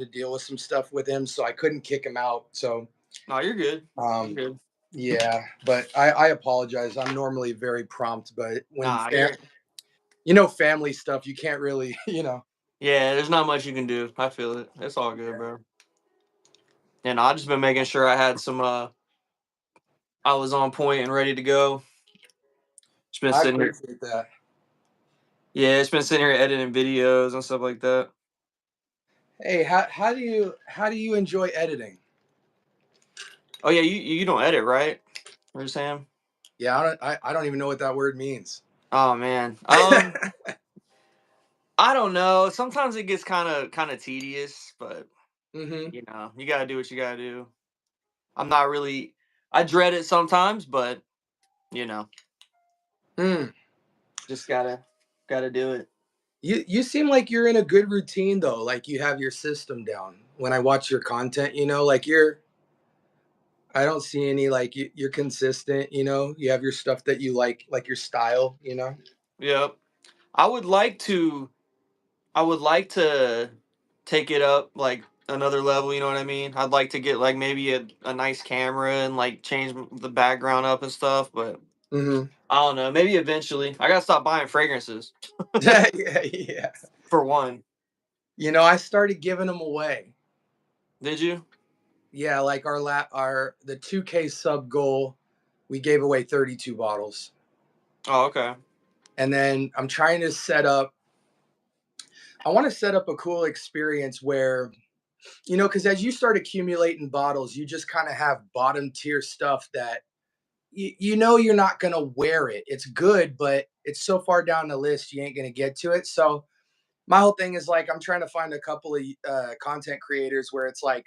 to deal with some stuff with him, so I couldn't kick him out. So no, you're good. You're um, good. yeah, but I apologize. I'm normally very prompt, but when Nah, you're. family stuff, you can't really, Yeah, there's not much you can do. I feel it. It's all good, bro. And I just been making sure I had some. I was on point and ready to go. Just been I sitting here. appreciate that. Yeah, it's been sitting here editing videos and stuff like that. Hey, how do you enjoy editing? Oh yeah, you don't edit, right? Or Sam? Yeah, I don't even know what that word means. Oh man. I don't know. Sometimes it gets kind of tedious, but Mm-hmm. you gotta do what you gotta do. I'm not really. I dread it sometimes, but you know, Mm. just gotta do it. You seem like you're in a good routine though. Like you have your system down. When I watch your content, like I don't see any like you're consistent. You have your stuff that you like your style. Yep. I would like to. I would like to take it up like another level. You know what I mean? I'd like to get like maybe a nice camera and like change the background up and stuff. But Mm-hmm. I don't know. Maybe eventually. I gotta stop buying fragrances Yeah, yeah. for one. I started giving them away. Did you? Yeah, like the 2K sub goal, we gave away 32 bottles. Oh, okay. And then I'm trying to I want to set up a cool experience where, because as you start accumulating bottles, you just kind of have bottom tier stuff that you're not going to wear it. It's good, but it's so far down the list, you ain't going to get to it. So my whole thing is like, I'm trying to find a couple of content creators where it's like,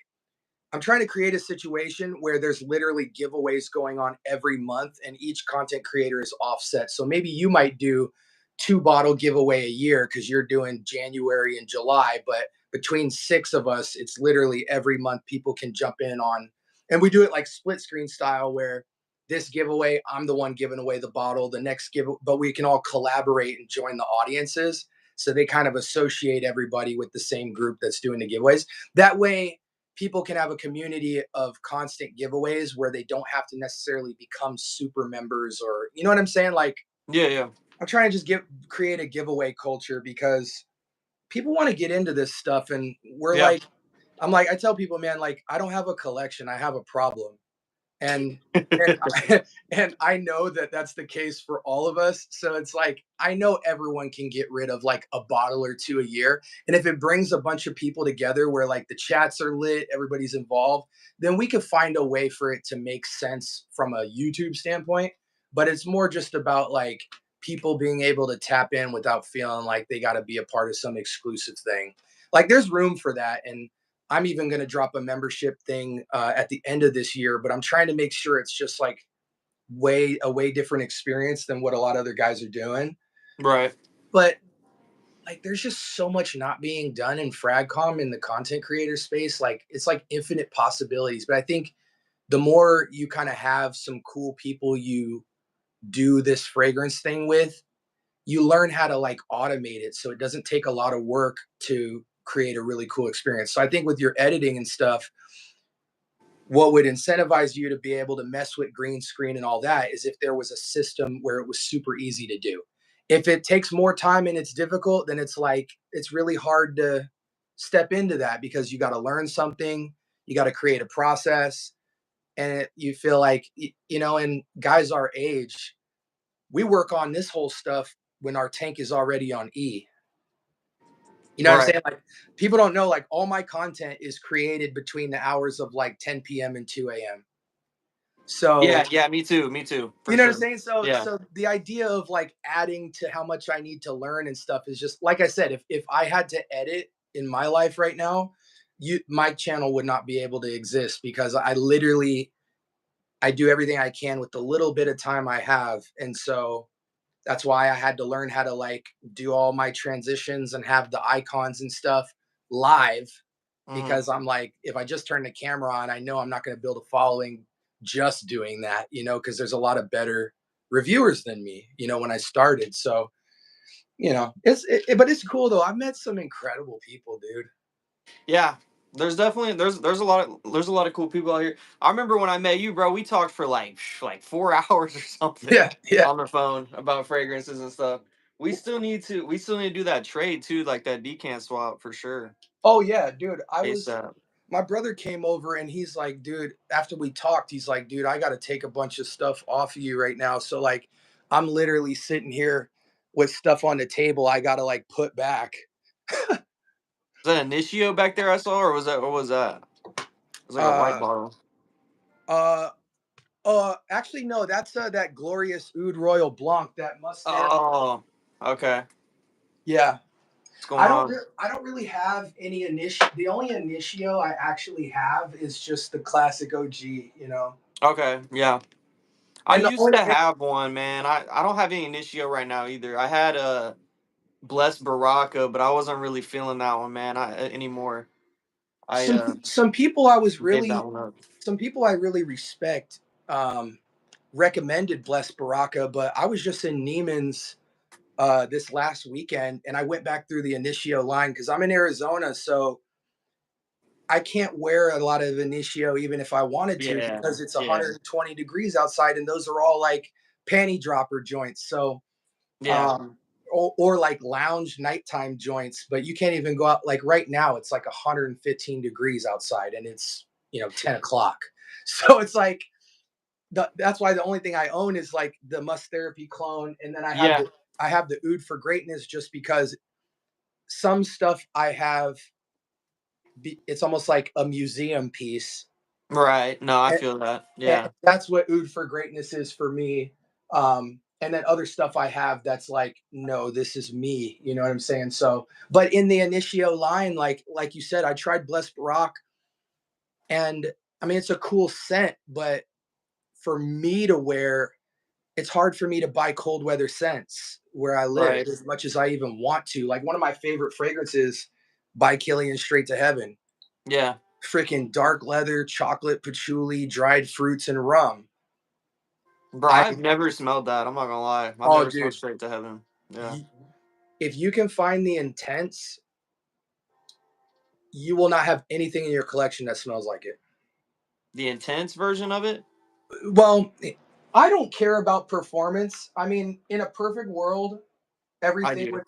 I'm trying to create a situation where there's literally giveaways going on every month and each content creator is offset. So maybe you might do 2 bottle giveaway a year because you're doing January and July, but between 6 of us, it's literally every month people can jump in on. And we do it like split screen style where this giveaway, I'm the one giving away the bottle, the next but we can all collaborate and join the audiences. So they kind of associate everybody with the same group that's doing the giveaways. That way, people can have a community of constant giveaways where they don't have to necessarily become super members or you know what I'm saying? Like Yeah. I'm trying to just create a giveaway culture because people want to get into this stuff and Yeah. I tell people, man, like I don't have a collection, I have a problem. And and and I know that that's the case for all of us. So it's like I know everyone can get rid of like a bottle or two a year, and if it brings a bunch of people together where like the chats are lit, everybody's involved, then we could find a way for it to make sense from a YouTube standpoint. But it's more just about like people being able to tap in without feeling like they got to be a part of some exclusive thing. Like there's room for that, and I'm even going to drop a membership thing at the end of this year, but I'm trying to make sure it's just like a way different experience than what a lot of other guys are doing. Right. But like, there's just so much not being done in FragCom in the content creator space. Like, it's like infinite possibilities. But I think the more you kind of have some cool people you do this fragrance thing with, you learn how to like automate it so it doesn't take a lot of work to create a really cool experience. So I think with your editing and stuff, what would incentivize you to be able to mess with green screen and all that is if there was a system where it was super easy to do. If it takes more time and it's difficult, then it's like it's really hard to step into that because you got to learn something, you got to create a process, and you feel like and guys our age, we work on this whole stuff when our tank is already on E. You know what I'm Right. saying? Like people don't know, like all my content is created between the hours of like 10 p.m. and 2 a.m. So Yeah. Me too. Me too. For you know what I'm sure. saying? So Yeah. so the idea of like adding to how much I need to learn and stuff is just like I said, if I had to edit in my life right now, my channel would not be able to exist because I do everything I can with the little bit of time I have. And so that's why I had to learn how to like do all my transitions and have the icons and stuff live Mm-hmm. because I'm like, if I just turn the camera on, I know I'm not going to build a following just doing that, because there's a lot of better reviewers than me, when I started. So, but it's cool though. I've met some incredible people, dude. Yeah. There's definitely there's a lot of cool people out here. I remember when I met you, bro. We talked for like 4 hours or something Yeah, yeah. on the phone about fragrances and stuff. We still need to do that trade too, like that decant swap for sure. Oh yeah, dude. ASAP. My brother came over and he's like, dude, after we talked, he's like, dude, I got to take a bunch of stuff off of you right now. So like, I'm literally sitting here with stuff on the table I got to like put back. Was that Initio back there I saw, or was that what was that? It was like a white Uh, bottle. uh, actually, no, that's that glorious Oud Royal Blanc, that Mustard. Oh, okay. Yeah. What's going on? I don't really have any initio. The only initio I actually have is just the classic OG, you know. Okay, yeah. I And the used only to have one, man. I don't have any Initio right now either. I had a Blessed Baraka, but I wasn't really feeling that one, man. Anymore. I some people I was gave that really one up. some people I really respect um, recommended Blessed Baraka, but I was just in Neiman's this last weekend, and I went back through the Initio line because I'm in Arizona, so I can't wear a lot of Initio even if I wanted to Yeah, because it's yeah, 120 degrees outside, and those are all like panty dropper joints. So yeah, um, or like lounge nighttime joints, but you can't even go out. Like right now, it's like 115 degrees outside, and it's 10 o'clock. So it's like that's why the only thing I own is like the Must Therapy clone, and then yeah. I have the Oud for Greatness just because some stuff I have, it's almost like a museum piece, Right. No, I and, feel that. and Yeah, that's what Oud for Greatness is for me. And then other stuff I have that's like, no, this is me. You know what I'm saying? So, but in the Initio line, like you said, I tried Blessed Barak, and I mean it's a cool scent, but for me to wear, it's hard for me to buy cold weather scents where I live right. as much as I even want to. Like one of my favorite fragrances by Killian Straight to Heaven. Yeah, Freaking dark leather, chocolate patchouli, dried fruits, and rum. bro. I I've never smelled that. I'm not gonna lie. I've Oh, never smelled dude, Straight to Heaven. Yeah. if you can find the intense, you will not have anything in your collection that smells like it. The intense version of it. Well, I don't care about performance. I mean, in a perfect world, I everything do. would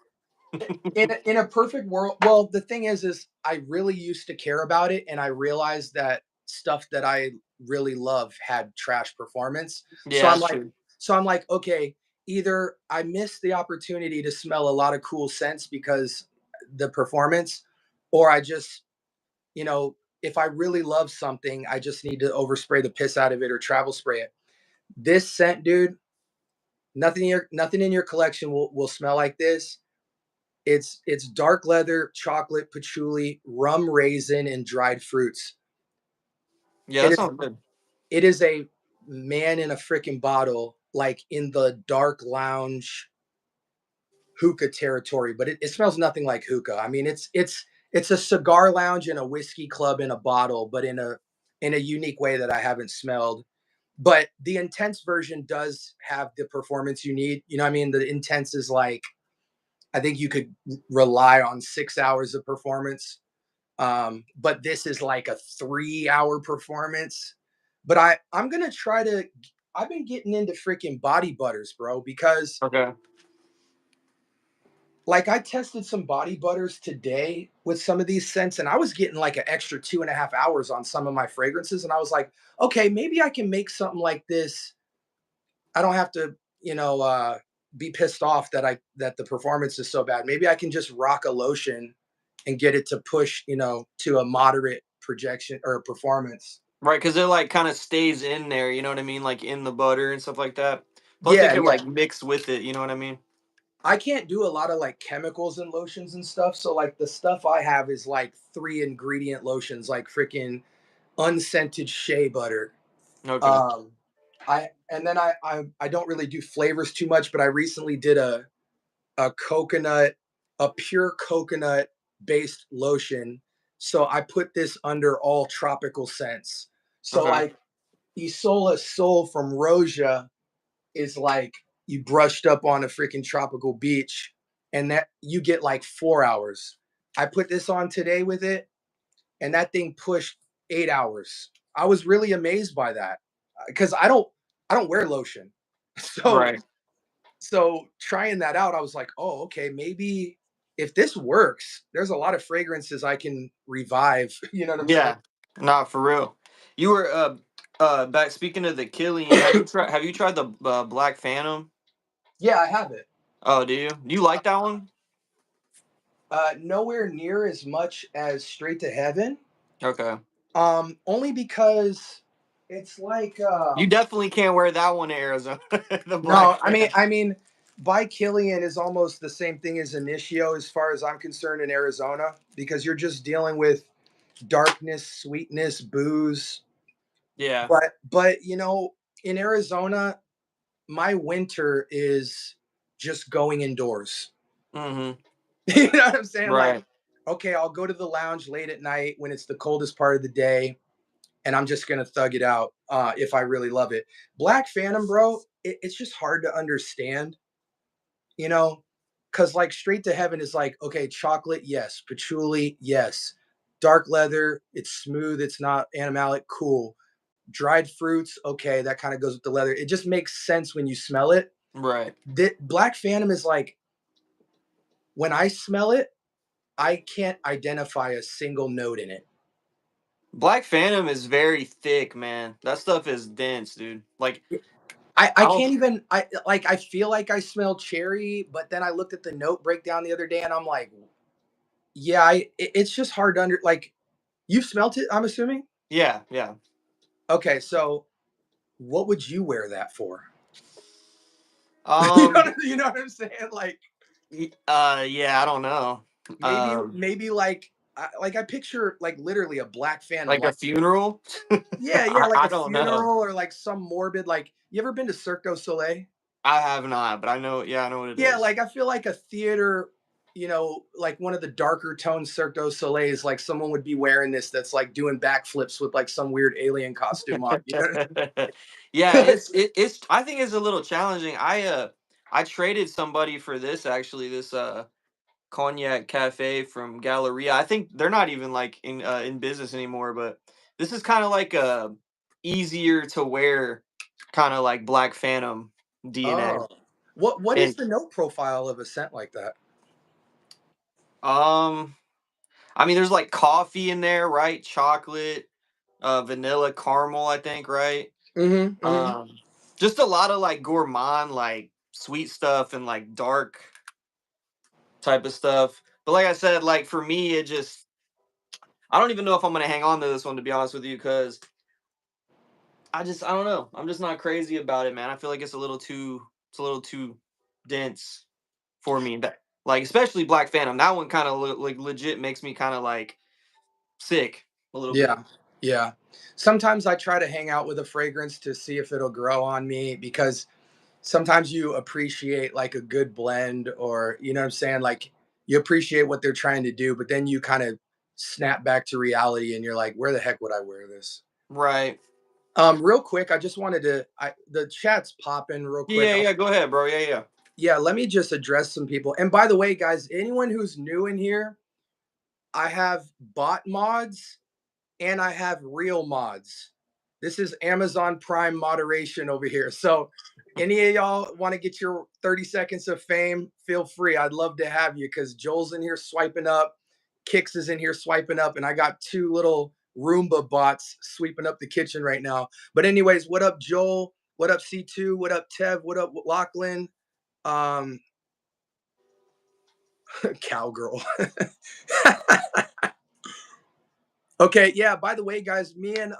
in a perfect world. Well, the thing is I really used to care about it, and I realized that stuff that I really love had trash performance. So Yeah, I'm that's like, true. okay, either I missed the opportunity to smell a lot of cool scents because the performance, or I just, if I really love something, I just need to overspray the piss out of it or travel spray it. This scent, dude, nothing in your collection will smell like this. It's dark leather, chocolate, patchouli, rum raisin, and dried fruits. Yeah, It that is sounds good. it is a man in a freaking bottle, like in the dark lounge hookah territory, but it smells nothing like hookah. I mean, it's a cigar lounge and a whiskey club in a bottle, but in a unique way that I haven't smelled. But the intense version does have the performance you need. You know what I mean? The intense is like, I think you could rely on 6 hours of performance. But this is like a 3 hour performance. But I'm gonna try to. I've been getting into freaking body butters, bro, because Okay. like I tested some body butters today with some of these scents, and I was getting like an extra 2.5 hours on some of my fragrances, and I was like, okay, maybe I can make something like this. I don't have to, be pissed off that the performance is so bad. Maybe I can just rock a lotion and get it to push, to a moderate projection or performance. Right, because it like kind of stays in there. You know what I mean? Like in the butter and stuff like that. Plus, it Yeah, could yeah. like mix with it. You know what I mean? I can't do a lot of like chemicals and lotions and stuff. So like the stuff I have is like 3 ingredient lotions, like freaking unscented shea butter. Okay. Um, I and then I don't really do flavors too much, but I recently did a coconut, a pure coconut based lotion. So I put this under all tropical scents. So Okay. like Isola Sol from Roja is like you brushed up on a freaking tropical beach, and that you get like 4 hours. I put this on today with it, and that thing pushed 8 hours. I was really amazed by that because I don't wear lotion. So Right. so trying that out, I was like, oh, okay, maybe if this works, there's a lot of fragrances I can revive. You know what I'm saying? Yeah. Not for real. You were back speaking of the Killian. Have you tried the Black Phantom? Yeah, I have it. Oh, do you? Do you like that one? Nowhere near as much as Straight to Heaven. Okay. Only because it's like You definitely can't wear that one in Arizona. The Black no, I mean, Phantom. I mean, by Killian is almost the same thing as Initio as far as I'm concerned in Arizona, because you're just dealing with darkness, sweetness, booze. Yeah. But in Arizona, my winter is just going indoors. Mm-hmm. You know what I'm saying? Like, Right. okay, I'll go to the lounge late at night when it's the coldest part of the day, and I'm just gonna thug it out if I really love it. Black Phantom, bro, it's just hard to understand, you know, because like Straight to Heaven is like, okay, chocolate, yes, patchouli, yes, dark leather, it's smooth, it's not animalic, cool. Dried fruits, okay, that kind of goes with the leather. It just makes sense when you smell it. Right. Black Phantom is like, when I smell it, I can't identify a single note in it. Black Phantom is very thick, man. That stuff is dense, dude. Like I I don't. can't even I feel like I smell cherry, but then I looked at the note breakdown the other day and I'm like, yeah, it's just hard to like you've smelt it, I'm assuming? Yeah. Yeah. Okay, so what would you wear that for? Um. You know what I'm saying? Like Yeah. I don't know. maybe like I picture like literally a Black Phantom, Like a like funeral. yeah, like I a don't know. funeral or like some morbid, like you ever been to Cirque du Soleil? I have not, but I know. Yeah, I know what it Yeah, is. like I feel like a theater, like one of the darker tone Cirque du Soleils, like someone would be wearing this that's like doing backflips with like some weird alien costume on. You know? Yeah, it's. I think it's a little challenging. I traded somebody for this actually. This cognac cafe from Galleria. I think they're not even like in business anymore, but this is kind of like a easier to wear kind of like Black Phantom DNA. Oh, what is And the note profile of a scent like that? um I mean there's like coffee in there, right? Chocolate, vanilla, caramel, I think, right? Mm-hmm. Mm-hmm. Um just a lot of like gourmand like sweet stuff and like dark type of stuff. But like I said, like for me it just I don't even know if I'm gonna hang on to this one to be honest with you, because I don't know. I'm just not crazy about it, man. I feel like it's a little too dense for me. That like especially Black Phantom. That one kind of like legit makes me kind of like sick a little bit. Yeah, yeah. Sometimes I try to hang out with a fragrance to see if it'll grow on me because sometimes you appreciate like a good blend, or you know what I'm saying, like you appreciate what they're trying to do, but then you kind of snap back to reality and you're like, where the heck would I wear this? Right. Real quick, I just wanted to the chat's popping real quick. Yeah, yeah, go ahead, bro. Yeah, yeah. Yeah, let me just address some people. And by the way, guys, anyone who's new in here, I have bot mods and I have real mods. This is Amazon Prime moderation over here. So, any of y'all want to get your 30 seconds of fame, feel free. I'd love to have you because Joel's in here swiping up, Kix is in here swiping up, and I got two little Roomba bots sweeping up the kitchen right now. But, anyways, what up, Joel? What up, C2? What up, Tev? What up, Lachlan? Um, Cowgirl. Okay, yeah. By the way, guys, me and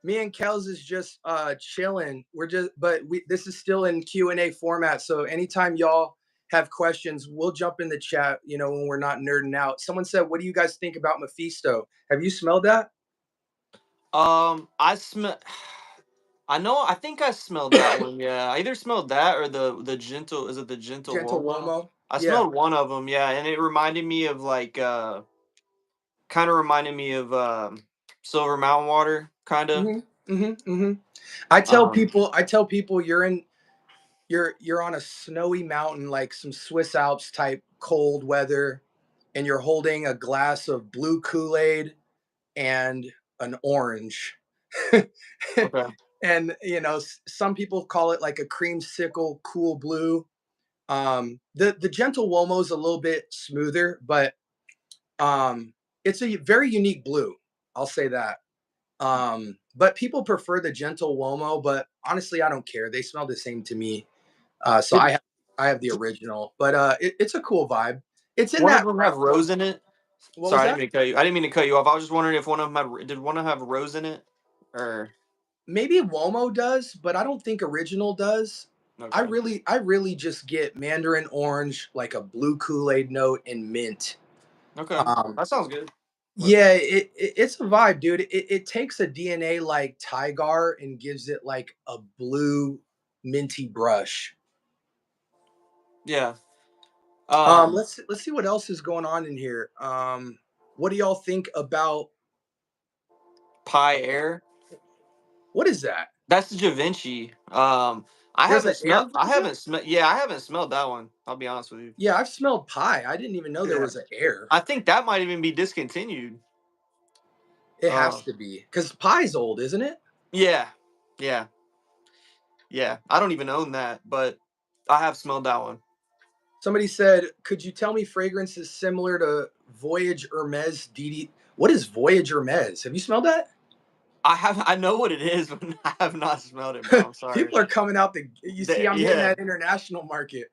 Kels is just chilling. We're just but we this is still in Q&A format. So anytime y'all have questions, we'll jump in the chat, when we're not nerding out. Someone said, what do you guys think about Mafisto? Have you smelled that? I smell. I know. I think I smelled that one. Yeah, I either smelled that or the gentle. Is it the gentle Gentle Womo? Womo? I Yeah. smelled one of them. Yeah, and it reminded me of like kind of reminded me of Silver Mountain Water, kind of. Mm-hmm. Mm-hmm. Mm-hmm. Um, I tell people you're on a snowy mountain, like some Swiss Alps type cold weather. and you're holding a glass of blue Kool-Aid and an orange. Okay. And some people call it like a creamsicle cool blue. The gentle Womo is a little bit smoother, but it's a very unique blue. I'll say that. But people prefer the gentle Womo, but honestly, I don't care. They smell the same to me. So Did I have the original, but it's a cool vibe. It's in one of that them have Ralph Lauren. rose in it? What was Sorry, I that? didn't mean to cut you. I didn't mean to cut you off. I was just wondering if one of them did one of them have rose in it? Or Maybe Womo does, but I don't think original does. I okay. really, I really just get mandarin orange, like a blue Kool-Aid note, and mint. Okay. Um, That sounds good. What yeah, it's a vibe, dude. It takes a DNA like Tigar and gives it like a blue minty brush. yeah. Um Let's see what else is going on in here. What do y'all think about Pie Air. what is that? That's the Givvanchi. There's an air I version? haven't smelled yeah, I haven't smelled that one. I'll be honest with you. Yeah, I've smelled pie. I didn't even know there Yeah. was an air. I think that might even be discontinued. It Uh has to be because pie's old, isn't it? yeah. Yeah. Yeah. I don't even own that, but I have smelled that one. Somebody said, "Could you tell me fragrances similar to Voyage Hermes DD?" What is Voyage Hermes? Have you smelled that? I know what it is, but I have not smelled it, bro. I'm sorry. People are coming out the. You see, I'm hitting Yeah. that international market.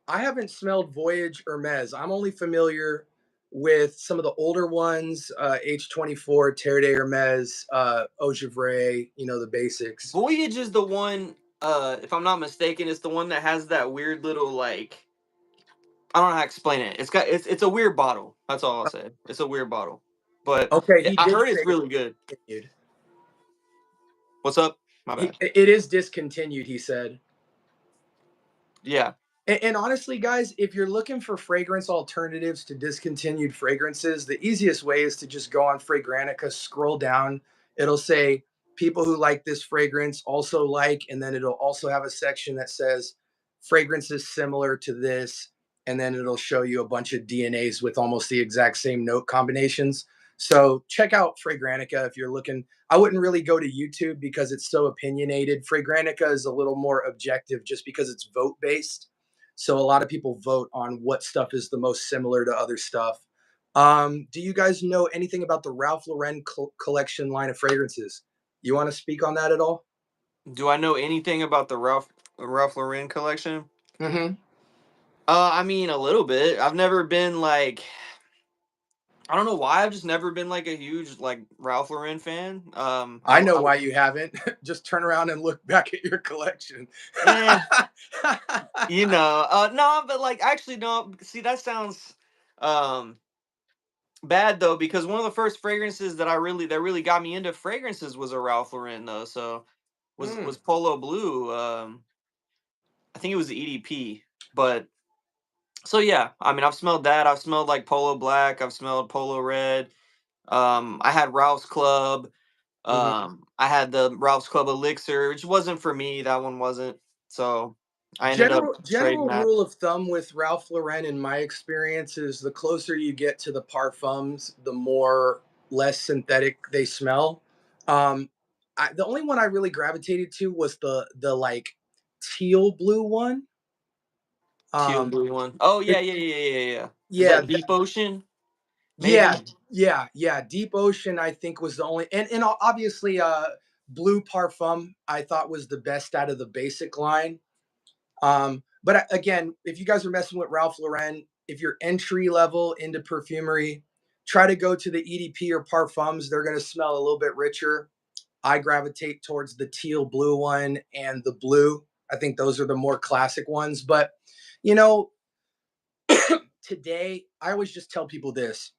I haven't smelled Voyage Hermes. I'm only familiar with some of the older ones, H24, Terre de Hermes, Eau Givray, the basics. Voyage is the one, if I'm not mistaken, it's the one that has that weird little like I don't know how to explain it. It's a weird bottle. That's all I'll say. It's a weird bottle. But Okay, he I did heard say it's it's really good. discontinued. What's up? My bad. It is discontinued, he said. Yeah. And honestly, guys, if you're looking for fragrance alternatives to discontinued fragrances, the easiest way is to just go on Fragrantica, scroll down. It'll say people who like this fragrance also like, and then it'll also have a section that says fragrances similar to this. And then it'll show you a bunch of DNAs with almost the exact same note combinations. So check out Fragrantica if you're looking. I wouldn't really go to YouTube because it's so opinionated. Fragrantica is a little more objective just because it's vote based, so a lot of people vote on what stuff is the most similar to other stuff. Do you guys know anything about the Ralph Lauren collection line of fragrances? You want to speak on that at all? Do I know anything about the Ralph Lauren collection? Mm-hmm. I mean a little bit. I've never been like I don't know why I've just never been like a huge like Ralph Lauren fan. I know why you haven't. Just turn around and look back at your collection. eh, no, but like actually no. See, that sounds um bad though because one of the first fragrances that really got me into fragrances was a Ralph Lauren though. So was Mm, Polo Blue. I think it was the EDP, but so yeah. I mean, I've smelled that. I've smelled like Polo Black. I've smelled Polo Red. I had Ralph's Club. mhm. I had the Ralph's Club Elixir, which wasn't for me. That one wasn't. So I ended up trading General that. rule of thumb with Ralph Lauren, in my experience, is the closer you get to the parfums, the more less synthetic they smell. Um, the only one I really gravitated to was the like teal blue one. Teal Um, blue one. Oh yeah, it, yeah, yeah, yeah, yeah, yeah. Is yeah, that Deep Ocean? yeah, Maybe. yeah. Deep Ocean, I think, was the only, and obviously, Blue Parfum, I thought was the best out of the basic line. But again, if you guys are messing with Ralph Lauren, if you're entry level into perfumery, try to go to the EDP or parfums. They're going to smell a little bit richer. I gravitate towards the teal blue one and the blue. I think those are the more classic ones. But, you know, today, I always just tell people this.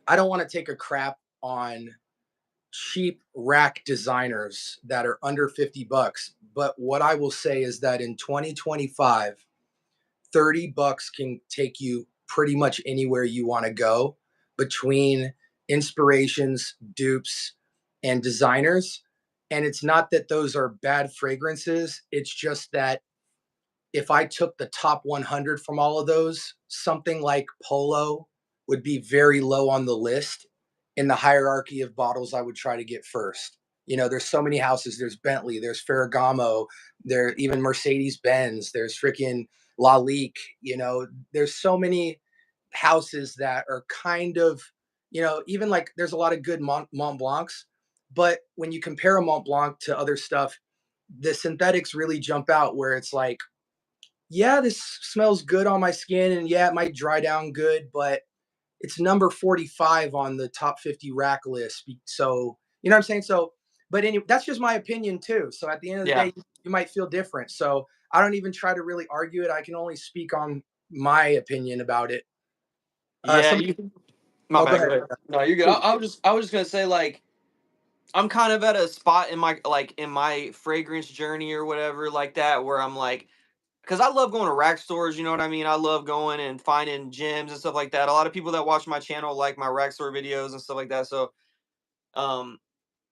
I don't want to take a crap on cheap rack designers that are under 50 bucks. But what I will say is that in 2025, 30 bucks can take you pretty much anywhere you want to go between inspirations, dupes, and designers. And it's not that those are bad fragrances, it's just that if I took the top 100 from all of those, something like Polo would be very low on the list in the hierarchy of bottles I would try to get first. There's so many houses. There's Bentley, there's Ferragamo, there even Mercedes Benz, there's freaking Laik. There's so many houses that are kind of, even like there's a lot of good Mont Blancs, but when you compare a Mont Blanc to other stuff, the synthetics really jump out where it's like, yeah, this smells good on my skin, and yeah, it might dry down good, but it's number 45 on the top 50 rack list. So, you know what I'm saying? So, but anyway, that's just my opinion too. So at the end of the Yeah. day, you might feel different. So I don't even try to really argue it. I can only speak on my opinion about it. Yeah, Somebody, my oh, go bad, go ahead. ahead. No, you're good. I was just gonna say, like, I'm kind of at a spot in my fragrance journey or whatever like that, where I'm like, because I love going to rack stores, you know what I mean? I love going and finding gems and stuff like that. A lot of people that watch my channel like my rack store videos and stuff like that. So, um,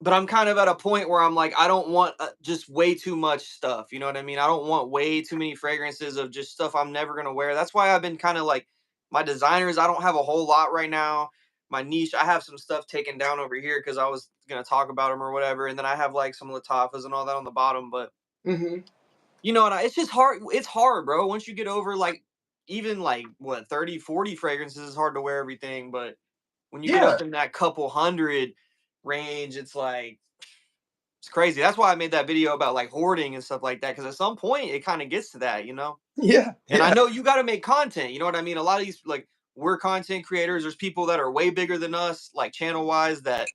but I'm kind of at a point where I'm like, I don't want just way too much stuff. You know what I mean? I don't want way too many fragrances of just stuff I'm never gonna wear. That's why I've been kind of like, my designers. I don't have a whole lot right now. My niche, I have some stuff taken down over here because I was gonna talk about them or whatever, and then I have like some Latafas and all that on the bottom. But Mm-hmm. it's just hard. It's hard, bro. Once you get over like even like what 30, 40 fragrances, it's hard to wear everything. But when you get Yeah. up in that couple hundred range, it's like it's crazy. That's why I made that video about like hoarding and stuff like that. Because at some point, it kind of gets to that, you know. Yeah. And I Yeah. know you got to make content. You know what I mean? A lot of these like we're content creators. There's people that are way bigger than us, like channel wise, that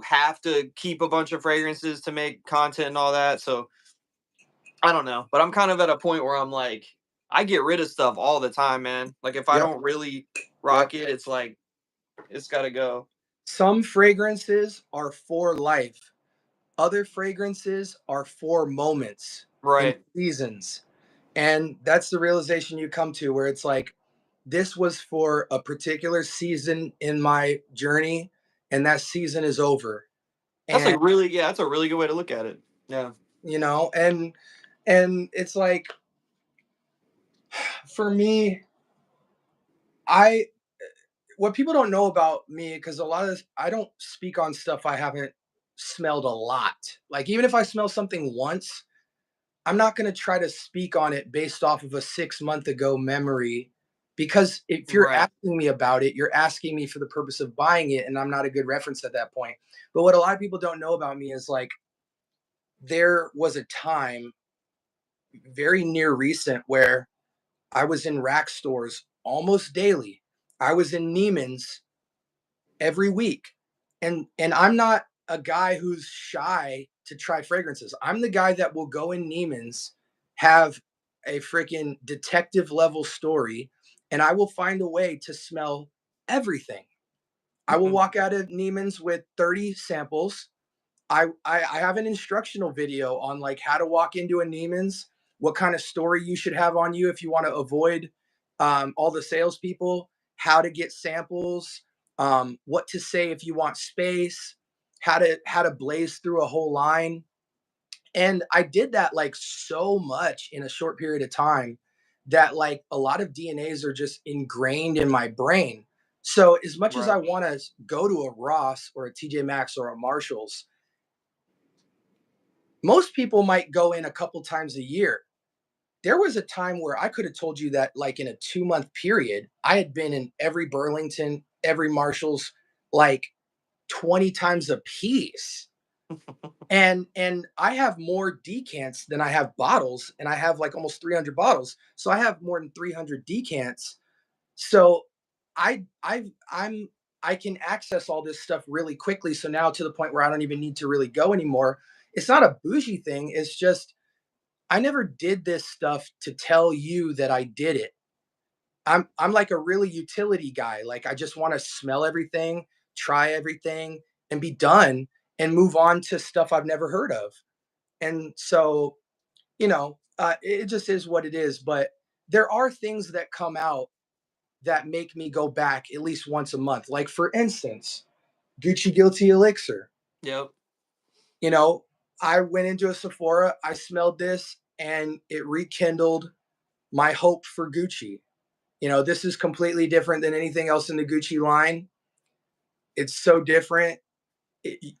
have to keep a bunch of fragrances to make content and all that. So I don't know, but I'm kind of at a point where I'm like, I get rid of stuff all the time, man. Like if I Yep. don't really Yep. rock it, it's like it's got to go. Some fragrances are for life. Other fragrances are for moments in Right. seasons. And that's the realization you come to where it's like, this was for a particular season in my journey, and that season is over. That's And like really, yeah, that's a really good way to look at it. Yeah. and it's like, for me, I what people don't know about me, because a lot of this, I don't speak on stuff I haven't smelled a lot. Like even if I smell something once, I'm not going to try to speak on it based off of a 6 month ago memory, because if you're Right. asking me about it, you're asking me for the purpose of buying it, and I'm not a good reference at that point. But what a lot of people don't know about me is like, there was a time very near recent where I was in rack stores almost daily. I was in Neiman's every week. And I'm not a guy who's shy to try fragrances. I'm the guy that will go in Neiman's, have a freaking detective level story, and I will find a way to smell everything. I will walk out of Neiman's with 30 samples. I have an instructional video on like how to walk into a Neiman's, what kind of story you should have on you if you want to avoid all the salespeople, how to get samples, what to say if you want space, how to blaze through a whole line. And I did that like so much in a short period of time that like a lot of DNAs are just ingrained in my brain. So as much as Right. I want to go to a Ross or a TJ Maxx or a Marshalls, most people might go in a couple times a year. There was a time where I could have told you that, like in a 2 month period, I had been in every Burlington, every Marshalls, like 20 times a piece. And I have more decants than I have bottles, and I have like almost 300 bottles. So I have more than 300 decants. So I'm I can access all this stuff really quickly. So now to the point where I don't even need to really go anymore. It's not a bougie thing. It's just I never did this stuff to tell you that I did it. I'm like a really utility guy. Like I just want to smell everything, try everything, and be done and move on to stuff I've never heard of. And so, it just is what it is. But there are things that come out that make me go back at least once a month. Like for instance, Gucci Guilty Elixir. Yep. You know, I went into a Sephora, I smelled this, and it rekindled my hope for Gucci. You know, this is completely different than anything else in the Gucci line. It's so different.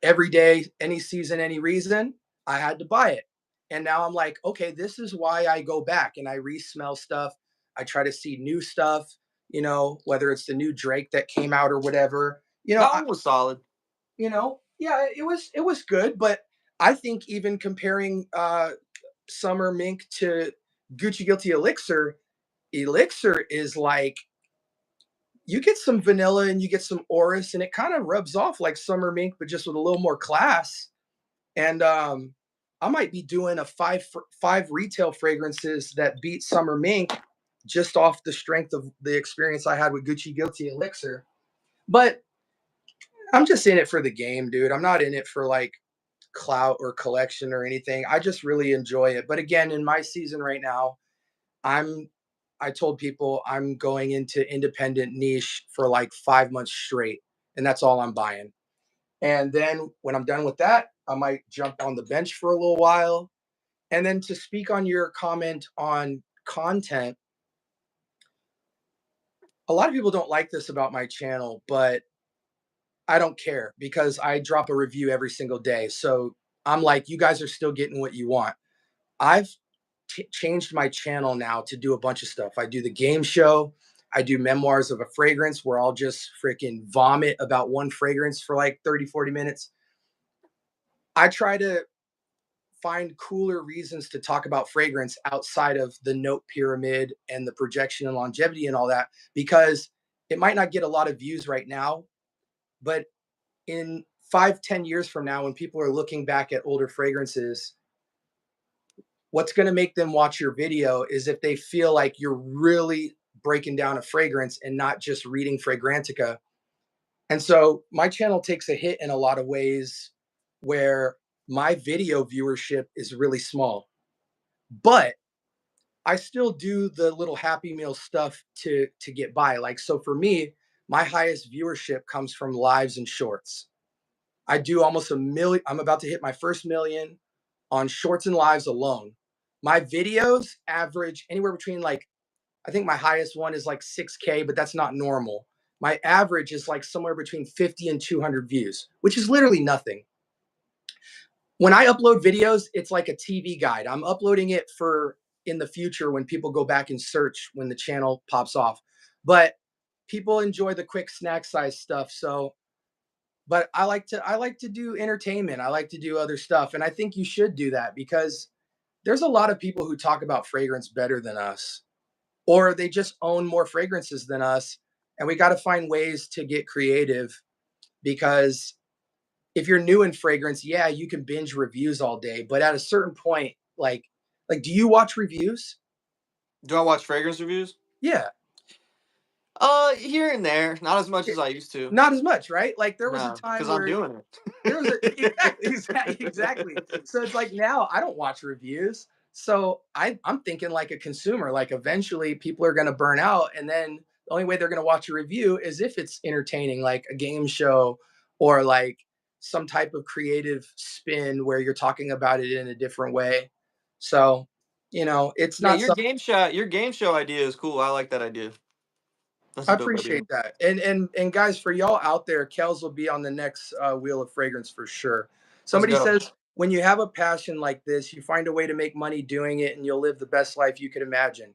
Every day, any season, any reason, I had to buy it. And now I'm like, okay, this is why I go back and I re-smell stuff. I try to see new stuff, you know, whether it's the new Drake that came out or whatever. That one was solid. Yeah, it was good, but I think even comparing Summer Mink to Gucci Guilty Elixir, Elixir is like you get some vanilla and you get some orris, and it kind of rubs off like Summer Mink, but just with a little more class. And I might be doing a five retail fragrances that beat Summer Mink just off the strength of the experience I had with Gucci Guilty Elixir. But I'm just in it for the game, dude. I'm not in it for like clout or collection or anything. I just really enjoy it. But again, in my season right now, I'm I told people I'm going into independent niche for like 5 months straight, and that's all I'm buying. And then when I'm done with that, I might jump on the bench for a little while. And then to speak on your comment on content, a lot of people don't like this about my channel, but I don't care because I drop a review every single day. So I'm like, you guys are still getting what you want. I've changed my channel now to do a bunch of stuff. I do the game show. I do memoirs of a fragrance where I'll just freaking vomit about one fragrance for like 30, 40 minutes. I try to find cooler reasons to talk about fragrance outside of the note pyramid and the projection and longevity and all that, because it might not get a lot of views right now, but in 5, 10 years from now, when people are looking back at older fragrances, what's going to make them watch your video is if they feel like you're really breaking down a fragrance and not just reading Fragrantica. And so my channel takes a hit in a lot of ways where my video viewership is really small, but I still do the little happy meal stuff to get by. Like, so for me, my highest viewership comes from lives and shorts. I do almost a million. I'm about to hit my first million on shorts and lives alone. My videos average anywhere between like, I think my highest one is like 6K, but that's not normal. My average is like somewhere between 50 and 200 views, which is literally nothing. When I upload videos, it's like a TV guide. I'm uploading it for in the future when people go back and search when the channel pops off. But people enjoy the quick snack size stuff. So, but I like to do entertainment. I like to do other stuff. And I think you should do that because there's a lot of people who talk about fragrance better than us, or they just own more fragrances than us. And we got to find ways to get creative because if you're new in fragrance, yeah, you can binge reviews all day, but at a certain point, like, do you watch reviews? Do I watch fragrance reviews? Yeah, Here and there, not as much it, as I used to. not as much, right? Like there was a No, time because I'm where doing there was a it. exactly. So it's like now I don't watch reviews. So I'm thinking like a consumer. Like eventually people are going to burn out, and then the only way they're going to watch a review is if it's entertaining, like a game show or like some type of creative spin where you're talking about it in a different way. So it's Yeah, not something. your game show idea is cool. I like that idea. That's I a dope idea. appreciate that. And guys, for y'all out there, Kels will be on the next Wheel of Fragrance for sure. Let's Somebody go. says when you have a passion like this, you find a way to make money doing it, and you'll live the best life you could imagine.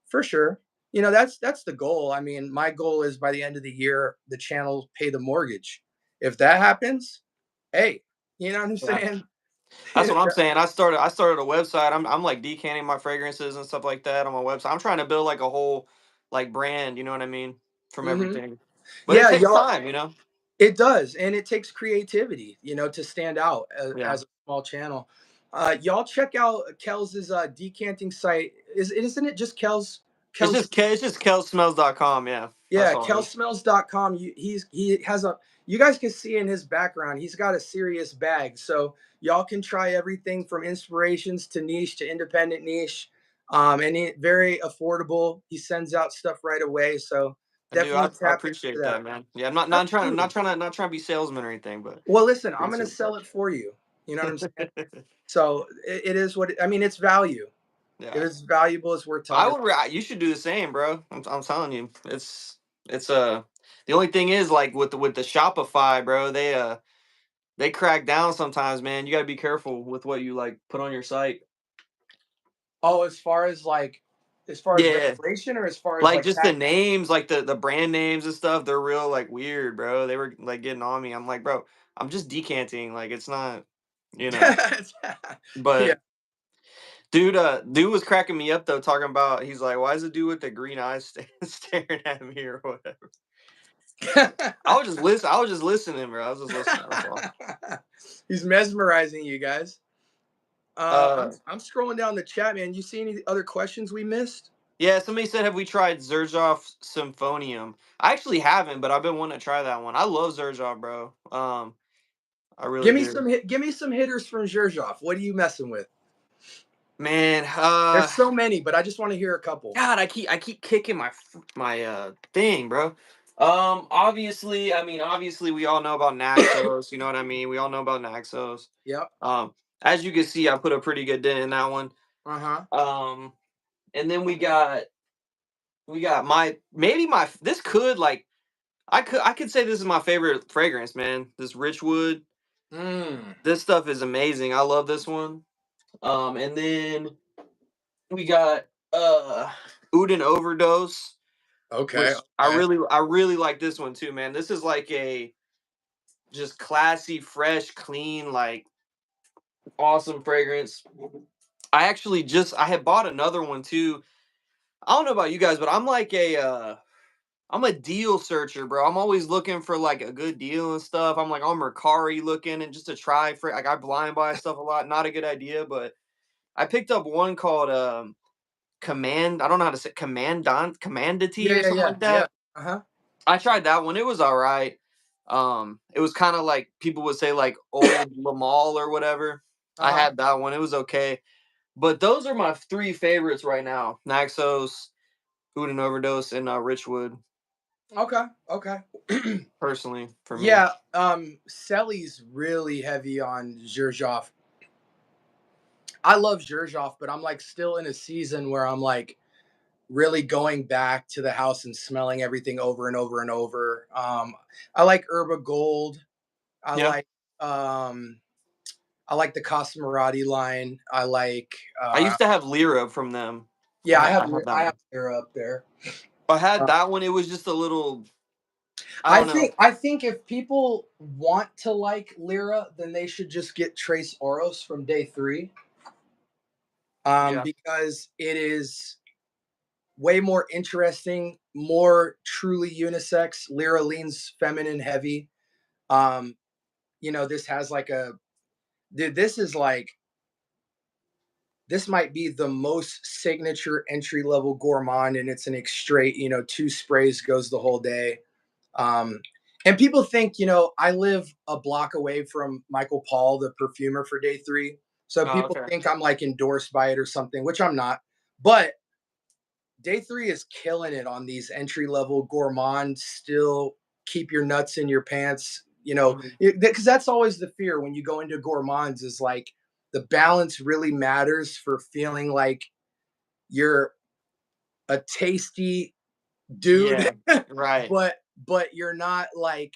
For sure. That's the goal. I mean, my goal is by the end of the year, the channel pay the mortgage. If that happens, hey, you know what I'm Yeah. saying? That's what I'm saying. I started a website. I'm like decanting my fragrances and stuff like that on my website. I'm trying to build like a whole like brand, you know what I mean? From hmm everything. But it Yeah, takes y'all. time, you know? It does, and it takes creativity, to stand out Yeah. as a small channel. Y'all check out Kels's decanting site. Isn't it just Kels? Kels, It's just kelsmells.com, yeah. That's yeah, all it is. kelsmells.com. He has a. You guys can see in his background, he's got a serious bag. So y'all can try everything from inspirations to niche to independent niche, and very affordable. He sends out stuff right away. So I do. definitely I tap into appreciate that. that, man. Yeah, I'm not trying Absolutely. not trying to be salesman or anything, but Well, listen, I'm gonna appreciate that. sell it for you. You know what I'm saying? So it is what I mean. It's value. If Yeah. it's valuable, it's worth I talking. would. You should do the same, bro. I'm telling you, it's the only thing is like with the Shopify, bro. They crack down sometimes, man. You got to be careful with what you like put on your site. Oh, as far as Yeah, regulation, or as far as like like just the tax. names, like the brand names and stuff. They're real like weird, bro. They were like getting on me. I'm like, bro, I'm just decanting. Like it's not, you know. Yeah. But dude was cracking me up though, talking about he's like, why is the dude with the green eyes staring at me or whatever? I was just listening, bro. I was just listening. That's all. He's mesmerizing you guys. Uh, I'm scrolling down the chat, man. You see any other questions we missed? yeah. Somebody said, have we tried Xerjoff Symphonium? I actually haven't, but I've been wanting to try that one. I love Xerjoff, bro. I really do. Give me some hitters from Xerjoff. What are you messing with? Man, There's so many, but I just want to hear a couple. God, I keep kicking my thing, bro. Obviously, I mean, obviously, we all know about Naxos. You know what I mean? We all know about Naxos. Yep. As you can see, I put a pretty good dent in that one. Uh-huh. And then we got my this could like I could say this is my favorite fragrance, man. This Richwood. Mm. This stuff is amazing. I love this one. And then we got Uden Overdose, Okay. which Okay. I really like this one too, man. This is like a just classy, fresh, clean, like awesome fragrance. I had bought another one too. I don't know about you guys, but I'm a deal searcher, bro. I'm always looking for like a good deal and stuff. I'm like on Mercari looking and just to try for like I blind buy stuff a lot. Not a good idea, but I picked up one called Command. I don't know how to say Commandity Yeah, or yeah, something yeah, like yeah. that. Uh-huh. I tried that one. It was all right. It was kind of like people would say like old Lamal or whatever. I Uh-huh. had that one. It was okay. But those are my three favorites right now: Naxos, Food and Overdose, and Richwood. Okay. Okay. Personally, for me. Yeah, Selly's really heavy on Xerjoff. I love Xerjoff, but I'm like still in a season where I'm like really going back to the house and smelling everything over and over and over. I like Herba Gold. I Yeah, like um I like the Cosmerati line. I like I used to have Lyra from them. yeah, I had that I have one. Lyra up there. I had Uh, that one. It was just a little. I don't know. I think if people want to like Lyra, then they should just get Trace Oros from day 3. Yeah, Because it is way more interesting, more truly unisex. Lyra leans feminine heavy. Um, this has like dude, this might be the most signature entry level gourmand, and it's an straight, 2 sprays goes the whole day. Um, and people think, I live a block away from Michael Paul, the perfumer for day 3. So oh, people okay. think I'm like endorsed by it or something, which I'm not. But day 3 is killing it on these entry level gourmand. Still keep your nuts in your pants, Mhm. because that's always the fear when you go into gourmands is like the balance really matters for feeling like you're a tasty dude, Yeah, right. but you're not like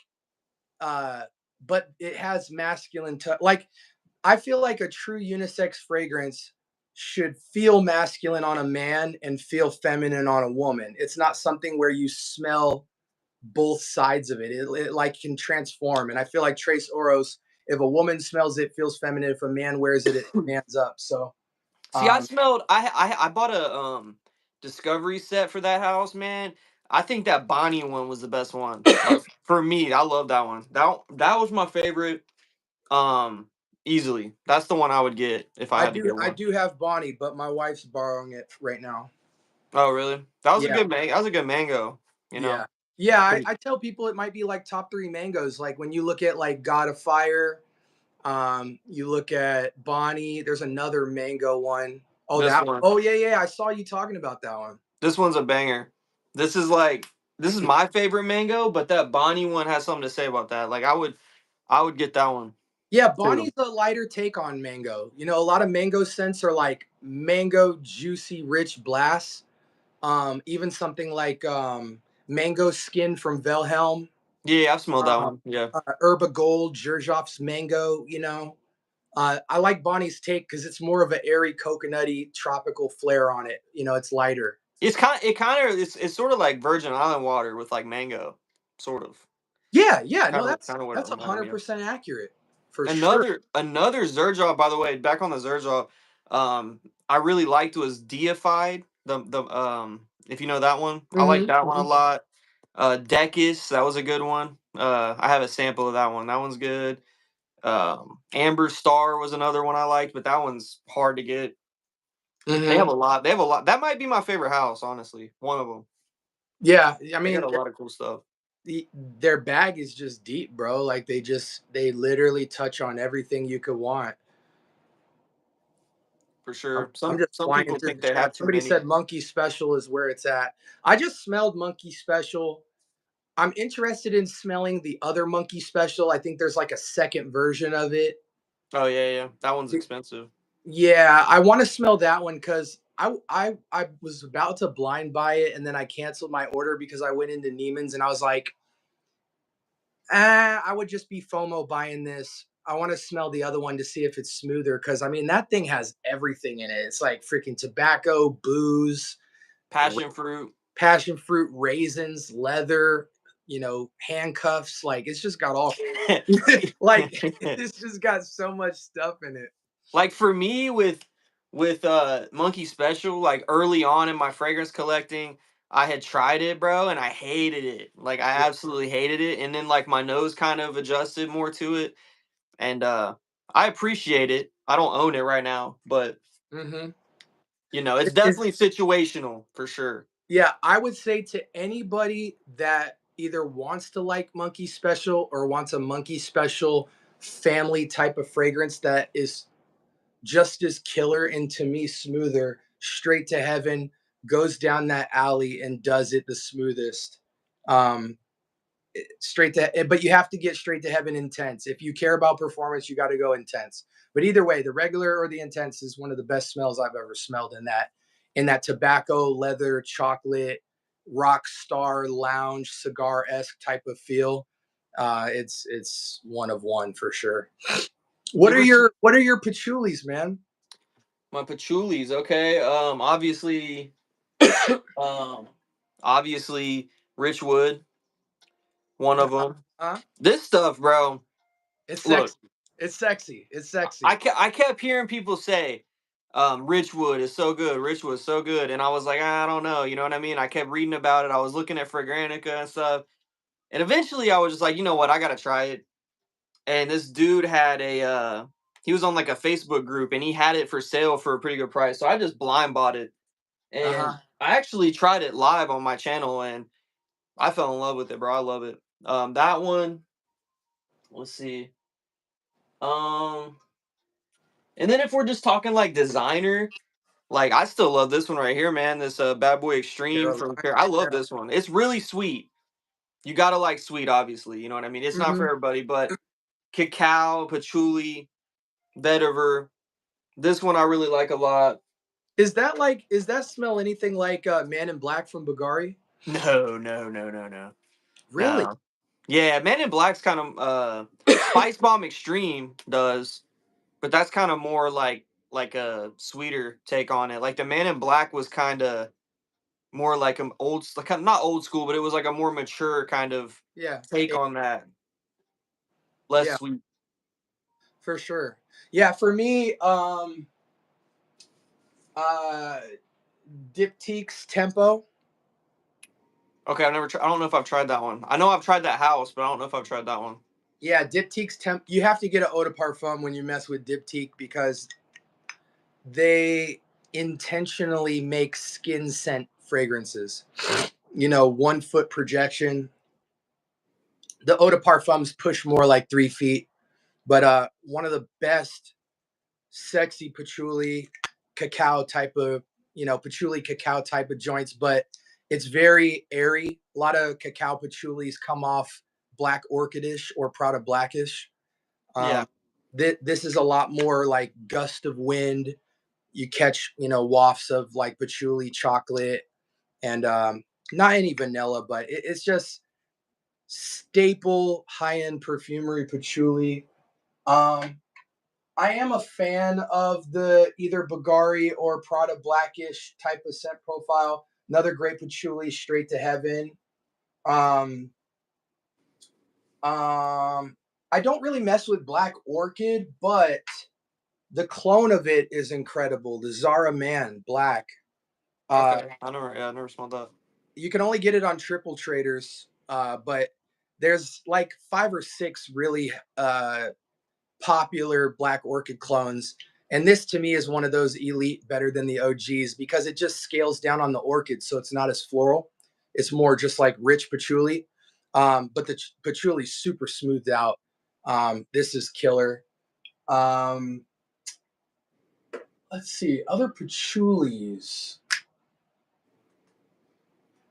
uh but it has masculine touch. Like I feel like a true unisex fragrance should feel masculine on a man and feel feminine on a woman. It's not something where you smell both sides of it. It like can transform. And I feel like Trace Oros, if a woman smells it, feels feminine. If a man wears it, it mans up. So See, I um smelled. I bought a discovery set for that house, man. I think that Bonnie one was the best one. Like for me, I love that one. That was my favorite. Easily. That's the one I would get if I had to get I one. do have Bonnie, but my wife's borrowing it right now. Oh, really? That was a Yeah. good That was a good mango. You Yeah. know. Yeah, 'Cause I tell people it might be like top 3 mangoes. Like when you look at like God of Fire, you look at Bonnie, there's another mango one. Oh, This one. oh yeah, yeah, I saw you talking about that one. This one's a banger. This is like this is my favorite mango, but that Bonnie one has something to say about that. Like I would get that one. Yeah, Bonnie's a lighter take on mango. You know, a lot of mango scents are like mango, juicy, rich blasts. Even something like mango skin from Wilhelm, Yeah, I've smelled that uh, one. Yeah. Herba Gold, Xerjoff's mango. You know, I like Bonnie's take because it's more of an airy, coconutty, tropical flair on it. You know, it's lighter. It's sort of like Virgin Island water with like mango, sort of. Yeah, yeah. No, Kind of what it that's reminded me of. 100% accurate for sure. Another Xerjoff, by the way, back on the Xerjoff, I really liked was Deified. The if you know that one, I like that one a lot. Decus, that was a good one. I have a sample of that one. That one's good. Amber Star was another one I liked, but that one's hard to get. They have Mm-hmm. a lot. They have a lot. That might be my favorite house, honestly. One of them. Yeah, I They got mean, a lot of cool stuff. their bag is just deep, bro. Like they literally touch on everything you could want. For I'm, sure. I'm Some just some flying people through think the they have chat. too Somebody many. said Monkey Special is where it's at. I just smelled Monkey Special. I'm interested in smelling the other Monkey Special. I think there's like a second version of it. Oh yeah. That one's expensive. Yeah, I want to smell that one because I was about to blind buy it and then I canceled my order because I went into Neiman's and I was like, I would just be FOMO buying this. I want to smell the other one to see if it's smoother because I mean that thing has everything in it. It's like freaking tobacco, booze, Passion fruit. passion fruit, raisins, leather, you know, handcuffs. Like it's just got all like it's just got so much stuff in it. Like for me with Monkey Special, like early on in my fragrance collecting, I had tried it, bro, and I hated it. Like I Yeah. absolutely hated it. And then like my nose kind of adjusted more to it. And I appreciate it. I don't own it right now, but Mm-hmm. it's Is definitely situational for sure. Yeah, I would say to anybody that either wants to like Monkey Special or wants a Monkey Special family type of fragrance that is just as killer and to me smoother, straight to heaven, goes down that alley and does it the smoothest. Um, straight to, but you have to get straight to heaven intense. If you care about performance, you got to go intense. But either way, the regular or the intense is one of the best smells I've ever smelled in that tobacco, leather, chocolate, rock star lounge cigar esque type of feel. It's one of one for sure. You ever see What are your pachulis, man? my Pachulis? Okay, um, obviously Richwood, one of them. Huh? This stuff, bro. It's Look, sexy. It's sexy. It's sexy. I kept hearing people say, Richwood is so good, Richwood is so good. And I was like, I don't know, you know what I mean? I kept reading about it. I was looking at Fragrantica and stuff. And eventually I was just like, you know what, I gotta try it. And this dude had he was on like a Facebook group and he had it for sale for a pretty good price. So I just blind bought it. Uh And huh. I actually tried it live on my channel and I fell in love with it, bro. I love it. That one, let's see. Um, and then if we're just talking like designer, like I still love this one right here, man. This Bad Boy Extreme from Carolina. I love Yeah. this one. It's really sweet. You gotta like sweet, obviously. You know what I mean? It's not for Hmm. everybody, but cacao, patchouli, vetiver. This one I really like a lot. Is that smell anything like Man in Black from Bulgari? No. Really? No. Yeah, Man in Black's kind of Spice Bomb Extreme does, but that's kind of more like a sweeter take on it. Like the Man in Black was kind of more like an like not old school, but it was like a more mature kind of Yeah. take eh, on that, less Yeah, sweet. for sure. Yeah, for me, uh Diptyque's Tempo. Okay, I've never tried. I don't know if I've tried that one. I know I've tried that house, but I don't know if I've tried that one. Yeah, Diptyque's Temp. You have to get an eau de parfum when you mess with Diptyque because they intentionally make skin scent fragrances. You know, 1 foot projection. The eau de parfums push more like 3 feet, but one of the best sexy patchouli cacao type of, patchouli cacao type of joints, but it's very airy. A lot of cacao patchoulis come off black orchidish or Prada blackish. Yeah, Um, This is a lot more like gust of wind. You catch, wafts of like patchouli chocolate and not any vanilla, but it's just staple high-end perfumery patchouli. Um, I am a fan of the either Bulgari or Prada Blackish type of scent profile. Another great patchouli, straight to heaven. Um, I don't really mess with Black Orchid, but the clone of it is incredible. The Zara Man Black. Uh, Okay, I never smelled that. you can only get it on Triple Traders, but there's like 5 or 6 really popular Black Orchid clones. And this to me is one of those elite, better than the OGs, because it just scales down on the orchid, so it's not as floral. It's more just like rich patchouli, but the patchouli super smoothed out. This is killer. Um, let's see other patchoulis.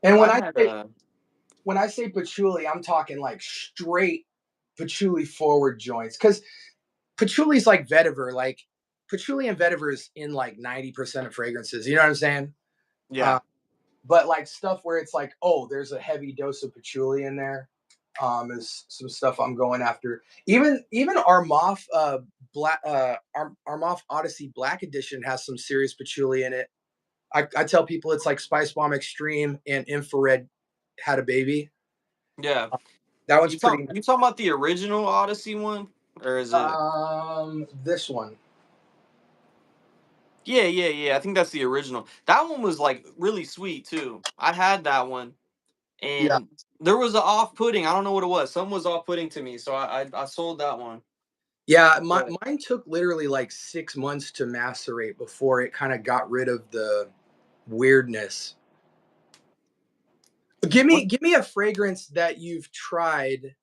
And I had a when I say patchouli, I'm talking like straight patchouli forward joints, because patchouli's like vetiver. Like patchouli and vetiver is in like 90% of fragrances. You know what I'm saying? yeah. But like stuff where it's like, oh, there's a heavy dose of patchouli in there, is some stuff I'm going after. Even Armaf Black Armaf Odyssey Black Edition has some serious patchouli in it. I tell people it's like Spice Bomb Extreme and Infrared had a baby. Yeah. That one's pretty. You talking about the original Odyssey one? Or is it This one. Yeah. I think that's the original. That one was like really sweet too. I had that one Yeah. and there was an off-putting. I don't know what it was. Something was off-putting to me, so I sold that one. Yeah, But mine took literally like 6 months to macerate before it kind of got rid of the weirdness. what Give me a fragrance that you've tried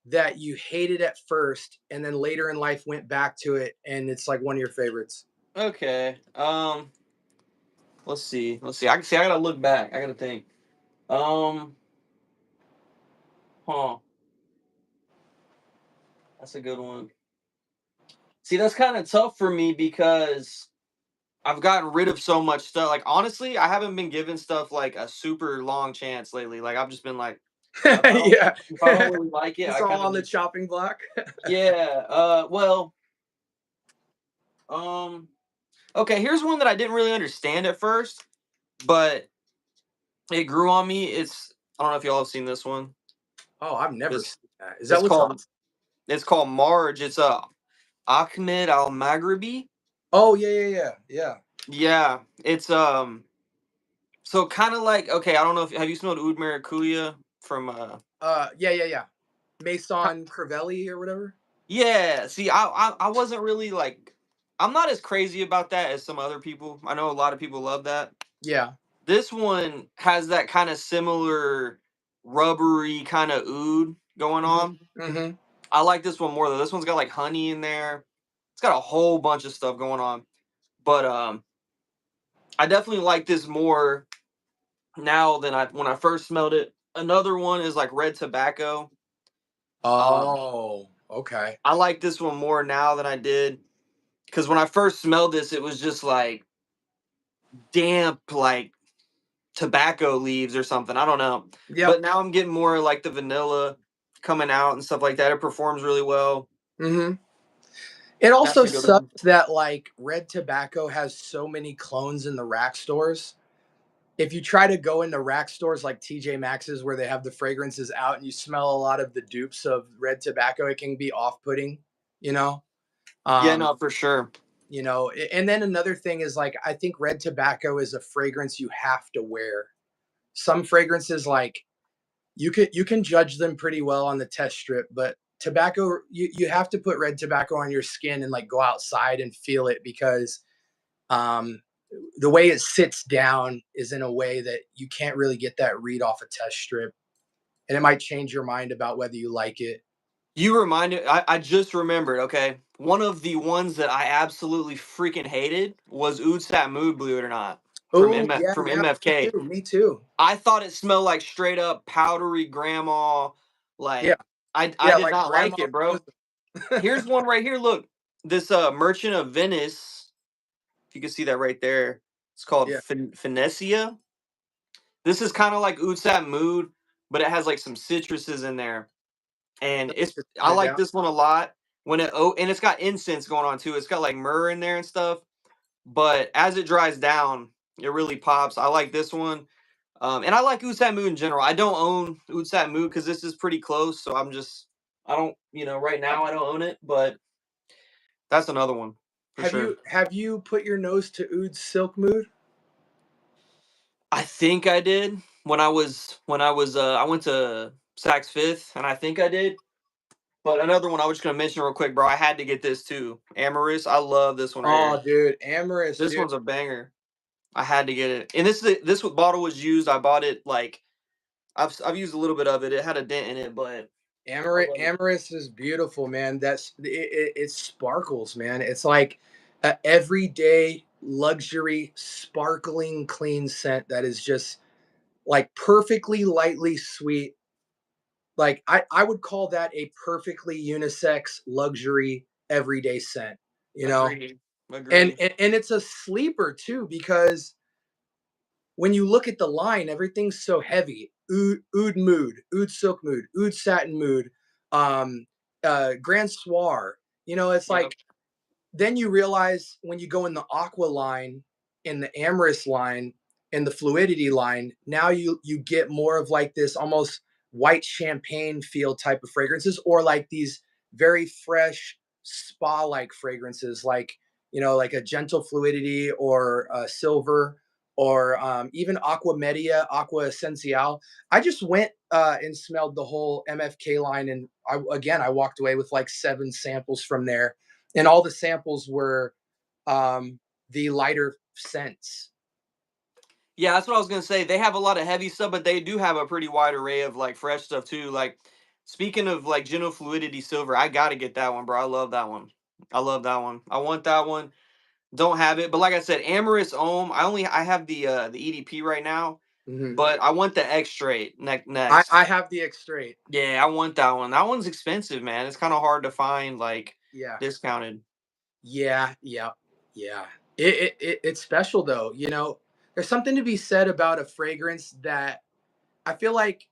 that you hated at first and then later in life went back to it and it's like one of your favorites. okay. Let's see. I gotta look back. I gotta think. Um huh. That's a good one. See, that's kind of tough for me because I've gotten rid of so much stuff. Like honestly, I haven't been given stuff like a super long chance lately. Like I've just been like, Yeah. if I don't really like it, It's I all kind of on the just chopping block. yeah. Um. Okay, here's one that I didn't really understand at first, but it grew on me. I don't know if y'all have seen this one. Oh, I've never It's seen that. Is that it's what's on? it's called Marge. It's a Ahmed Al Maghribi. Oh, yeah. Yeah, it's so kind of like okay. I don't know if have you smelled Oud Maracuya from Yeah. Maison Crivelli or whatever. Yeah, see, I wasn't really like, I'm not as crazy about that as some other people. I know a lot of people love that. Yeah. This one has that kind of similar rubbery kind of oud going on. Hmm. I like this one more though. This one's got like honey in there. It's got a whole bunch of stuff going on. But I definitely like this more now than I when I first smelled it. Another one is like red tobacco. Um, Oh, okay. I like this one more now than I did because when I first smelled this, it was just like damp, like tobacco leaves or something. I don't know. Yep. But now I'm getting more like the vanilla coming out and stuff like that. It performs really well. Hmm. It That's also a good one. sucks that like red tobacco has so many clones in the rack stores. If you try to go into rack stores like TJ Maxx's where they have the fragrances out and you smell a lot of the dupes of red tobacco, it can be off-putting, you know. Yeah, Um, no, for sure. and then another thing is like I think red tobacco is a fragrance you have to wear. Some fragrances like you can judge them pretty well on the test strip, but tobacco you have to put red tobacco on your skin and like go outside and feel it because um the way it sits down is in a way that you can't really get that read off a test strip, and it might change your mind about whether you like it. You reminded I just remembered, okay. One of the ones that I absolutely freaking hated was Oud Sat Mood, believe it or not. Oh yeah, From yeah, me MFK. too, me too. I thought it smelled like straight up powdery grandma. Yeah, Like I yeah, did like not grandma like it, Rosa. bro. Here's one right here. Look. this Merchant of Venice. If you can see that right there, it's called Yeah. Finesia. This is kind of like Oud Satin Mood, but it has like some citruses in there, and Let me just I put it like down. this one a lot. And it's got incense going on too. It's got like myrrh in there and stuff. But as it dries down, it really pops. I like this one. And I like Oud Satin Mood in general. I don't own Oud Satin Mood because this is pretty close. So I don't, right now I don't own it, but that's another one for sure. Have you put your nose to Oud's Silk Mood? I think I did I went to Saks Fifth, and I think I did. But another one I was just gonna mention real quick, bro. I had to get this too. Amoris. I love this one right here. Oh, dude, Amoris, This dude. one's a banger. I had to get it. And this bottle was used. I bought it like I've used a little bit of it. It had a dent in it, but I love it. Amoris is beautiful, man. It sparkles, man. It's like a everyday luxury, sparkling, clean scent that is just like perfectly lightly sweet. Like I would call that a perfectly unisex luxury everyday scent, you know? Agreed. And Agreed. and it's a sleeper too because when you look at the line, everything's so heavy. Oud mood, oud silk mood, oud satin mood, um, grand soir. It's Yep. like then you realize when you go in the aqua line, in the amorous line, in the fluidity line, now you get more of like this almost white champagne feel type of fragrances, or like these very fresh spa like fragrances, like like a gentle fluidity or silver, or even aqua media, aqua essential. I just went and smelled the whole MFK line, and I walked away with like 7 samples from there, and all the samples were um, the lighter scents. Yeah, that's what I was gonna say. They have a lot of heavy stuff, but they do have a pretty wide array of like fresh stuff too. Like speaking of like Geno Fluidity Silver, I gotta get that one, bro. I love that one. I love that one. I want that one. Don't have it, but like I said, Amorous Ohm. I have the EDP right now, Mhm. but I want the X straight I, next. I have the X-Straight. Yeah, I want that one. That one's expensive, man. It's kind of hard to find like Yeah, discounted. yeah, yeah, yeah. It's special though. There's something to be said about a fragrance that I feel like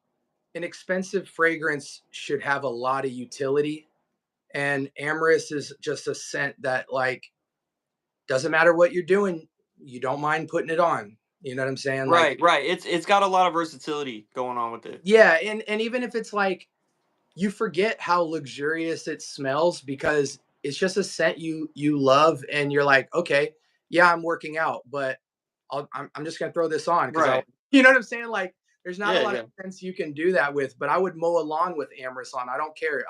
an expensive fragrance should have a lot of utility, and Amorous is just a scent that like doesn't matter what you're doing, you don't mind putting it on. You know what I'm saying? Like, Right, right. It's got a lot of versatility going on with it. yeah, and even if it's like you forget how luxurious it smells because it's just a scent you love, and you're like, okay, yeah, I'm working out, but I'm just gonna throw this on because I, Right. you know what I'm saying? Like, there's not a Yeah, lot of yeah. scents you can do that with, but I would mow a lawn with Amorous on. I don't care.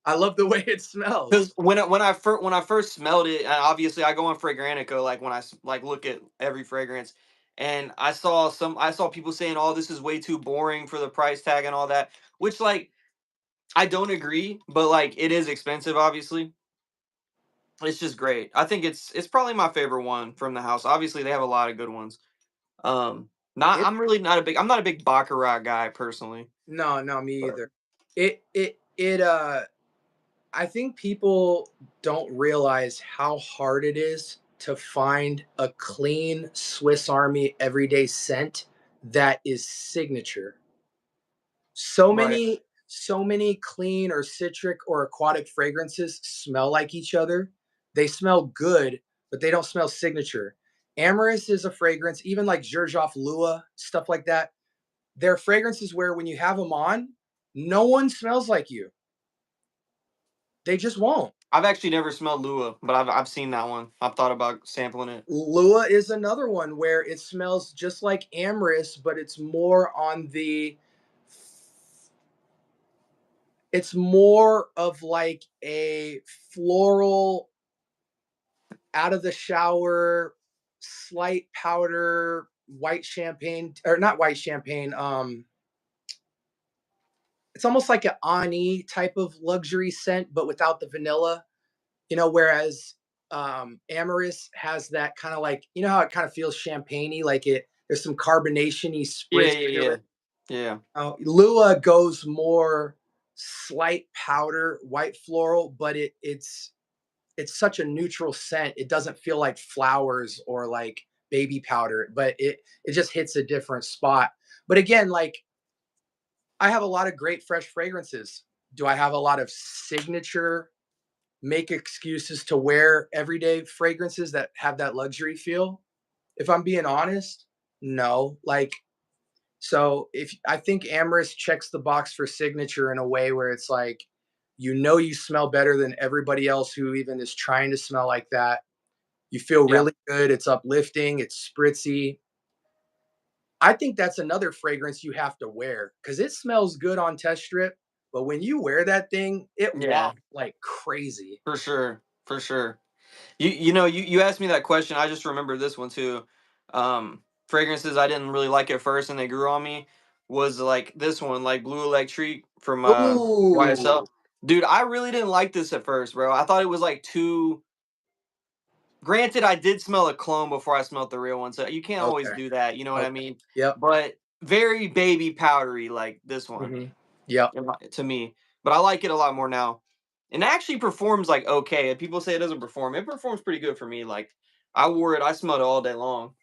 I love the way it Because smells. when I first smelled it, obviously I go on Fragrantica like when like look at every fragrance, and I saw people saying, "Oh, this is way too boring for the price tag and all that," which like I don't agree, but like it is expensive. Obviously, it's just great. I think it's probably my favorite one from the house. Obviously, they have a lot of good ones. Not It I'm really not a big I'm not a big baccarat guy personally. No, no, me But either. It I think people don't realize how hard it is to find a clean Swiss Army everyday scent that is signature. So right. many, so many clean or citric or aquatic fragrances smell like each other. They smell good, but they don't smell signature. Amorous is a fragrance, even like Xerjoff Lua, stuff like that. They're fragrances where when you have them on, no one smells like you. They just won't. I've actually never smelled Lua, but I've seen that one. I've thought about sampling it. Lua is another one where it smells just like amorous, but it's more of like a floral, out of the shower, slight powder, white champagne, or not white champagne. It's almost like an Ani type of luxury scent, but without the vanilla. Whereas Amorous has that kind of like, how it kind of feels champagne-y, like there's some carbonation-y Yeah, spritz yeah, to yeah, it. yeah. Lua goes more slight powder, white floral, but it's it's such a neutral scent. It doesn't feel like flowers or like baby powder, but it just hits a different spot. But again, like I have a lot of great fresh fragrances. Do I have a lot of signature make excuses to wear everyday fragrances that have that luxury feel? If I'm being honest, no. Like, so if I think Amoris checks the box for signature in a way where it's like, you smell better than everybody else who even is trying to smell like that. You feel Yeah. really good. It's uplifting. It's spritzy. I think that's another fragrance you have to wear because it smells good on test strip. But when you wear that thing, it Yeah. wafts like crazy. For sure. For sure. You asked me that question. I just remember this one too. Fragrances I didn't really like at first and they grew on me was like this one, like Blue Electric from Ooh. YSL. Dude, I really didn't like this at first, bro. I thought it was like too. Granted, I did smell a clone before I smelled the real one, so you can't always Okay. do that. You know what I Okay. mean? Yep. But very baby powdery, like this one Yep. to me. But I like it a lot more now. And it actually performs like okay. If people say it doesn't perform, it performs pretty good for me. Like I wore it, I smelled it all day long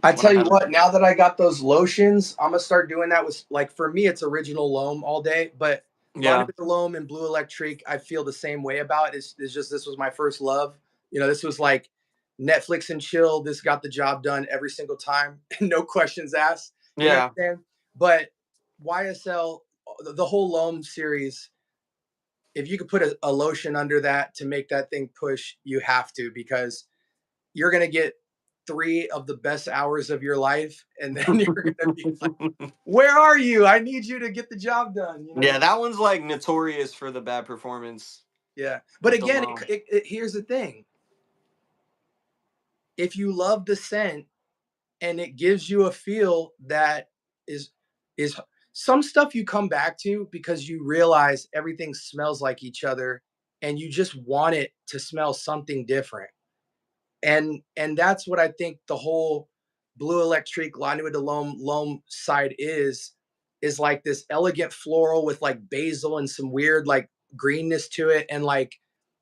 I when I tell you had it. what, now that I got those lotions, I'm gonna start doing that with like for me it's original loam all day, but Yeah, Monumental Loam and Blue Electric, I feel the same way about. It's just this was my first love. This was like Netflix and chill. This got the job done every single time, no questions asked. You know what yeah. I'm saying? But YSL, the whole loam series, if you could put a lotion under that to make that thing push, you have to because you're gonna get 3 of the best hours of your life, and then you're gonna be like, "Where are you? I need you to get the job done." You know what I Yeah, mean? that one's like notorious for the bad performance Yeah. But with the again, loam. here's the thing: if you love the scent and it gives you a feel that is is some stuff you come back to because you realize everything smells like each other, and you just want it to smell something different. And that's what I think the whole Blue Electric La Nuit de L'Homme side is like this elegant floral with like basil and some weird like greenness to it, and like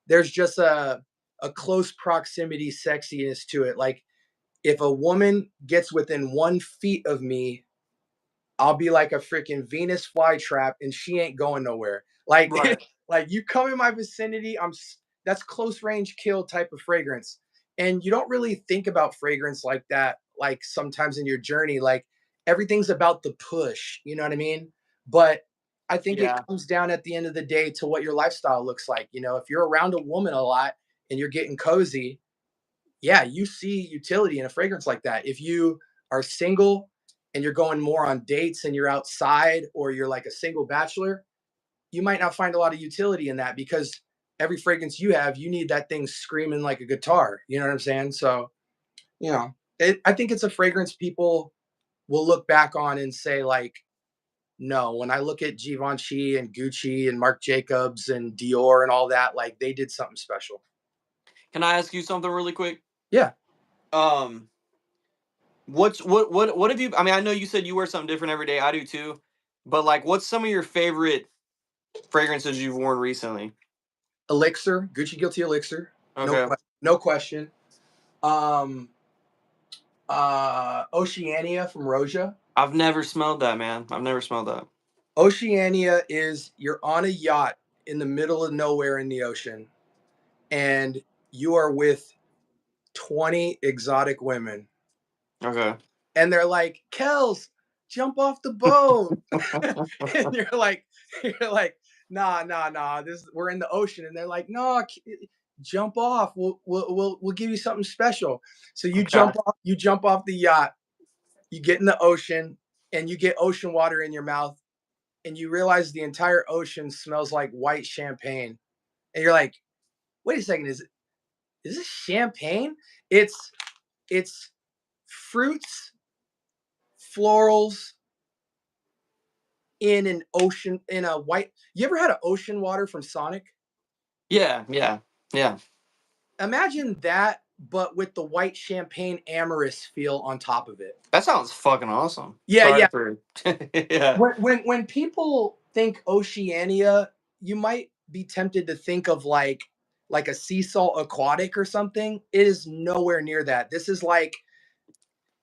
there's just a close proximity sexiness to it. Like if a woman gets within 1 feet of me, I'll be like a freaking Venus flytrap and she ain't going nowhere. Like Right. like you come in my vicinity, that's close range kill type of fragrance. And you don't really think about fragrance like that like sometimes in your journey like everything's about the push, you know what I mean? But I think it Yeah. comes down at the end of the day to what your lifestyle looks like. If you're around a woman a lot and you're getting cozy, yeah, you see utility in a fragrance like that. If you are single and you're going more on dates and you're outside or you're like a single bachelor, you might not find a lot of utility in that because every fragrance you have, you need that thing screaming like a guitar. You know what I'm saying? So, I think it's a fragrance people will look back on and say, like, no, when I look at Givvanchi and Gucci and Marc Jacobs and Dior and all that, like they did something special. Can I ask you something really quick? Yeah. Um, what have you? I mean, I know you said you wear something different every day. I do too. But like, what's some of your favorite fragrances you've worn recently? Elixir, Gucci Guilty Elixir. Okay. No question. Um, Oceania from Roja. I've never smelled that, man. I've never smelled that. Oceania is you're on a yacht in the middle of nowhere in the ocean, and you are with 20 exotic women, Okay. and they're like, "Kels, jump off the boat," and you're like, "Nah, nah, nah. We're in the ocean," and they're like, "No, jump off. We'll give you something special." So you Okay. jump off. You jump off the yacht. You get in the ocean, and you get ocean water in your mouth, and you realize the entire ocean smells like white champagne, and you're like, "Wait a second, is this champagne?" It's fruits, florals in an ocean in a white. You ever had an ocean water from Sonic? Yeah. Yeah. Yeah. Imagine that, but with the white champagne Amoris feel on top of it. That sounds fucking awesome. Yeah, Sorry yeah. for. Yeah. When people think Oceania, you might be tempted to think of like a sea salt aquatic or something. It is nowhere near that. This is like,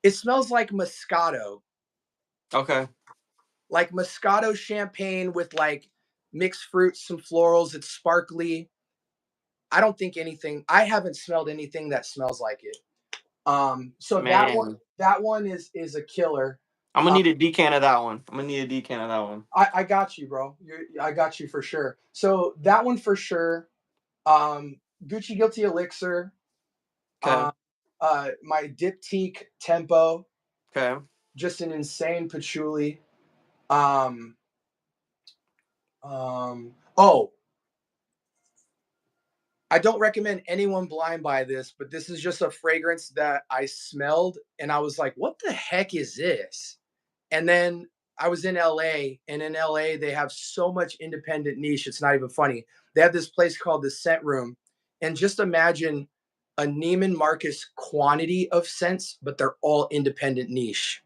it smells like Moscato. Okay. Like Moscato champagne with like mixed fruits, some florals. It's sparkly. I haven't smelled anything that smells like it. So Man, that one is a killer. I'm gonna Uh, need a decant of that one. I'm gonna need a decant of that one. I got you, bro. I got you for sure. So that one for sure. Gucci Guilty Elixir. Okay. Uh, my Diptyque Tempo. Okay. Just an insane patchouli. Um, oh, I don't recommend anyone blind buy this, but this is just a fragrance that I smelled and I was like, what the heck is this? And then I was in LA, and in LA, they have so much independent niche. It's not even funny. They have this place called the Scent Room. And just imagine a Neiman Marcus quantity of scents, but they're all independent niche.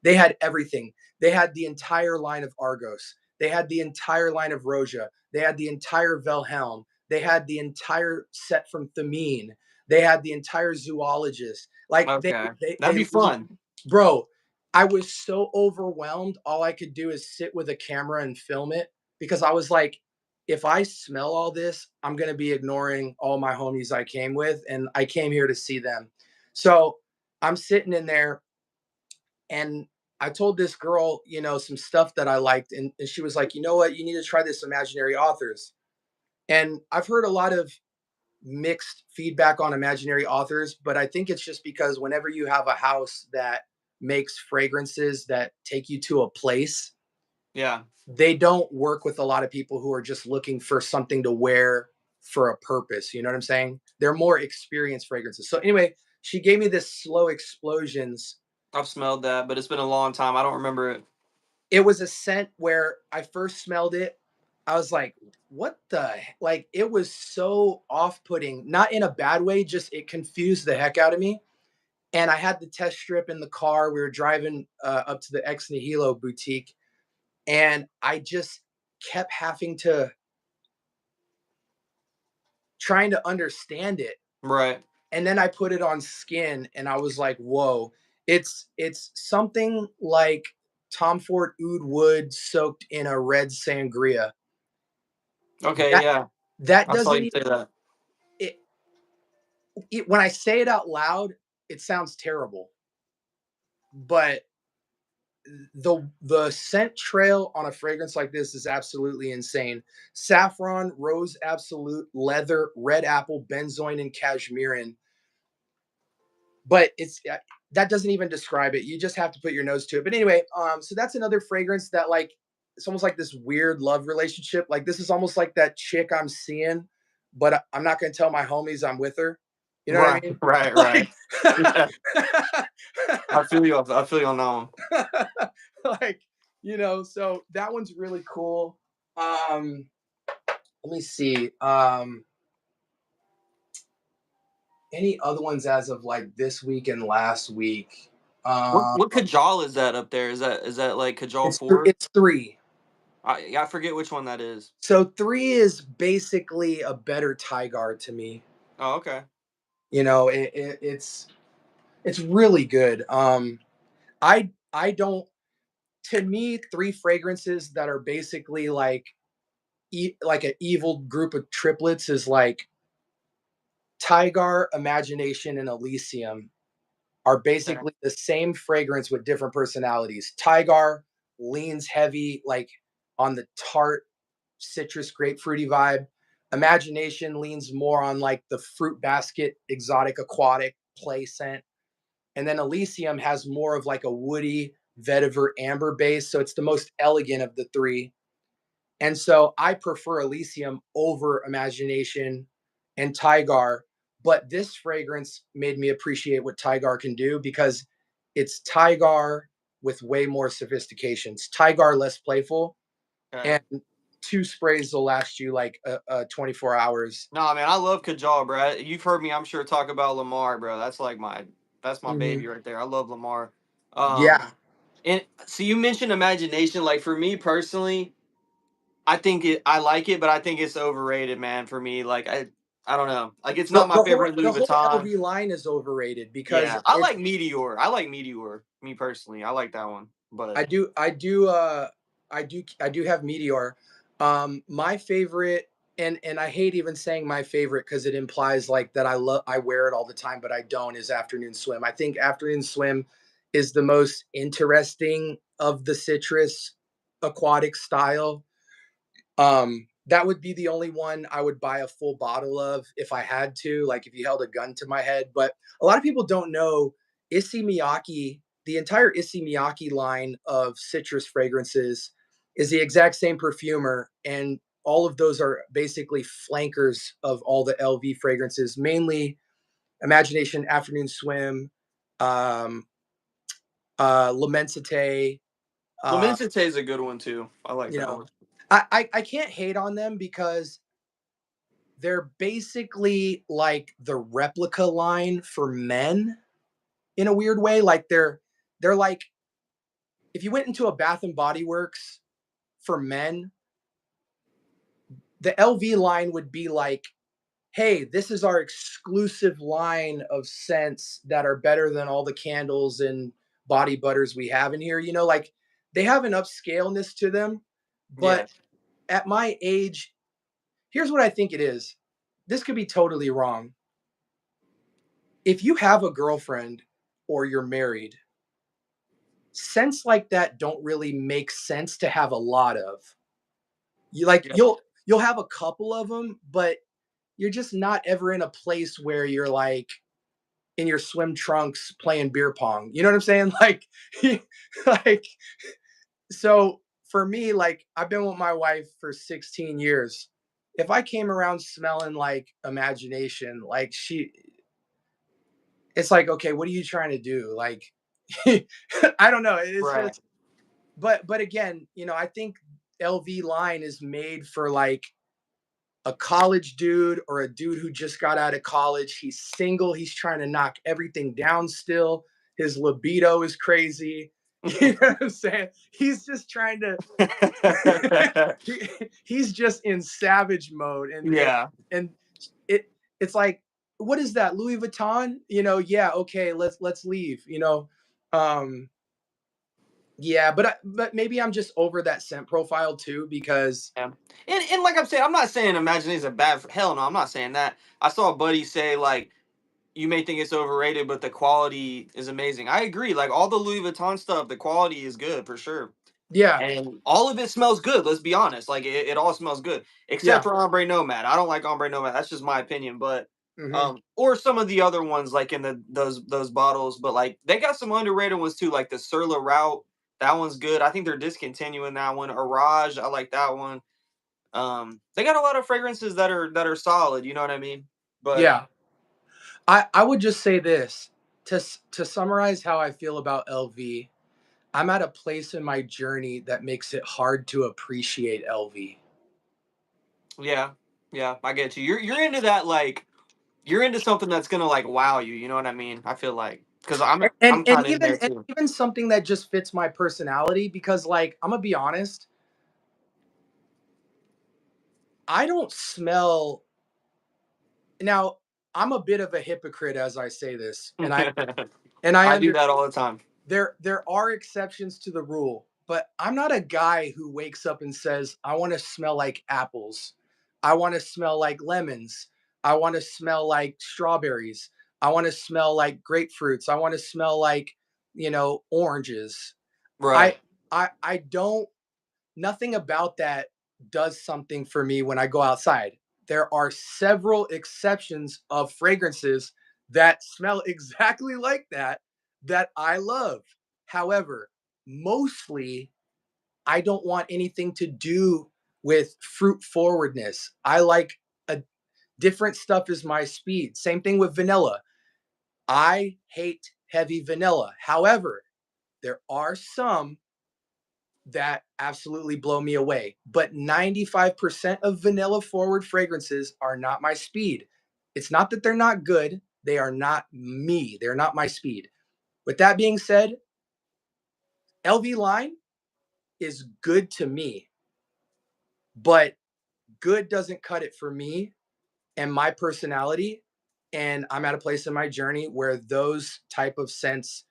They had everything. They had the entire line of Argos. They had the entire line of Roja. They had the entire Wilhelm. They had the entire set from Thameen. They had the entire Zoologist. Like Okay. That'd they be fun. bro, I was so overwhelmed. All I could do is sit with a camera and film it because I was like, if I smell all this, I'm going to be ignoring all my homies I came with. And I came here to see them. So I'm sitting in there and I told this girl, some stuff that I liked. And she was like, you know what? You need to try this Imaginary Authors. And I've heard a lot of mixed feedback on Imaginary Authors, but I think it's just because whenever you have a house that makes fragrances that take you to a place, Yeah. they don't work with a lot of people who are just looking for something to wear for a purpose. You know what I'm saying? They're more experienced fragrances. So anyway, she gave me this Slow Explosions. I've smelled that, but it's been a long time. I don't remember it. It was a scent where I first smelled it. I was like, what the like it was so off-putting, not in a bad way, just it confused the heck out of me. And I had the test strip in the car. We were driving up to the Ex Nihilo boutique, and I just kept having to trying to understand it. Right. And then I put it on skin, and I was like, whoa, it's something like Tom Ford Oud Wood soaked in a red sangria. Okay. That Yeah. that I saw doesn't you say that. it, when I say it out loud, it sounds terrible. But the scent trail on a fragrance like this is absolutely insane. Saffron, rose absolute, leather, red apple, benzoin, and cashmerean. But that doesn't even describe it. You just have to put your nose to it. But anyway, so that's another fragrance that like it's almost like this weird love relationship. Like this is almost like that chick I'm seeing, but I'm not going to tell my homies I'm with her. You know what I Right. mean? Right. Right. Yeah. I feel you. I feel you on that one. Like, so that one's really cool. Let me see. Any other ones as of like this week and last week? What Kajal is that up there? Is that like Kajal It's 4? it's three. I forget which one that is. So three is basically a better Tygar to me. Oh, okay. It's really good. I don't. To me, three fragrances that are basically like an evil group of triplets is like Tygar, Imagination, and Elysium are Okay. basically the same fragrance with different personalities. Tygar leans heavy, like on the tart, citrus, grapefruity vibe. Imagination leans more on like the fruit basket, exotic, aquatic play scent. And then Elysium has more of like a woody, vetiver, amber base. So it's the most elegant of the three. And so I prefer Elysium over Imagination and Tygar. But this fragrance made me appreciate what Tygar can do because it's Tygar with way more sophistication. It's Tygar less playful, Okay. and two sprays will last you like 24 hours. No, man, I love Kajal, bro. You've heard me, I'm sure, talk about Lamar, bro. That's my Mhm. baby right there. I love Lamar. Yeah. And so you mentioned imagination. Like for me personally, I like it, but I think it's overrated, man. For me, like I don't know. Like, it's not my favorite The Louis whole Vuitton. LV line is overrated because Yeah, I it's like Meteor. I like Meteor. Me personally, I like that one. But I do have Meteor. My favorite, and I hate even saying my favorite because it implies like that I wear it all the time, but I don't, is Afternoon Swim. I think Afternoon Swim is the most interesting of the citrus aquatic style. That would be the only one I would buy a full bottle of if I had to, like if you held a gun to my head. But a lot of people don't know Issey Miyake, the entire Issey Miyake line of citrus fragrances is the exact same perfumer. And all of those are basically flankers of all the LV fragrances, mainly Imagination, Afternoon Swim, um, L'Immensité, Lamensite is a good one too. I like you that know, one. I can't hate on them because they're basically like the replica line for men in a weird way. Like they're like if you went into a Bath and Body Works for men, the LV line would be like, hey, this is our exclusive line of scents that are better than all the candles and body butters we have in here. You know, like they have an upscaleness to them. Yeah. But at my age, here's what I think it is. This could be totally wrong. If you have a girlfriend or you're married, scents like that don't really make sense to have a lot of. You like Yeah. you'll have a couple of them, but you're just not ever in a place where you're like in your swim trunks playing beer pong. You know what I'm saying? Like like so for me, like I've been with my wife for 16 years. If I came around smelling like imagination, like it's like, okay, what are you trying to do? Like I don't know. It's Right. just but again, you know, I think LV line is made for like a college dude or a dude who just got out of college. He's single. He's trying to knock everything down still. His libido is crazy. You know what I'm saying? He's just trying to, he, he's just in savage mode. Yeah. And it's like, what is that? Louis Vuitton? You know, yeah, okay, let's leave, you know. Um, yeah, but maybe I'm just over that scent profile too because Yeah. And like I'm saying, I'm not saying Imagine is a bad. Hell no, I'm not saying that. I saw a buddy say like you may think it's overrated, but the quality is amazing. I agree. Like all the Louis Vuitton stuff, the quality is good for sure. yeah, And all of it smells good. Let's be honest. Like it all smells good, except yeah, for Ombre Nomad. I don't like Ombre Nomad. That's just my opinion. But hmm or some of the other ones like in those bottles. But like they got some underrated ones too, like the Surla Route. That one's good. I think they're discontinuing that one. Orage, I like that one. They got a lot of fragrances that are solid. You know what I mean? But yeah. I would just say this to summarize how I feel about LV. I'm at a place in my journey that makes it hard to appreciate LV. yeah, yeah, I get you. You're into that like you're into something that's gonna like wow you. You know what I mean? I feel like because I'm kind of in there And too. even something that just fits my personality because like I'm gonna be honest, I don't smell now I'm a bit of a hypocrite as I say this and I I do under that all the time. there are exceptions to the rule, but I'm not a guy who wakes up and says, I want to smell like apples. I want to smell like lemons. I want to smell like strawberries. I want to smell like grapefruits. I want to smell like, you know, oranges. I Right. I don't nothing about that does something for me when I go outside. There are several exceptions of fragrances that smell exactly like that that I love. However, mostly I don't want anything to do with fruit forwardness. I like a different stuff is my speed. Same thing with vanilla. I hate heavy vanilla. However, there are some that absolutely blow me away. But 95% of vanilla forward fragrances are not my speed. It's not that they're not good, they are not me. They're not my speed. With that being said, LV line is good to me, but good doesn't cut it for me. and my personality, and I'm at a place in my journey where those type of scents,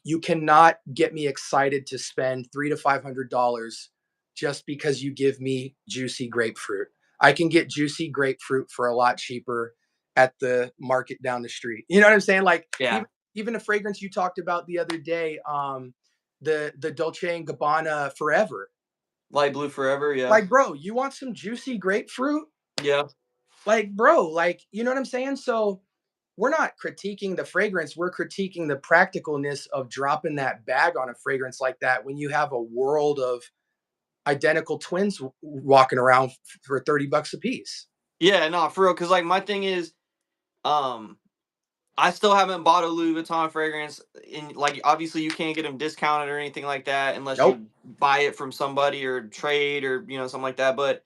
you cannot get me excited to spend $300 to $500 just because you give me juicy grapefruit. I can get juicy grapefruit for a lot cheaper at the market down the street. You know what I'm saying? Like Yeah. even a fragrance you talked about the other day, the Dolce and Gabbana Forever. Light blue forever. Yeah. Like, bro, you want some juicy grapefruit? Yeah. Like, bro, like, you know what I'm saying? So we're not critiquing the fragrance. We're critiquing the practicalness of dropping that bag on a fragrance like that when you have a world of identical twins walking around for $30 a piece. Yeah. No, for real. Cause like my thing is, um, I still haven't bought a Louis Vuitton fragrance. In like, obviously, you can't get them discounted or anything like that unless Nope. you buy it from somebody or trade or something like that. But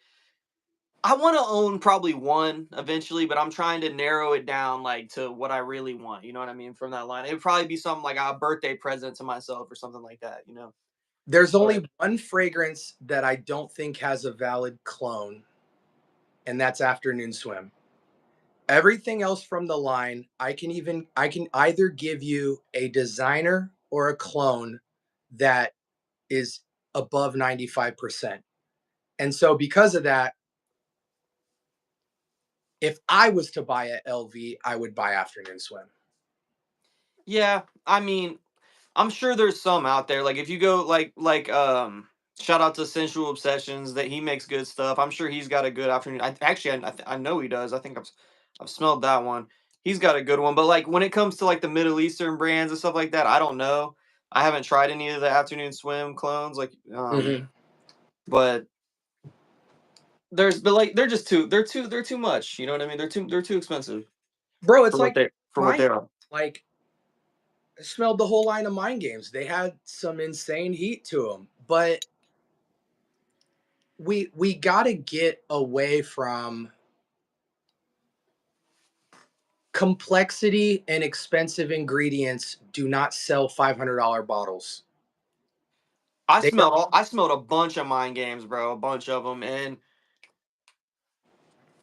I want to own probably one eventually, but I'm trying to narrow it down like to what I really want. You know what I mean? From that line, it would probably be something like a birthday present to myself or something like that. There's But only one fragrance that I don't think has a valid clone, and that's Afternoon Swim. Everything else from the line, I can either give you a designer or a clone that is above 95%. And so because of that, if I was to buy a LV, I would buy Afternoon Swim. yeah, I mean, I'm sure there's some out there. Like if you go shout out to Sensual Obsessions that he makes good stuff. I'm sure he's got a good afternoon. I know he does. I think I've smelled that one. He's got a good one. But like when it comes to like the Middle Eastern brands and stuff like that, I don't know. I haven't tried any of the Afternoon Swim clones. Mm-hmm. But but like they're too much. You know what I mean? They're too expensive Bro, for it's what like they mine. are. Like, I smelled the whole line of Mind Games. They had some insane heat to them, but we got to get away from complexity, and expensive ingredients do not sell $500 bottles. They don't. I smelled a bunch of Mind Games, bro, a bunch of them, and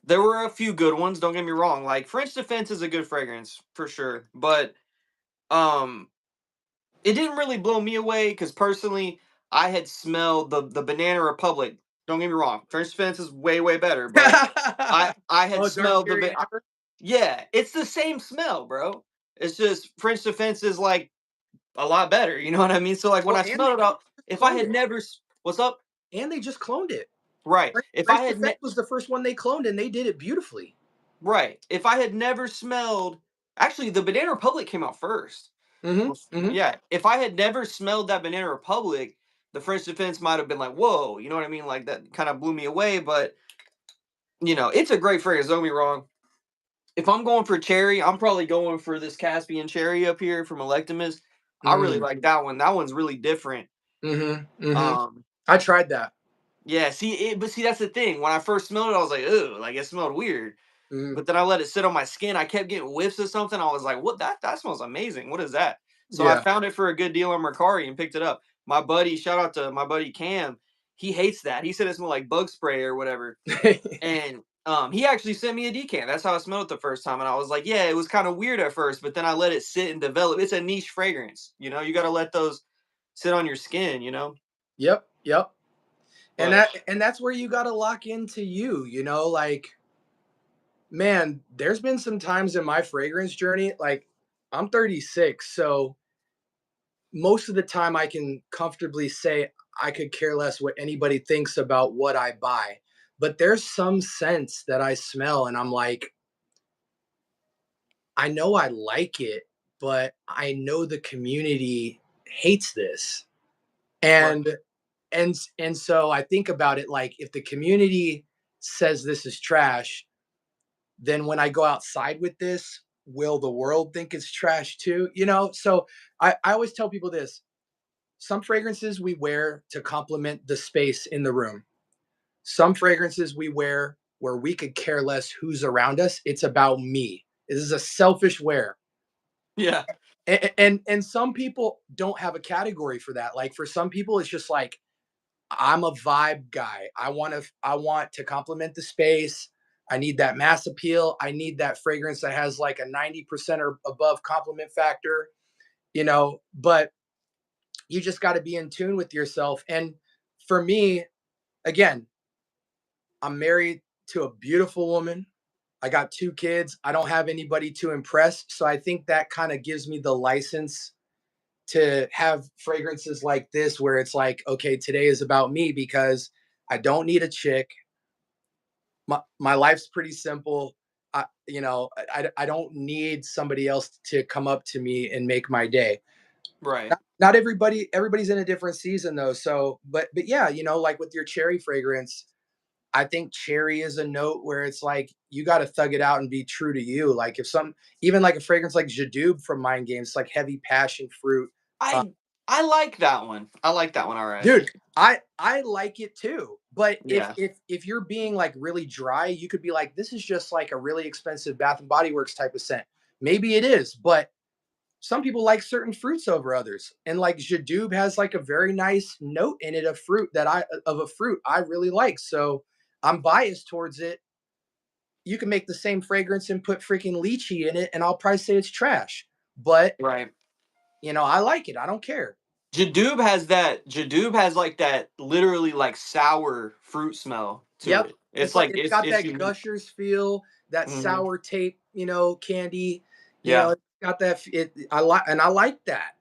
there were a few good ones. Don't get me wrong. Like French Defense is a good fragrance for sure, but um, it didn't really blow me away because personally, I had smelled the Banana Republic. Don't get me wrong. French Defense is way better, but I had Oh, Dark smelled Cherry Amber. yeah, it's the same smell, bro. It's just French Defense is like a lot better. You know what I mean? So like when Well, I and they smelled it out, just if I cloned had it. never, what's up? And they just cloned it. Right. If I French had Defense was the first one they cloned, and they did it beautifully. right. If I had never smelled, actually, the Banana Republic came out first. Mm-hmm. Mm-hmm. Yeah. If I had never smelled that Banana Republic, the French Defense might have been like, whoa, you know what I mean? Like that kind of blew me away. But it's a great fragrance. Don't get me wrong. If I'm going for cherry, I'm probably going for this Caspian cherry up here from Electimus. I really Mm-hmm. like that one. That one's really different. Mm-hmm. Mm-hmm. Um, I tried that. yeah. But see, that's the thing. When I first smelled it, I was like, ooh, like it smelled weird. Mm-hmm. But then I let it sit on my skin. I kept getting whiffs of something. I was like, "What? That smells amazing. What is that?" So I Yeah. found it for a good deal on Mercari and picked it up. My buddy, shout out to my buddy Cam. He hates that. He said it smelled like bug spray or whatever. And he actually sent me a decant. That's how I smelled it the first time. And I was like, "Yeah, it was kind of weird at first, but then I let it sit and develop. It's a niche fragrance. You got to let those sit on your skin. Yep. Yep. And But that's where you got to lock into like, man, there's been some times in my fragrance journey, like I'm 36, so most of the time I can comfortably say I could care less what anybody thinks about what I buy. But there's some scents that I smell and I'm like, I know I like it, but I know the community hates this. right, And and so I think about it like if the community says this is trash, then when I go outside with this, will the world think it's trash too? So I always tell people this: some fragrances we wear to complement the space in the room. Some fragrances we wear where we could care less who's around us. It's about me. This is a selfish wear. yeah, And some people don't have a category for that. Like for some people, it's just like I'm a vibe guy. I want to complement the space. I need that mass appeal. I need that fragrance that has like a 90% or above compliment factor, but you just got to be in tune with yourself. And for me, again, I'm married to a beautiful woman. I got 2 kids. I don't have anybody to impress. So I think that kind of gives me the license to have fragrances like this where it's like, okay, today is about me because I don't need a chick. My life's pretty simple. I don't need somebody else to come up to me and make my day. Right. Not everybody's in a different season though. So, but yeah, like with your cherry fragrance, I think cherry is a note where it's like you got to thug it out and be true to you. Like if even like a fragrance like Jadoob from Mind Games, like heavy passion fruit. Uh, I like that one. I like that one. All right. Dude, I like it too. But if Yeah. if you're being like really dry, you could be like, this is just like a really expensive Bath and Body Works type of scent. Maybe it is, but some people like certain fruits over others. And like Jadoob has like a very nice note in it of a fruit I really like. So I'm biased towards it. You can make the same fragrance and put freaking lychee in it, and I'll probably say it's trash. But Right. I like it. I don't care. Jadoob has that. Jadoob has like that literally like sour fruit smell to Yep. it. It's like It's got it's that unique. gushers feel, that Hmm. sour tape, candy. Yeah. It's got that. I like that.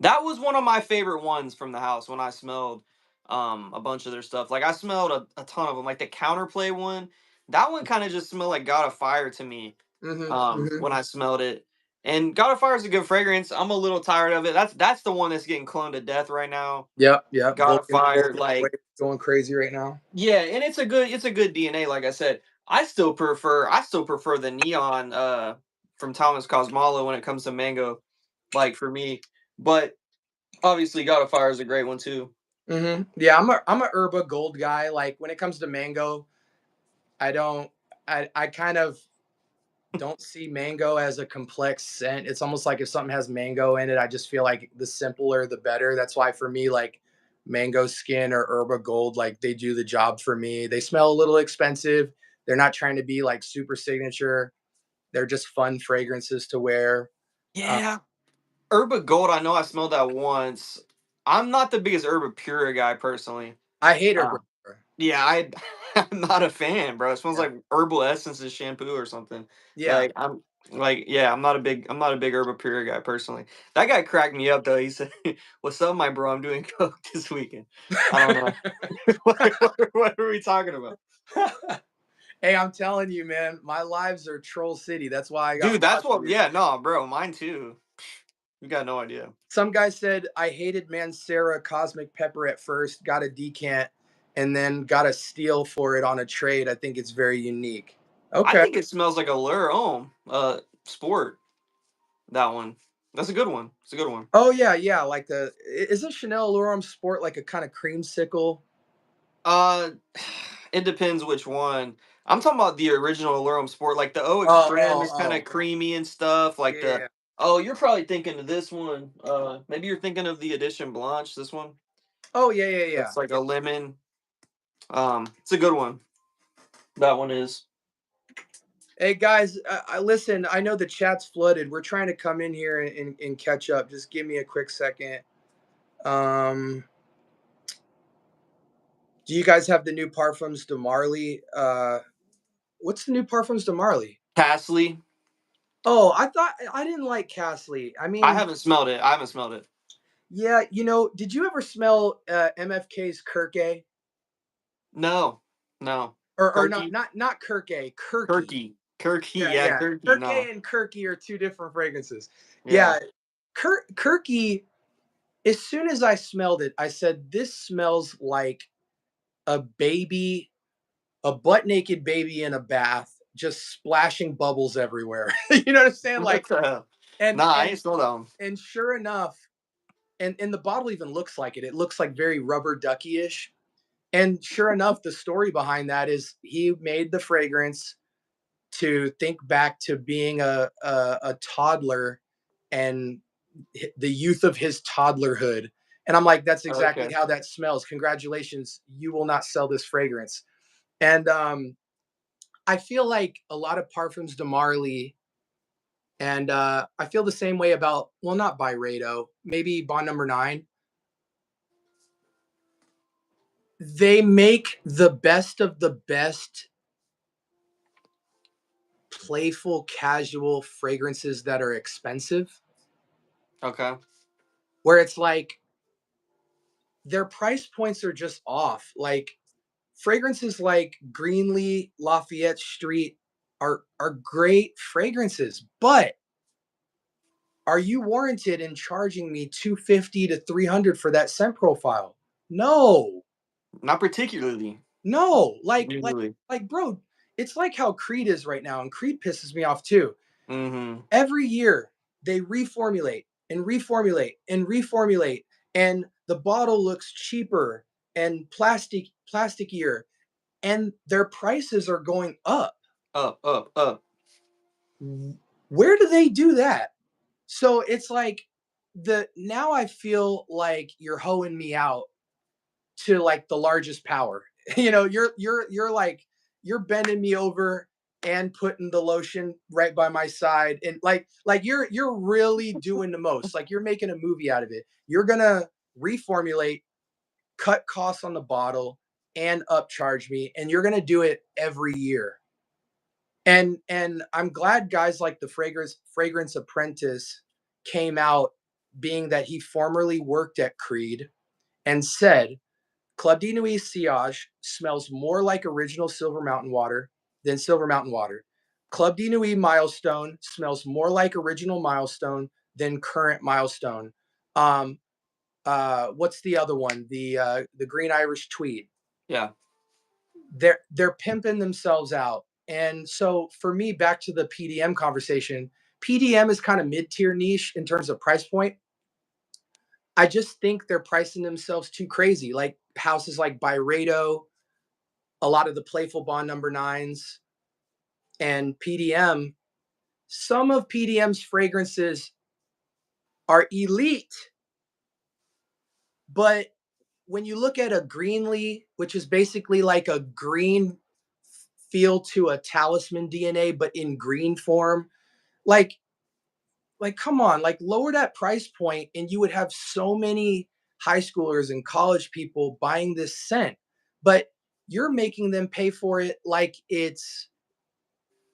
That was one of my favorite ones from the house when I smelled a bunch of their stuff. Like I smelled a ton of them. Like the counterplay one, that one kind of just smelled like God of Fire to me Hmm. Hmm. when I smelled it. And God of Fire is a good fragrance. I'm a little tired of it. That's the one that's getting cloned to death right now. Yep. Yep. God of Fire, Golden like Wave going crazy right now. yeah, and it's a good DNA. Like I said, I still prefer the neon from Thomas Cosmalo when it comes to mango. Like for me, but obviously, God of Fire is a great one too. Yeah, I'm a herba gold guy. Like when it comes to mango, I don't. I kind of don't see mango as a complex scent. It's almost like if something has mango in it, I just feel like the simpler the better. That's why for me, like mango skin or herba gold, like they do the job for me. They smell a little expensive. They're not trying to be like super signature. They're just fun fragrances to wear. Uh, Yeah, Herba Gold. I know I smelled that once. I'm not the biggest Herba Pura guy personally. I hate herba. Uh, yeah, I'm not a fan, bro. It smells Yeah. like herbal essences shampoo or something. Yeah. Like yeah, I'm not a big Herba Pura guy personally. That guy cracked me up though. He said, "What's up, my bro? I'm doing coke this weekend." I don't know. what are we talking about? Hey, I'm telling you, man, my lives are Troll City. That's why I got Dude, that's paused what. here. Yeah, no, bro, mine too. You got no idea. Some guy said I hated Mancera Cosmic Pepper at first, got a decant, and then got a steal for it on a trade. I think it's very unique. I Okay. think it smells like a Lure Homme Sport. That one. That's a good one. It's a good one. Oh yeah, yeah. Like isn't Chanel L'Oreal Sport like a kind of creamsicle? Uh, it depends which one. I'm talking about the original Lure Homme Sport, like the O Oh, Extreme oh, is kind of oh. creamy and stuff. Like the Yeah. oh, you're probably thinking of this one. Maybe you're thinking of the Edition Blanche. This one. Oh yeah, yeah, yeah. That's like Yeah. a lemon. It's a good one. That one is. Hey guys, I listen. I know the chat's flooded. We're trying to come in here and catch up. Just give me a quick second. Um, do you guys have the new Parfums de Marley? What's the new Parfums de Marley? Castley. Oh, I thought I didn't like Castley. I I mean, haven't smelled it. I haven't smelled it. yeah, did you ever smell MFK's Kirke? No, no. Or not Kirky, not Kirke, Kirky. Kirky. Yeah, Yeah, yeah. Kirky. No. Kirke and Kirky are two different fragrances. Yeah. Yeah, Kirky. As soon as I smelled it, I said, "This smells like a baby, a butt naked baby in a bath, just splashing bubbles everywhere." You know what I'm saying? What Like, the hell? and Nah, I and ain't smelled that one. and sure enough, and the bottle even looks like it. It looks like very rubber ducky-ish. And sure enough, the story behind that is he made the fragrance to think back to being a toddler and the youth of his toddlerhood. And I'm like, that's exactly Okay. how that smells. Congratulations, you will not sell this fragrance. And I feel like a lot of Parfums de Marly, and I feel the same way about, well, not Byredo, maybe Bond Number 9. They make the best of the best playful, casual fragrances that are expensive, Okay. where it's like their price points are just off. Like fragrances like Greenlee, Lafayette Street are great fragrances, but are you warranted in charging me 250 to 300 for that scent profile? No. Not particularly, No. usually. Like bro, it's like how Creed is right now, and Creed pisses me off too. Mm-hmm. Every year they reformulate and reformulate and reformulate, and the bottle looks cheaper and plasticier, and their prices are going up. Up, up, up. Where do they do that? So it's like the now I feel like you're hoeing me out to like the largest power. You know, you're like you're bending me over and putting the lotion right by my side, and like you're really doing the most. Like you're making a movie out of it. You're gonna reformulate, cut costs on the bottle, and upcharge me, and you're gonna do it every year. And I'm glad guys like the fragrance apprentice came out, being that he formerly worked at Creed, and said Club de Nuit Sillage smells more like original Silver Mountain water than Silver Mountain water. Club de Nuit Milestone smells more like original Milestone than current Milestone. Um, what's the other one? The Green Irish Tweed. Yeah. They're pimping themselves out. And so for me, back to the PDM conversation, PDM is kind of mid-tier niche in terms of price point. I just think they're pricing themselves too crazy. Like houses like Byredo, a lot of the playful Bond Number 9s, and PDM. Some of PDM's fragrances are elite, but when you look at a Greenlee, which is basically like a green feel to a talisman DNA, but in green form, like come on, like lower that price point and you would have so many high schoolers and college people buying this scent. But you're making them pay for it like it's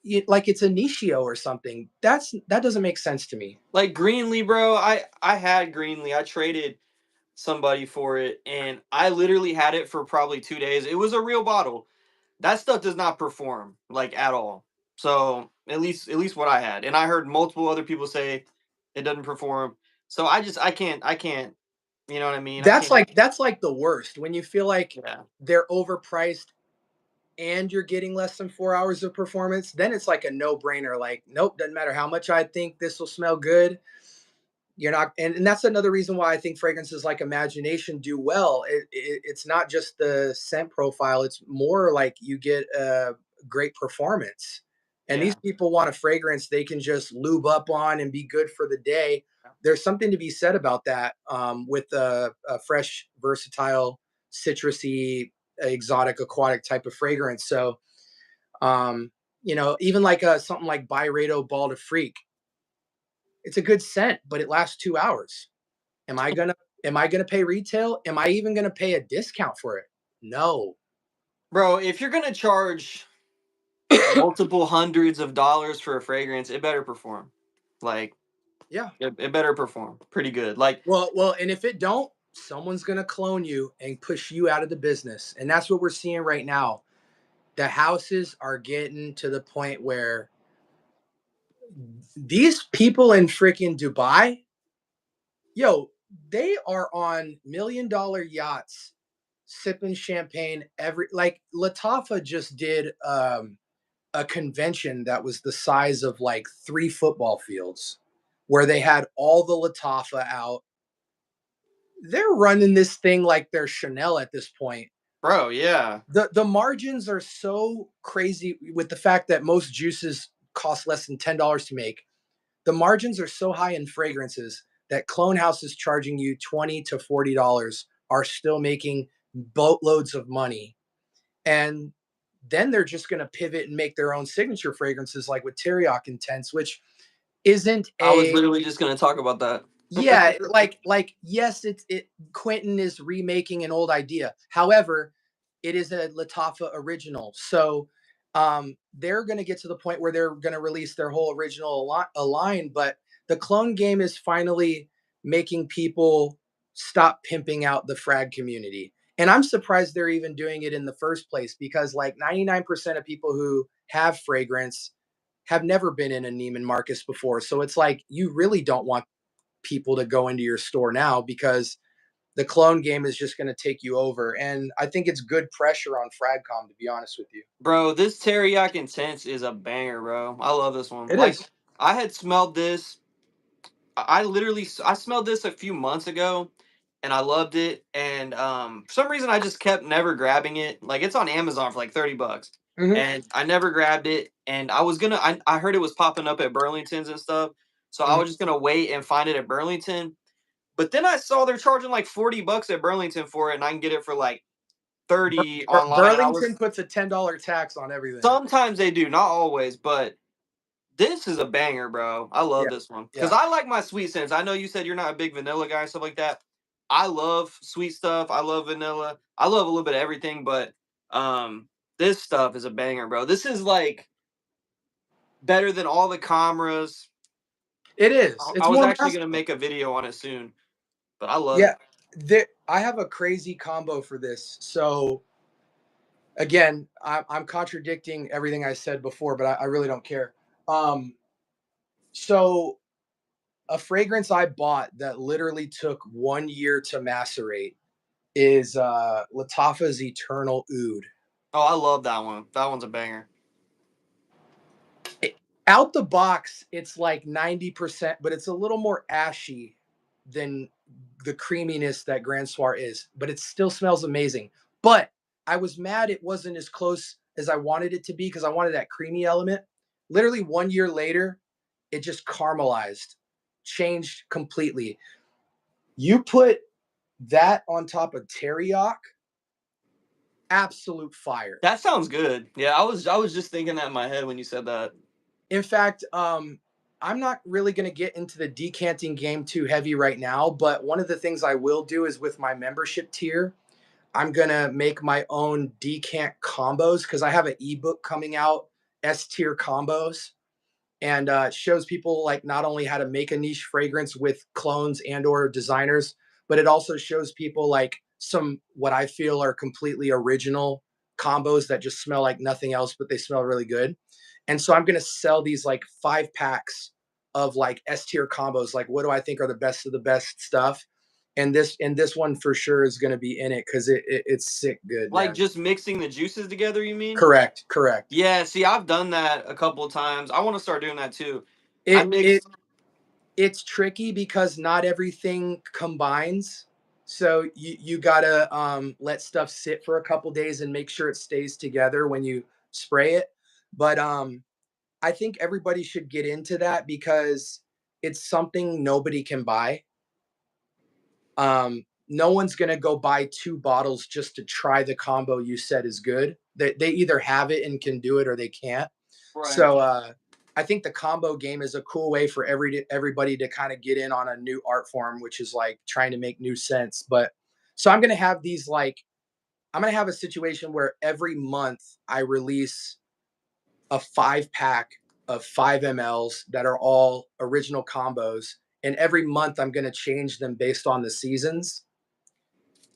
a Initio or something. That doesn't make sense to me. Like Greenlee, bro. I had Greenlee. I traded somebody for it, and I literally had it for probably 2 days. It was a real bottle. That stuff does not perform like at all. So at least what I had, and I heard multiple other people say it doesn't perform. So I can't. You know what I mean? I can't. That's like the worst when you feel like Yeah. they're overpriced and you're getting less than 4 hours of performance. Then it's like a no-brainer. Like, nope, doesn't matter how much I think this will smell good. You're not, and that's another reason why I think fragrances like Imagination do well. It's not just the scent profile, it's more like you get a great performance, and Yeah. these people want a fragrance they can just lube up on and be good for the day. There's something to be said about that, with a fresh, versatile, citrusy, exotic, aquatic type of fragrance. So even like something like Byredo Ball to Freak, it's a good scent, but it lasts 2 hours. Am I gonna am I gonna pay retail? Am I even gonna pay a discount for it? No. Bro, if you're gonna charge multiple hundreds of dollars for a fragrance, it better perform. Like Yeah. it better perform pretty good. Like Well, and if it don't, someone's gonna clone you and push you out of the business. And that's what we're seeing right now. The houses are getting to the point where these people in freaking Dubai, yo, they are on $1 million yachts sipping champagne every like Latafa just did a convention that was the size of like 3 football fields, where they had all the Latafa out. They're running this thing like they're Chanel at this point. bro, yeah. The margins are so crazy with the fact that most juices cost less than $10 to make. The margins are so high in fragrances that clone houses charging you $20 to $40 are still making boatloads of money. And then they're just going to pivot and make their own signature fragrances, like with Teriyaki Intense, which isn't I was a literally just gonna talk about that. yeah, like yes, it Quentin is remaking an old idea. However, it is a Latafa original. So they're going to get to the point where they're going to release their whole original line, but the clone game is finally making people stop pimping out the frag community. And I'm surprised they're even doing it in the first place, because like 99% of people who have fragrance have never been in a Neiman Marcus before. So it's like you really don't want people to go into your store now, because the clone game is just going to take you over. And I think it's good pressure on Fragcom, to be honest with you. Bro, this Teriyaki Intense is a banger, bro. I love this one. It Like, is. I had smelled this. I smelled this a few months ago, and I loved it. And for some reason, I just kept never grabbing it. Like, it's on Amazon for like $30, Mm-hmm. and I never grabbed it. And I was gonna. I heard it was popping up at Burlington's and stuff, so I Mm-hmm. was just gonna wait and find it at Burlington. But then I saw they're charging like $40 at Burlington for it, and I can get it for like 30 online. And I was Burlington puts a $10 tax on everything. sometimes they do, not always, but this is a banger, bro. I love Yeah. this one because Yeah. I like my sweet scents. I know you said you're not a big vanilla guy and stuff like that. I love sweet stuff. I love vanilla. I love a little bit of everything, but this stuff is a banger, bro. This is like better than all the cameras. It is. I It's was more actually gonna masterful. make a video on it soon, but I love Yeah. it. I have a crazy combo for this. So again, I'm contradicting everything I said before, but I really don't care. Um, so a fragrance I bought that literally took 1 year to macerate is Latafa's Eternal Oud. Oh, I love that one. That one's a banger. Out the box, it's like 90%, but it's a little more ashy than the creaminess that Grand Soir is, but it still smells amazing. But I was mad it wasn't as close as I wanted it to be, because I wanted that creamy element. Literally 1 year later, it just caramelized, changed completely. You put that on top of teriyaki, absolute fire. That sounds good. Yeah, I was just thinking that in my head when you said that. In fact, I'm not really going to get into the decanting game too heavy right now, but one of the things I will do is with my membership tier, I'm going to make my own decant combos, because I have an ebook coming out, S tier combos, and shows people like not only how to make a niche fragrance with clones and or designers, but it also shows people like some what I feel are completely original combos that just smell like nothing else, but they smell really good. And so I'm going to sell these like 5 packs of like S tier combos. Like, what do I think are the best of the best stuff? And this one for sure is going to be in it, because it's sick good, Like man. just mixing the juices together, you mean? Correct. Yeah, see, I've done that a couple of times. I want to start doing that too. I It mix. it it's tricky because not everything combines. So you gotta let stuff sit for a couple days and make sure it stays together when you spray it. But I think everybody should get into that, because it's something nobody can buy. No one's gonna go buy 2 bottles just to try the combo you said is good. They either have it and can do it, or they can't. Right. So I think the combo game is a cool way for everybody to kind of get in on a new art form, which is like trying to make new sense. But so I'm gonna have these like I'm gonna have a situation where every month I release a 5 pack of 5 mLs that are all original combos, and every month I'm gonna change them based on the seasons.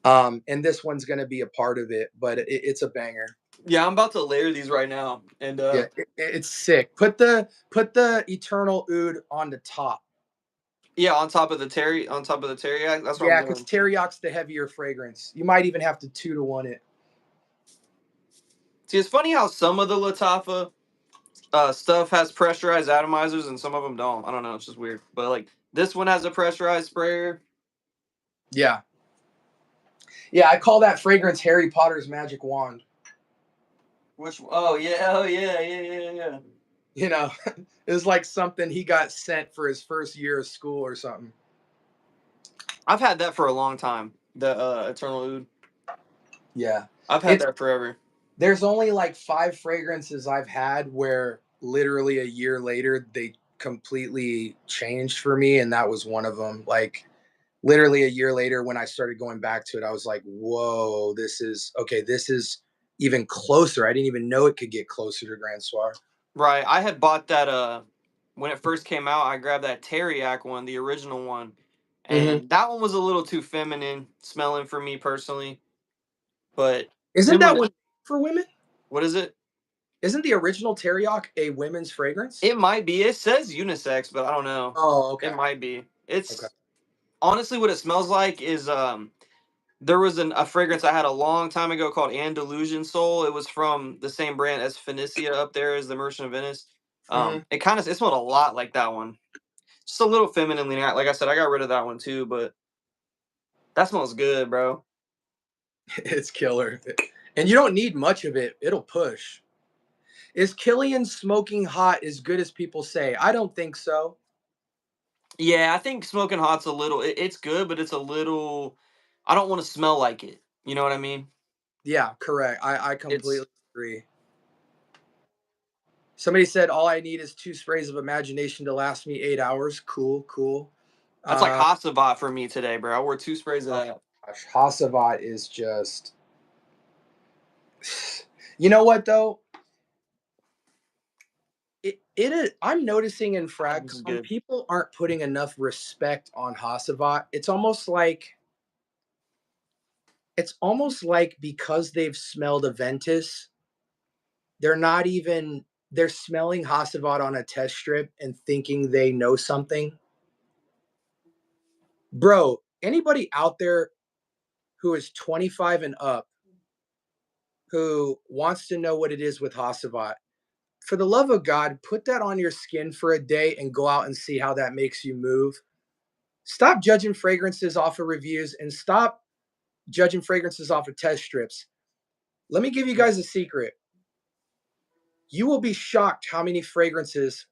And this one's gonna be a part of it, but it's a banger. Yeah, I'm about to layer these right now, and Yeah, it's sick. Put the Eternal Oud on the top. yeah, on top of the teriyaki. That's what I'm Yeah, because doing. teriyaki's the heavier fragrance. You might even have to 2-to-1 it. See, it's funny how some of the Latafa stuff has pressurized atomizers and some of them don't. I don't know. It's just weird. But like this one has a pressurized sprayer. Yeah, yeah. I call that fragrance Harry Potter's magic wand. Which oh yeah, yeah. You know, it's like something he got sent for his first year of school or something. I've had that for a long time. The Eternal Oud. Yeah, I've had it's that forever. There's only like 5 fragrances I've had where literally a year later they completely changed for me, and that was one of them. Like literally a year later when I started going back to it, I was like, "Whoa, this is okay. This is even closer. I didn't even know it could get closer to Grand Soir." Right. I had bought that when it first came out. I grabbed that Teriak one, the original one, Hmm. and that one was a little too feminine smelling for me personally. But Isn't then that when one for women? what is it? Isn't the original Teriyaki a women's fragrance? It might be. It says unisex, but I don't know. Oh, It okay. might be. Okay. It's honestly what it smells like is there was a fragrance I had a long time ago called Andalusian Soul. It was from the same brand as Phoenicia up there as the Merchant of Venice. Hmm. It smelled a lot like that one. Just a little feminine leaning. Like I said, I got rid of that one too, but that smells good, bro. It's killer. And you don't need much of it. It'll push. Is Killian smoking hot as good as people say? I don't think so. Yeah, I think smoking hot's a little. It's good, but it's a little. I don't want to smell like it. You know what I mean? Yeah, correct. I It's completely agree. Somebody said all I need is 2 sprays of imagination to last me 8 hours. Cool, cool. that's like Uh, Hasselblad for me today, bro. I wore 2 sprays of oh that. gosh, Hasselblad is just. You know what though? It is. I'm noticing in Oh, this is Fragcom, good. people aren't putting enough respect on Hasselblad. It's almost like because they've smelled Aventus, they're not even they're smelling Hasselblad on a test strip and thinking they know something. Bro, anybody out there who is 25 and up who wants to know what it is with Hasselblad, for the love of God, put that on your skin for a day and go out and see how that makes you move. Stop judging fragrances off of reviews and stop judging fragrances off of test strips. Let me give you guys a secret. You will be shocked how many fragrances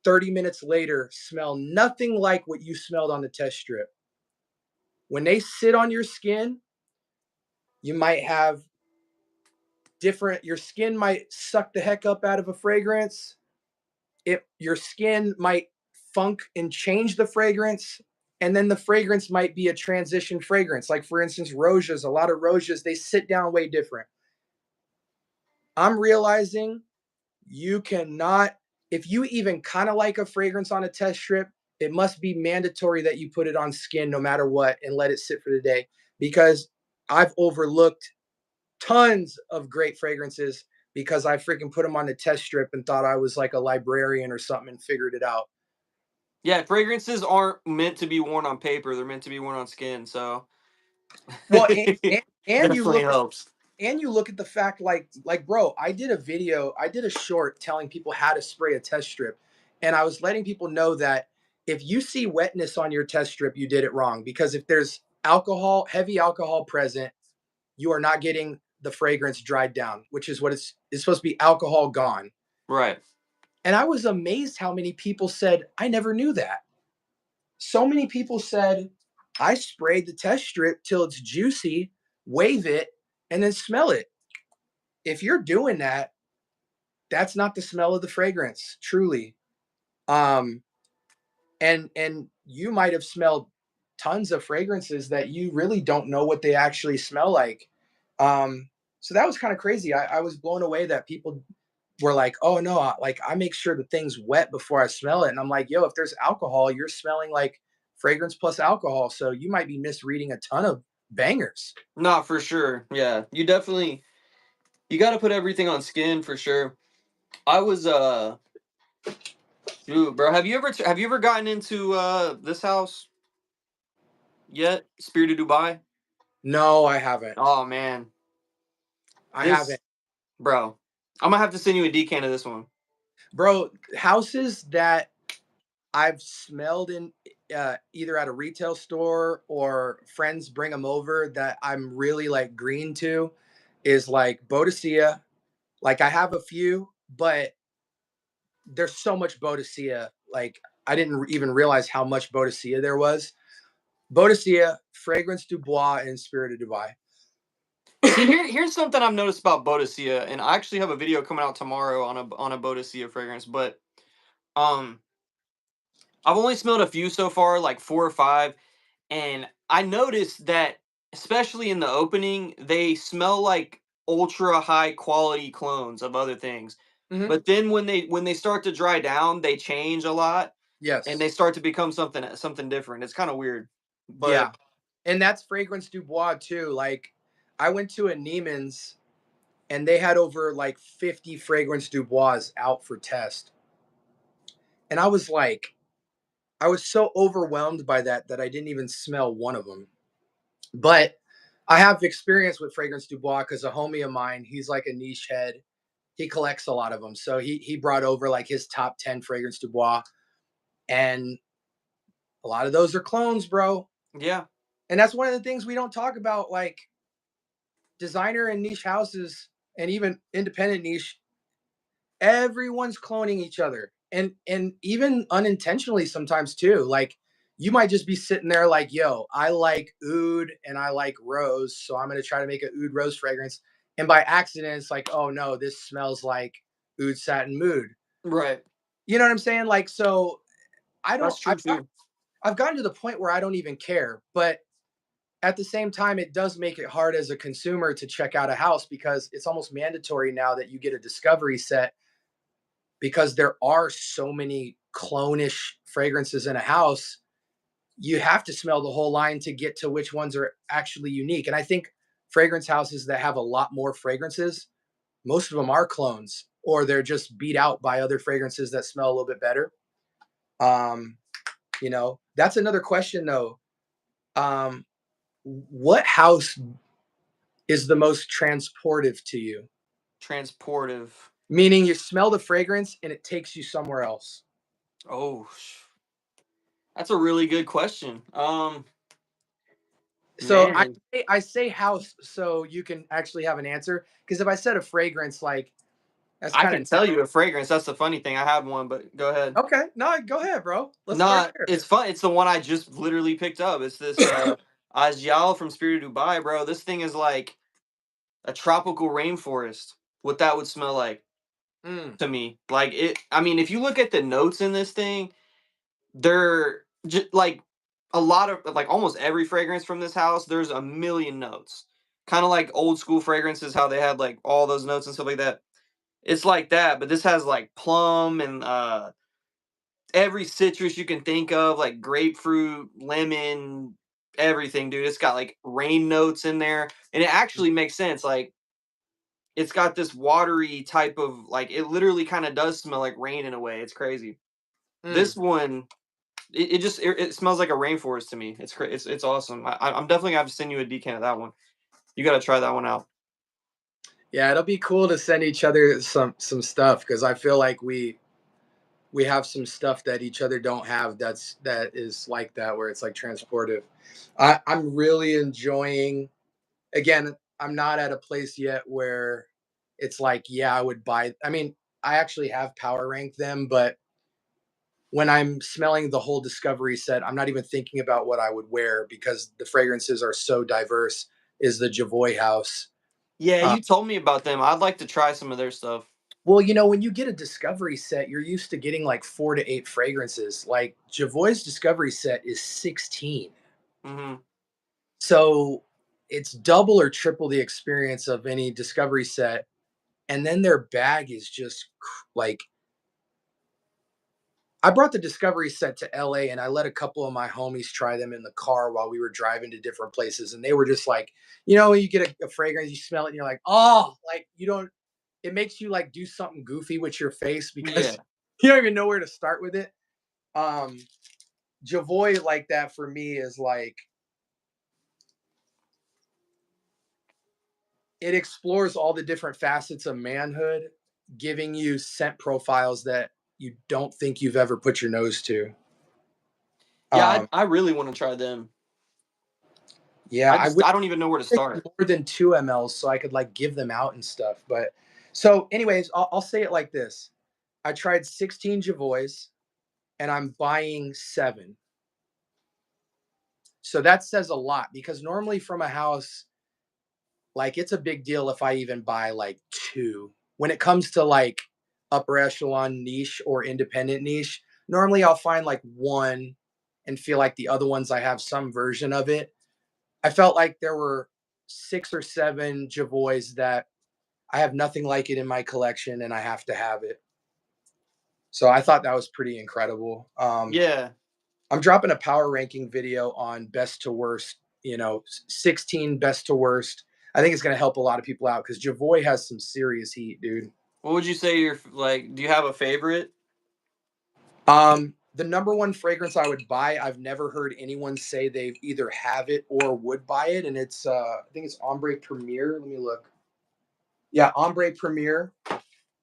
30 minutes later smell nothing like what you smelled on the test strip. When they sit on your skin, you might have your skin might suck the heck up out of a fragrance. Your skin might funk and change the fragrance. And then the fragrance might be a transition fragrance. Like for instance, Rojas, a lot of Rojas, they sit down way different. I'm realizing you cannot, if you even kind of like a fragrance on a test strip, it must be mandatory that you put it on skin no matter what and let it sit for the day, because I've overlooked tons of great fragrances because I freaking put them on the test strip and thought I was like a librarian or something and figured it out. Yeah, fragrances aren't meant to be worn on paper. They're meant to be worn on skin. So Well, and you definitely look helps. and you look at the fact, like bro, I did a short telling people how to spray a test strip, and I was letting people know that if you see wetness on your test strip, you did it wrong, because if there's heavy alcohol present, you are not getting the fragrance dried down, which is what it's supposed to be, alcohol gone. Right. And I was amazed how many people said, I never knew that. So many people said, I sprayed the test strip till it's juicy, wave it, and then smell it. If you're doing that, that's not the smell of the fragrance, truly. Um, and you might have smelled tons of fragrances that you really don't know what they actually smell like. So that was kind of crazy. I was blown away that people were like, oh no, like I make sure the thing's wet before I smell it. And I'm like, yo, if there's alcohol, you're smelling like fragrance plus alcohol. So you might be misreading a ton of bangers. Not for sure. Yeah, you got to put everything on skin for sure. I was dude, bro. Have you ever gotten into this house yet? Spirit of Dubai. No, I haven't. Oh man, I this haven't. bro. I'm gonna have to send you a decant of this one. Bro, houses that I've smelled in either at a retail store or friends bring them over that I'm really like green to is like Bodacia. Like I have a few, but there's so much Bodacia. Like I didn't even realize how much Bodacia there was. Bodacia, Fragrance Dubois, and Spirit of Dubai. See, here's something I've noticed about Bodacia, and I actually have a video coming out tomorrow on a Bodacia fragrance. But um, I've only smelled a few so far, like 4 or 5, and I noticed that especially in the opening, they smell like ultra high quality clones of other things. Mhm. But then when they start to dry down, they change a lot, and Yes. they start to become something different. It's kind of weird, Yeah. but And that's Fragrance Dubois too. Like, I went to a Neiman's and they had over like 50 Fragrance Dubois out for test. And I was like, I was so overwhelmed by that I didn't even smell one of them. But I have experience with Fragrance Dubois because a homie of mine, he's like a niche head. He collects a lot of them. So he brought over like his top 10 Fragrance Dubois. And a lot of those are clones, bro. yeah, And that's one of the things we don't talk about. Like, designer and niche houses and even independent niche, everyone's cloning each other. And even unintentionally sometimes too. Like, you might just be sitting there like, yo, I like oud and I like rose, so I'm going to try to make an oud rose fragrance. And by accident, it's like, oh no, this smells like oud satin mood. right. You know what I'm saying? Like, so I don't That's true too. I've gotten to the point where I don't even care. But at the same time, it does make it hard as a consumer to check out a house because it's almost mandatory now that you get a discovery set, because there are so many clone-ish fragrances in a house. You have to smell the whole line to get to which ones are actually unique. And I think fragrance houses that have a lot more fragrances, most of them are clones, or they're just beat out by other fragrances that smell a little bit better. Um, that's another question though. Um, what house is the most transportive to you? Transportive. Meaning you smell the fragrance and it takes you somewhere else. Oh, that's a really good question. So I Man, say, I say house so you can actually have an answer. Because if I said a fragrance, like, that's I kind of can tell you a fragrance. That's the funny thing. I had one, but go ahead. okay. No, go ahead, bro. Let's start No, there. it's fun. It's the one I just literally picked up. It's this Azial from Spirit of Dubai, bro. This thing is like a tropical rainforest. What that would smell like Mm, to me. Like it I mean, if you look at the notes in this thing, they're just like a lot of like almost every fragrance from this house, there's a million notes. Kind of like old school fragrances, how they had like all those notes and stuff like that. It's like that, but this has like plum and every citrus you can think of, like grapefruit, lemon, everything, dude. It's got like rain notes in there, and it actually makes sense. Like it's got this watery type of like it literally kind of does smell like rain in a way. It's crazy. mm. This one, it smells like a rainforest to me. It's awesome. I'm definitely gonna have to send you a decant of that one. You got to try that one out. Yeah, it'll be cool to send each other some stuff because I feel like we have some stuff that each other don't have. That is like that, where it's like transportive. I'm really enjoying. Again, I'm not at a place yet where it's like, yeah, I would buy. I mean, I actually have power ranked them, but when I'm smelling the whole discovery set, I'm not even thinking about what I would wear because the fragrances are so diverse. Is the Javoy house? Yeah, Uh, you told me about them. I'd like to try some of their stuff. well, when you get a discovery set, you're used to getting like 4 to 8 fragrances. Like Javoy's discovery set is 16, Hmm. so it's double or triple the experience of any discovery set. And then their bag is just like, I brought the discovery set to LA and I let a couple of my homies try them in the car while we were driving to different places. And they were just like, you get a fragrance, you smell it, and you're like, oh, like you don't, it makes you like do something goofy with your face because Yeah. you don't even know where to start with it. Um, Javoy like that for me is like, it explores all the different facets of manhood, giving you scent profiles that you don't think you've ever put your nose to. Yeah, Um, I really want to try them. yeah, I I don't even know where to start. more than 2 mLs so I could like give them out and stuff. But so, anyways, I'll say it like this: I tried 16 Javoys, and I'm buying 7. So that says a lot because normally from a house, like it's a big deal if I even buy like 2. When it comes to like upper echelon niche or independent niche, normally I'll find like 1 and feel like the other ones I have some version of it. I felt like there were 6 or 7 Javoys that I have nothing like it in my collection and I have to have it. So I thought that was pretty incredible. Yeah. I'm dropping a power ranking video on best to worst, 16 best to worst. I think it's going to help a lot of people out because Javoy has some serious heat, dude. What would you say your like? Do you have a favorite? The number one fragrance I would buy, I've never heard anyone say they either have it or would buy it, and it's I think it's Ombre Premier. Let me look. Yeah, Ombre Premier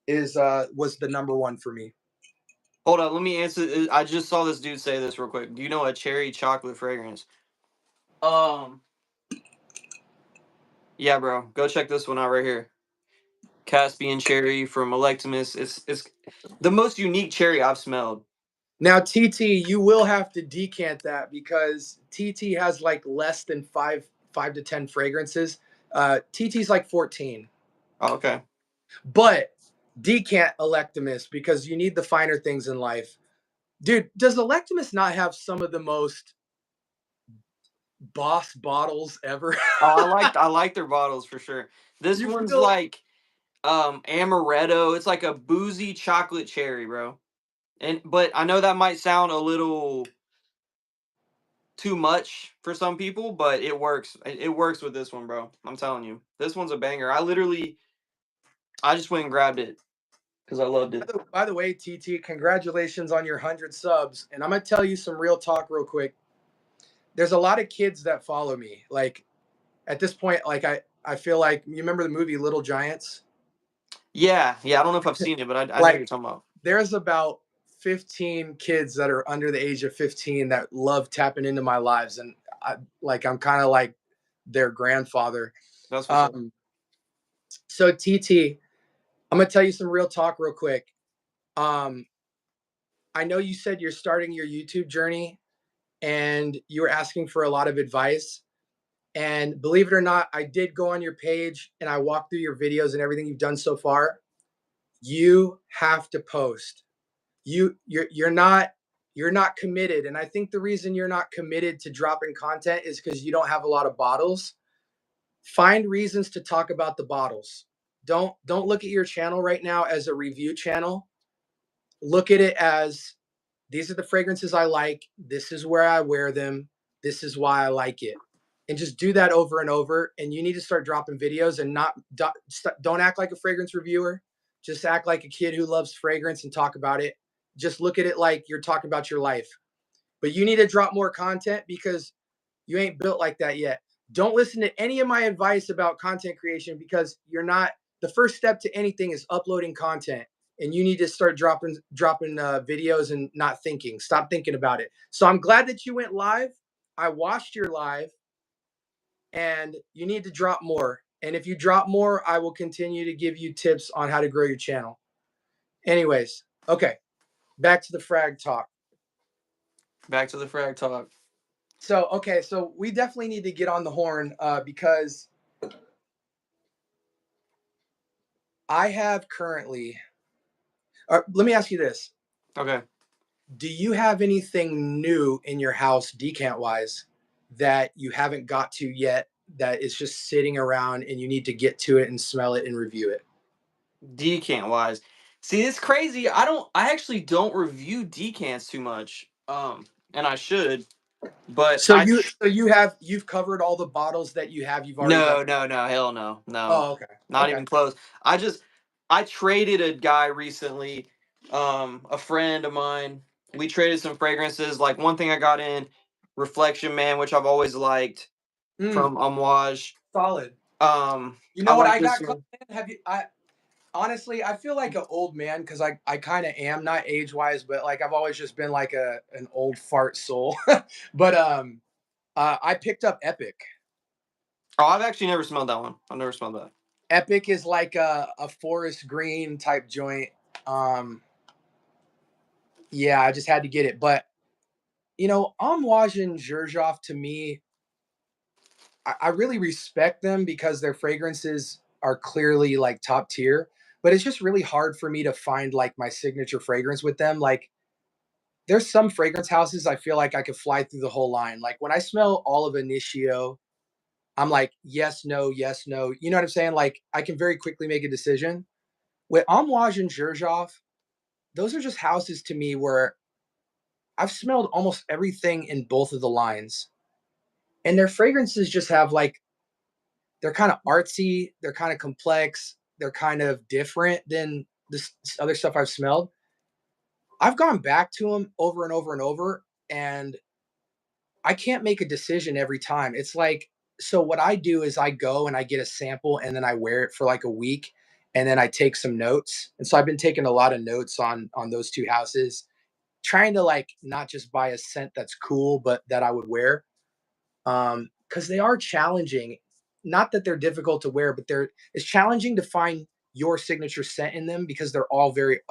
is was the number one for me. Hold on, let me answer. I just saw this dude say this real quick. Do you know a cherry chocolate fragrance? Yeah, bro. Go check this one out right here. Caspian cherry from Electimus. It's the most unique cherry I've smelled. Now, TT, you will have to decant that because TT has like less than five to 10 fragrances. TT's like 14. Oh, okay. But decant Electimus because you need the finer things in life. Dude, does Electimus not have some of the most boss bottles ever? Oh, I like their bottles for sure. This You one's feel like amaretto. It's like a boozy chocolate cherry, bro. But I know that might sound a little too much for some people, but it works. It works with this one, bro. I'm telling you. This one's a banger. I just went and grabbed it because I loved it. by the way, TT, congratulations on your 100 subs. And I'm going to tell you some real talk real quick. There's a lot of kids that follow me. Like at this point, like I feel like you remember the movie Little Giants? Yeah, yeah. I don't know if I've seen it, but I know what you're Like talking about. there's about 15 kids that are under the age of 15 that love tapping into my lives. And I'm kind of like their grandfather. That's what's up. So TT, I'm going to tell you some real talk real quick. I know you said you're starting your YouTube journey and you were asking for a lot of advice. And believe it or not, I did go on your page and I walked through your videos and everything you've done so far. You have to post. You're not committed. And I think the reason you're not committed to dropping content is because you don't have a lot of bottles. Find reasons to talk about the bottles. Don't look at your channel right now as a review channel. Look at it as these are the fragrances I like. This is where I wear them. This is why I like it. And just do that over and over. And you need to start dropping videos and don't act like a fragrance reviewer. Just act like a kid who loves fragrance and talk about it. Just look at it like you're talking about your life. But you need to drop more content because you ain't built like that yet. Don't listen to any of my advice about content creation because you're not. The first step to anything is uploading content, and you need to start dropping videos and not thinking. Stop thinking about it. So I'm glad that you went live. I watched your live, and you need to drop more. And if you drop more, I will continue to give you tips on how to grow your channel. Anyways, okay, back to the frag talk. Back to the frag talk. So, okay, so we definitely need to get on the horn because I have currently. Let me ask you this: Okay. do you have anything new in your house, decant wise, that you haven't got to yet? That is just sitting around, and you need to get to it and smell it and review it. Decant wise. See, it's crazy. I actually don't review decants too much. And I should, but So you've covered all the bottles that you have. You've already done. no, hell no. No. Oh, okay, Not okay. even close. I traded a guy recently, a friend of mine. We traded some fragrances. Like one thing I got in Reflection Man, which I've always liked from Amouage. Solid. You I know what like I this got? one. Have you? I honestly, I feel like an old man because I kind of am, not age wise, but like I've always just been like an old fart soul. But I picked up Epic. Oh, I've actually never smelled that one. I've never smelled that. Epic is like a forest green type joint. Yeah, I just had to get it. But Amouage and Xerjoff to me, I really respect them because their fragrances are clearly like top tier, but it's just really hard for me to find like my signature fragrance with them. Like there's some fragrance houses I feel like I could fly through the whole line. Like when I smell all of Initio, I'm like, yes, no, yes, no. You know what I'm saying? Like I can very quickly make a decision. With Amouage and Xerjoff, those are just houses to me where I've smelled almost everything in both of the lines. And their fragrances just have like, they're kind of artsy, they're kind of complex, they're kind of different than this other stuff I've smelled. I've gone back to them over and over and over, and I can't make a decision every time. It's like, so what I do is I go and I get a sample and then I wear it for like a week and then I take some notes. And so I've been taking a lot of notes on those two houses, trying to like not just buy a scent that's cool, but that I would wear. Because they are challenging. Not that they're difficult to wear, but it's challenging to find your signature scent in them because they're all very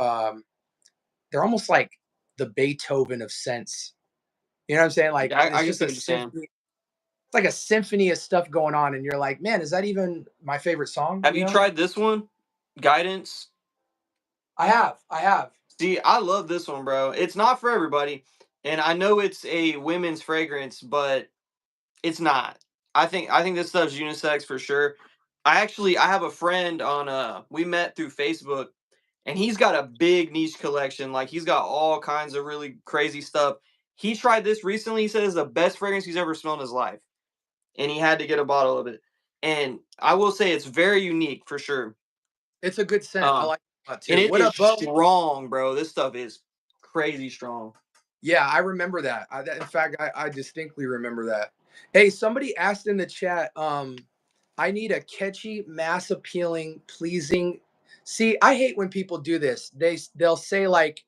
they're almost like the Beethoven of scents. You know what I'm saying? Like Yeah, it's I can just see a what you're saying. symphony. It's like a symphony of stuff going on, and you're like, man, is that even my favorite song? Have You you know? tried this one? Guidance. I have, I have. See, I love this one, bro. It's not for everybody, and I know it's a women's fragrance, but it's not. I think this stuff's unisex for sure. I have a friend on we met through Facebook, and he's got a big niche collection. Like he's got all kinds of really crazy stuff. He tried this recently. He said it's the best fragrance he's ever smelled in his life, and he had to get a bottle of it. And I will say it's very unique for sure. It's a good scent. I Um, like it a lot and too. it What is up, Bo? strong, bro. This stuff is crazy strong. Yeah, I remember that. In fact, I distinctly remember that. Hey, somebody asked in the chat, I need a catchy, mass appealing, pleasing. See, I hate when people do this. They'll say like,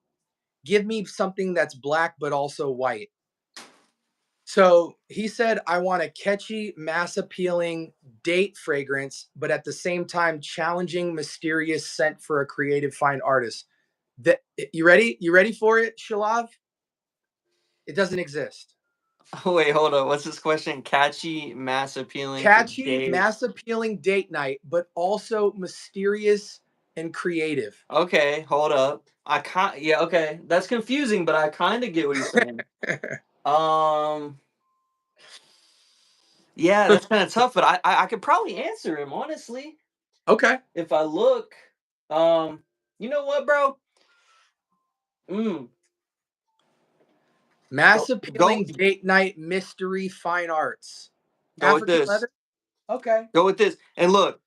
give me something that's black but also white. So he said, I want a catchy, mass appealing date fragrance, but at the same time, challenging, mysterious scent for a creative, fine artist. That you ready? You ready for it, Shalav? It doesn't exist. Wait, hold on. What's this question? Catchy, mass appealing for Catchy, date. mass appealing date night, but also mysterious and creative. Okay, hold up. I can't. Yeah, okay. That's confusing, but I kind of get what he's saying. Um, yeah, that's kind of tough, but I could probably answer him honestly Okay. if I look. Um, you know what, bro? Mm, Mass go go appealing date night mystery fine arts. go with African this. leather? Okay. Go with this. And look,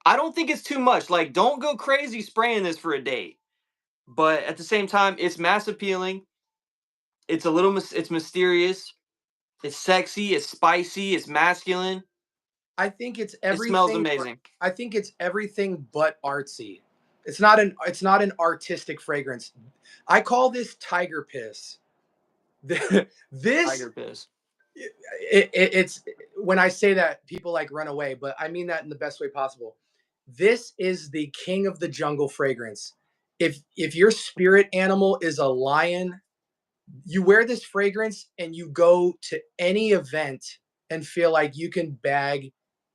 I don't think it's too much. Like, don't go crazy spraying this for a date. But at the same time, it's mass appealing. It's a little, it's mysterious. It's sexy. It's spicy. It's masculine. I think it's It smells everything amazing. I think it's everything but artsy. It's not an artistic fragrance. I call this tiger piss. This Tiger piss. it's when I say that people like run away, but I mean that in the best way possible. This is the king of the jungle fragrance. If your spirit animal is a lion, you wear this fragrance and you go to any event and feel like you can bag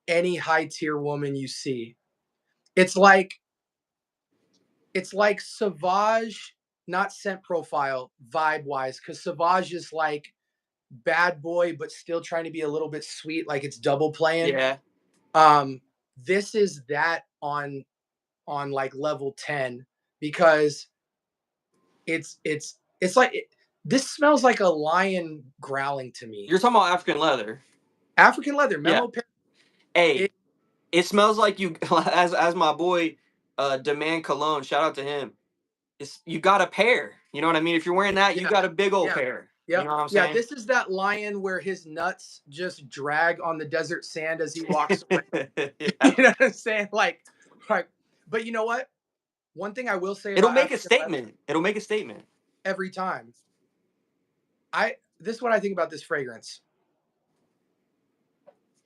any high tier woman you see. It's like Sauvage, not scent profile, vibe wise, because Sauvage is like bad boy, but still trying to be a little bit sweet, like it's double playing. Yeah. Um, this is that on like level 10 because it's like this smells like a lion growling to me. You're talking about African leather. African leather, Yeah. Memo Paris. Hey, it smells like you, as my boy, Demand Cologne. Shout out to him. It's you got a pair. You know what I mean? If you're wearing that, you Yeah, got a big old yeah, pair. You yep, know what I'm yeah. saying? This is that lion where his nuts just drag on the desert sand as he walks away. You Yeah. know what I'm saying? Like, but you know what? One thing I will say It'll about make a African leather statement. It'll make a statement. every time, this is what I think about this fragrance.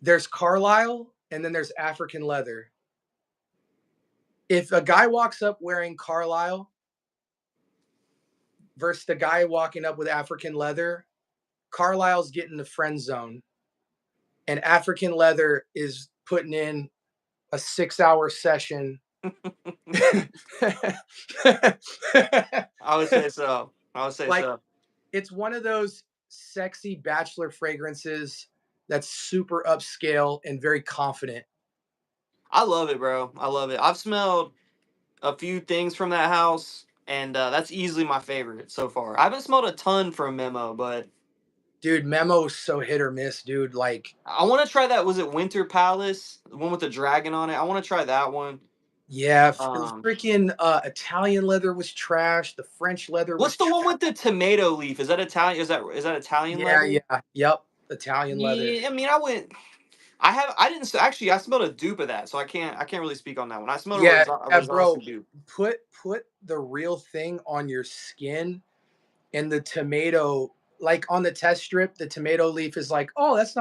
There's Carlisle and then there's African leather. If a guy walks up wearing Carlisle versus the guy walking up with African leather, Carlisle's getting the friend zone. and African Leather is putting in a 6-hour session. I would say so. I would say Like, so. it's one of those sexy bachelor fragrances that's super upscale and very confident. I love it, bro. I love it. I've smelled a few things from that house, and that's easily my favorite so far. I haven't smelled a ton from Memo, but Dude, Memo's so hit or miss, dude. Like, I want to try that. Was it Winter Palace, the one with the dragon on it? I want to try that one. yeah, Um, freaking Italian leather was trash. The French leather what's was the one trash. with the tomato leaf? Is that Italian? Is that Italian Yeah, leather? yeah, yep. Italian leather. Yeah, I mean, I went. I didn't actually. I smelled a dupe of that, so I can't really speak on that one. I smelled a, Yeah, a yeah, Rosasi bro. dupe. Put the real thing on your skin, and the tomato, like on the test strip, the tomato leaf is like, oh, it's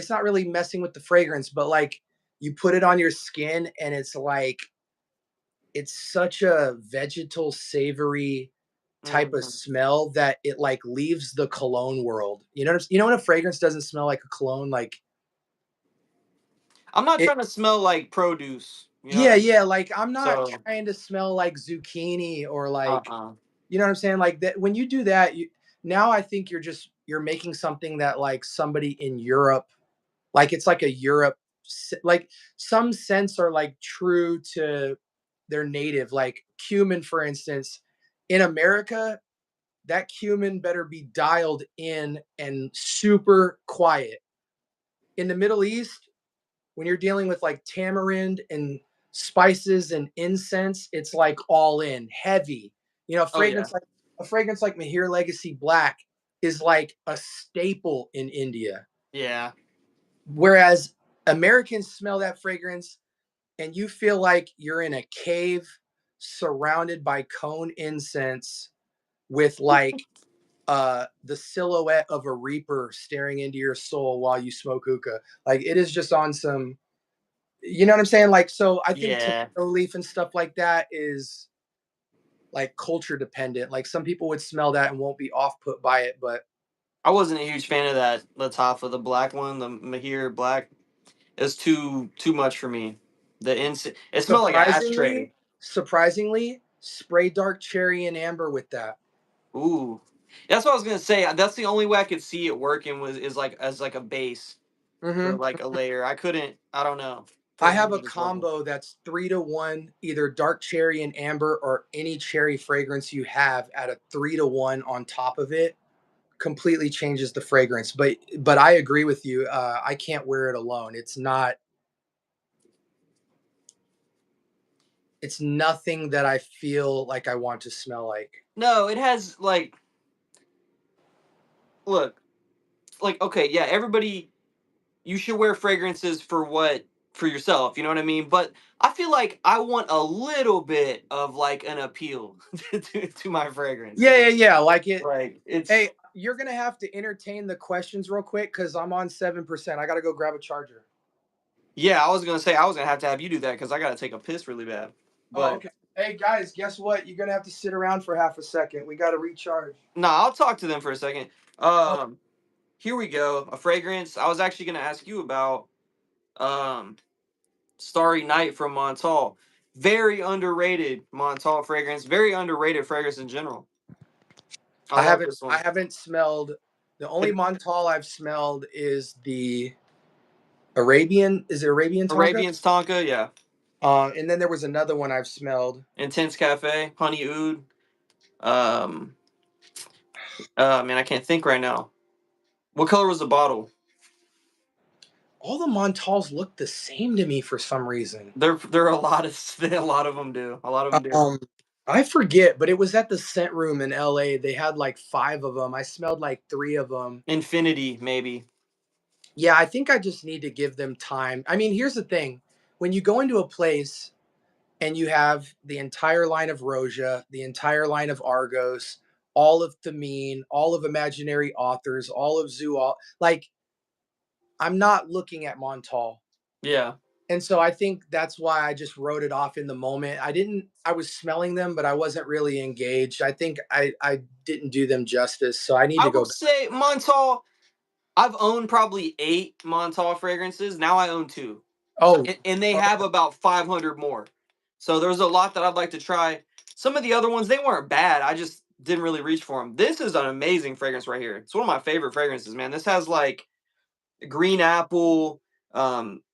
not really messing with the fragrance, but like you put it on your skin, and it's like it's such a vegetal savory type of Hmm. smell that it like leaves the cologne world. You know when a fragrance doesn't smell like a cologne, like I'm not it. trying to smell like produce. You know what Yeah, I mean? yeah. Like I'm not So, trying to smell like zucchini or like, uh-uh. you know what I'm saying? Like that when you do that, now I think you're making something that like somebody in Europe, like it's like a Europe, like some scents are like true to their native, like cumin, for instance. In America, that cumin better be dialed in and super quiet. In the Middle East, when you're dealing with like tamarind and spices and incense, it's like all in, heavy. You know, Oh yeah, a fragrance like Mahir Legacy Black is like a staple in India. yeah. Whereas Americans smell that fragrance and you feel like you're in a cave surrounded by cone incense with like the silhouette of a reaper staring into your soul while you smoke hookah. Like it is just on some, you know what I'm saying? Like, so I think Yeah. tomato leaf and stuff like that is like culture dependent. Like some people would smell that and won't be off put by it, but I wasn't a huge fan of that Latafa, the black one, the Mahir black. It's too much for me. It smelled like an ashtray. surprisingly, spray dark cherry and amber with that. Ooh, that's what I was gonna say. That's the only way I could see it working was is like as like a base for Hmm. like a layer. I couldn't. I don't know I for me have a it just wasn't. combo that's 3-to-1, either dark cherry and amber or any cherry fragrance you have at a 3-to-1 on top of it completely changes the fragrance. But I agree with you. I can't wear it alone. It's nothing that I feel like I want to smell like. No, it has like look like okay yeah everybody you should wear fragrances for what for yourself, you know what I mean? But I feel like I want a little bit of like an appeal to my fragrance, you Yeah, know? yeah, yeah. Like it. Like it's Hey, you're gonna have to entertain the questions real quick because I'm on 7%. I gotta go grab a charger. yeah, I was gonna say I was gonna have you do that because I gotta take a piss really bad. Oh, But okay. Hey guys, guess what? You're gonna have to sit around for half a second. We gotta recharge. no, I'll talk to them for a second. Oh, Um, Here we go. A fragrance. I was actually gonna ask you about um Starry Night from Montal. Very underrated Montal fragrance. Very underrated fragrance in general. I love this I one. haven't smelled. The only It, Montal I've smelled is the Arabian. Is it Arabian Tonka? Arabian's Tonka, yeah. And then there was another one I've smelled. Intense Cafe, Honey Oud. Um, man, I can't think right now. What color was the bottle? All the Montals look the same to me for some reason. There are a lot of a lot of them do. A lot of them do. Um, I forget, but it was at the scent room in LA. They had like 5 of them. I smelled like 3 of them. Infinity, maybe. Yeah, I think I just need to give them time. I mean, here's the thing. When you go into a place and you have the entire line of Roja, the entire line of Argos, all of Thameen, all of Imaginary Authors, all of Zoo, like I'm not looking at Montal. Yeah. And so I think that's why I just wrote it off in the moment. I was smelling them, but I wasn't really engaged. I think I didn't do them justice. So I need I to will go back. say Montal. I've owned probably 8 Montal fragrances. Now I own 2. Oh, And they have about 500 more. So there's a lot that I'd like to try. Some of the other ones, they weren't bad. I just didn't really reach for them. This is an amazing fragrance right here. It's one of my favorite fragrances, man. This has like green apple,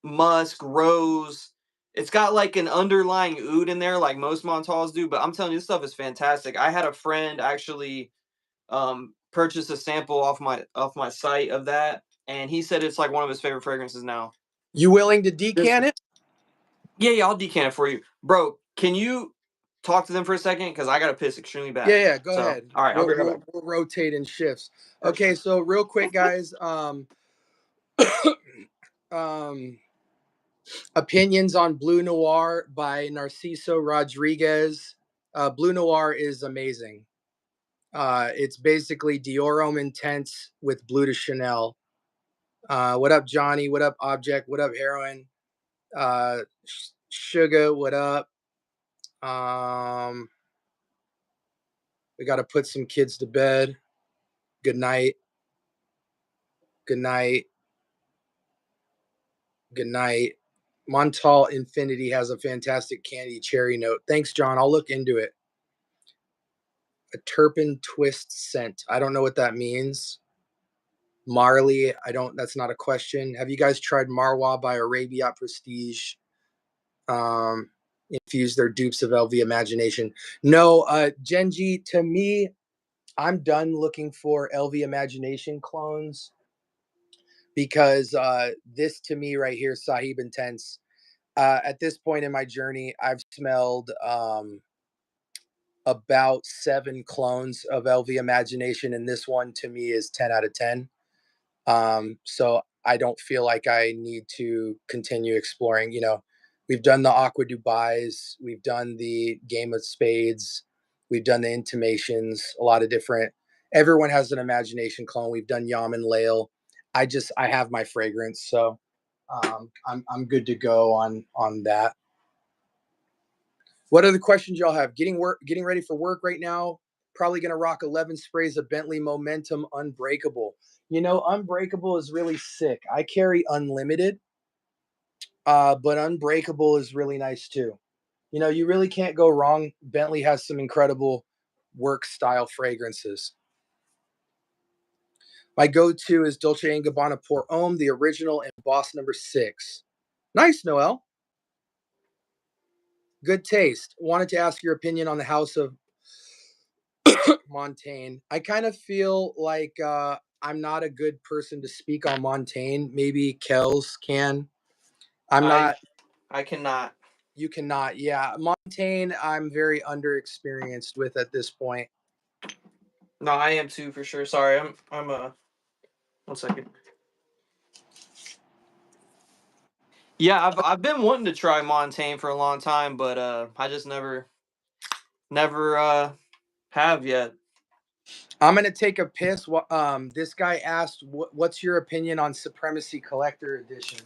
musk, rose. It's got like an underlying oud in there, like most Montals do. But I'm telling you, this stuff is fantastic. I had a friend actually purchase a sample off my site of that, and he said it's like one of his favorite fragrances now. you willing to decant it? Yeah, I'll decant it for you, bro. Can you talk to them for a second? Because I gotta piss extremely bad. Yeah, go So, ahead. all right, I'll be right back. We'll rotate in shifts. Okay, so real quick, guys. Opinions on Blue Noir by Narciso Rodriguez. Blue Noir is amazing. It's basically Dior Homme Intense with Blue de Chanel. What up, Johnny? What up, Object? What up, Heroin? Sugar, what up? We got to put some kids to bed. Good night. Good night. Good night. Montal Infinity has a fantastic candy cherry note. Thanks, John. I'll look into it. A terpene twist scent. I don't know what that means. Marley, that's not a question. Have you guys tried Marwa by Arabia Prestige? Infuse their dupes of LV Imagination. No, Genji, to me, I'm done looking for LV Imagination clones because this to me right here, Sahib Intense, at this point in my journey, I've smelled about 7 clones of LV Imagination, and this one to me is 10 out of 10. So I don't feel like I need to continue exploring. We've done the Aqua Dubais, we've done the Game of Spades, we've done the Intimations, a lot of different. Everyone has an imagination clone. We've done Yam and Lail. I have my fragrance, so I'm good to go on that. What other questions y'all have? Getting ready for work right now. Probably gonna rock 11 sprays of Bentley Momentum Unbreakable. Unbreakable is really sick. I carry Unlimited, but Unbreakable is really nice too. You really can't go wrong. Bentley has some incredible work style fragrances. My go-to is Dolce & Gabbana Pour Homme, the original and Boss number 6. Nice, Noel. Good taste. Wanted to ask your opinion on the House of Montaigne. I kind of feel like I'm not a good person to speak on Montaigne. Maybe Kells can. I cannot. You cannot. Yeah, Montaigne, I'm very underexperienced with at this point. No, I am too for sure. Sorry, I'm 1 second. Yeah, I've been wanting to try Montaigne for a long time, but I just never have yet. I'm gonna take a piss. This guy asked, "What's your opinion on Supremacy Collector Edition?"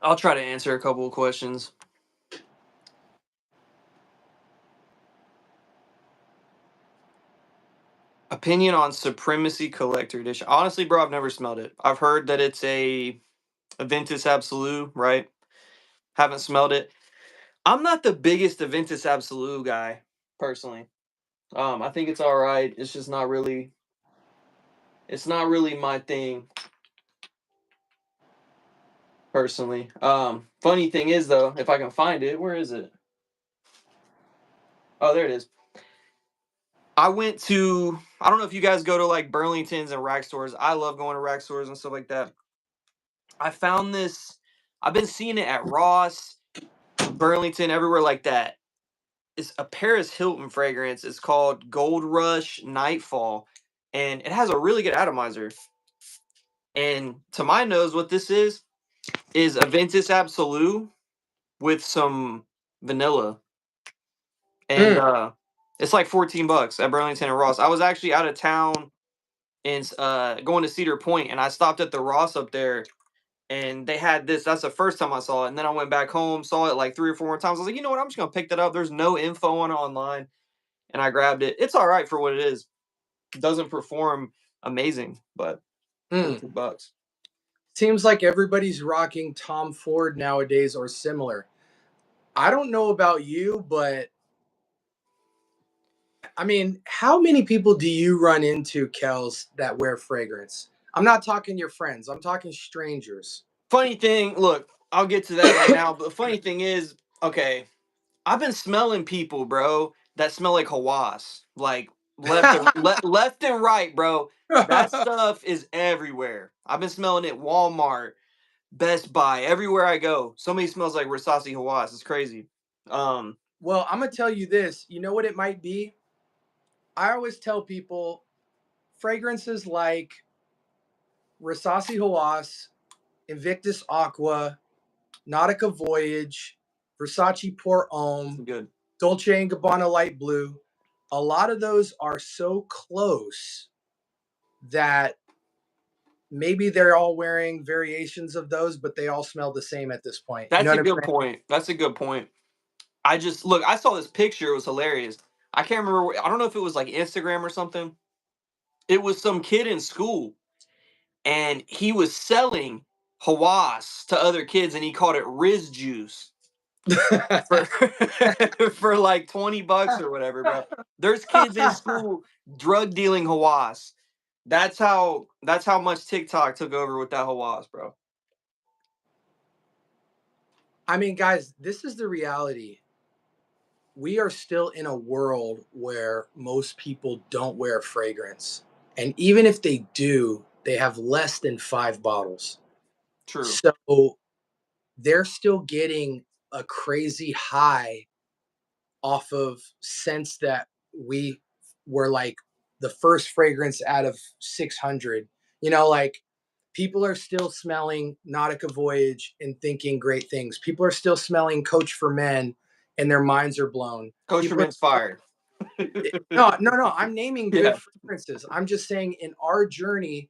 I'll try to answer a couple of questions. Opinion on Supremacy Collector Edition. Honestly, bro, I've never smelled it. I've heard that it's a Aventus Absolute, right? Haven't smelled it. I'm not the biggest Aventus Absolute guy, personally. I think it's all right. It's just not really. It's not really my thing, personally. Funny thing is though, if I can find it, where is it? Oh, there it is. I don't know if you guys go to like Burlington's and rack stores. I love going to rack stores and stuff like that. I found this. I've been seeing it at Ross, Burlington, everywhere like that. It's a Paris Hilton fragrance. It's called Gold Rush Nightfall, and it has a really good atomizer. And to my nose, what this is Aventus Absolute with some vanilla, and it's like $14 at Burlington and Ross. I was actually out of town and going to Cedar Point, and I stopped at the Ross up there, and they had this. That's the first time I saw it, and then I went back home, saw it like 3 or 4 more times. I was like, you know what? I'm just gonna pick that up. There's no info on it online, and I grabbed it. It's all right for what it is. doesn't perform amazing, but Mm. $32. Seems like everybody's rocking Tom Ford nowadays or similar. I don't know about you, but I mean, how many people do you run into, Kels, that wear fragrance? I'm not talking your friends. I'm talking strangers. Funny thing, look, I'll get to that right now. But the funny thing is, okay, I've been smelling people, bro, that smell like Hawass, like left and right, bro. That stuff is everywhere. I've been smelling it Walmart, Best Buy, everywhere I go. Somebody smells like Rasasi Hawass. It's crazy. Um, Well, I'm gonna tell you this. You know what it might be? I always tell people fragrances like Rasasi Hawass, Invictus Aqua, Nautica Voyage, Versace Pour Homme, good. Dolce and Gabbana Light Blue. A lot of those are so close that maybe they're all wearing variations of those, but they all smell the same at this point. You know That's a what I'm good saying? point. That's a good point. I just look. I saw this picture. It was hilarious. I can't remember. I don't know if it was like Instagram or something. It was some kid in school, and he was selling Hawass to other kids, and he called it Riz juice for for like $20 or whatever, bro. There's kids in school drug dealing Hawass. That's how much TikTok took over with that Hawass, bro. I mean, guys, this is the reality. We are still in a world where most people don't wear fragrance. And even if they do, they have less than 5 bottles. True. So they're still getting a crazy high off of scents that we were like the first fragrance out of 600. You know, like people are still smelling Nautica Voyage and thinking great things. People are still smelling Coach for Men and their minds are blown. Coach People Ferment's fired. no. I'm naming good Yeah. fragrances. I'm just saying in our journey,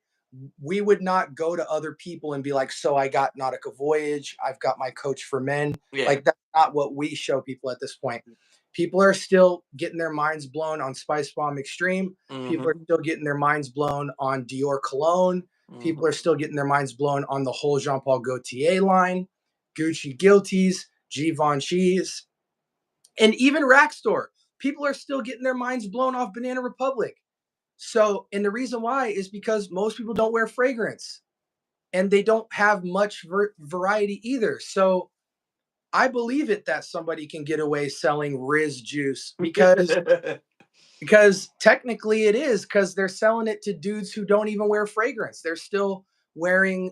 we would not go to other people and be like, so I got Nautica Voyage, I've got my Coach for Men. Yeah. Like that's not what we show people at this point. People are still getting their minds blown on Spice Bomb Extreme. People are Mm-hmm. still getting their minds blown on Dior Cologne. People Mm-hmm. are still getting their minds blown on the whole Jean Paul Gaultier line, Gucci Guilties, Givvanchi's, and even Rack Store. People are still getting their minds blown off Banana Republic. So, and the reason why is because most people don't wear fragrance and they don't have much variety either. So, I believe it that somebody can get away selling Riz juice because technically it is because they're selling it to dudes who don't even wear fragrance. They're still wearing,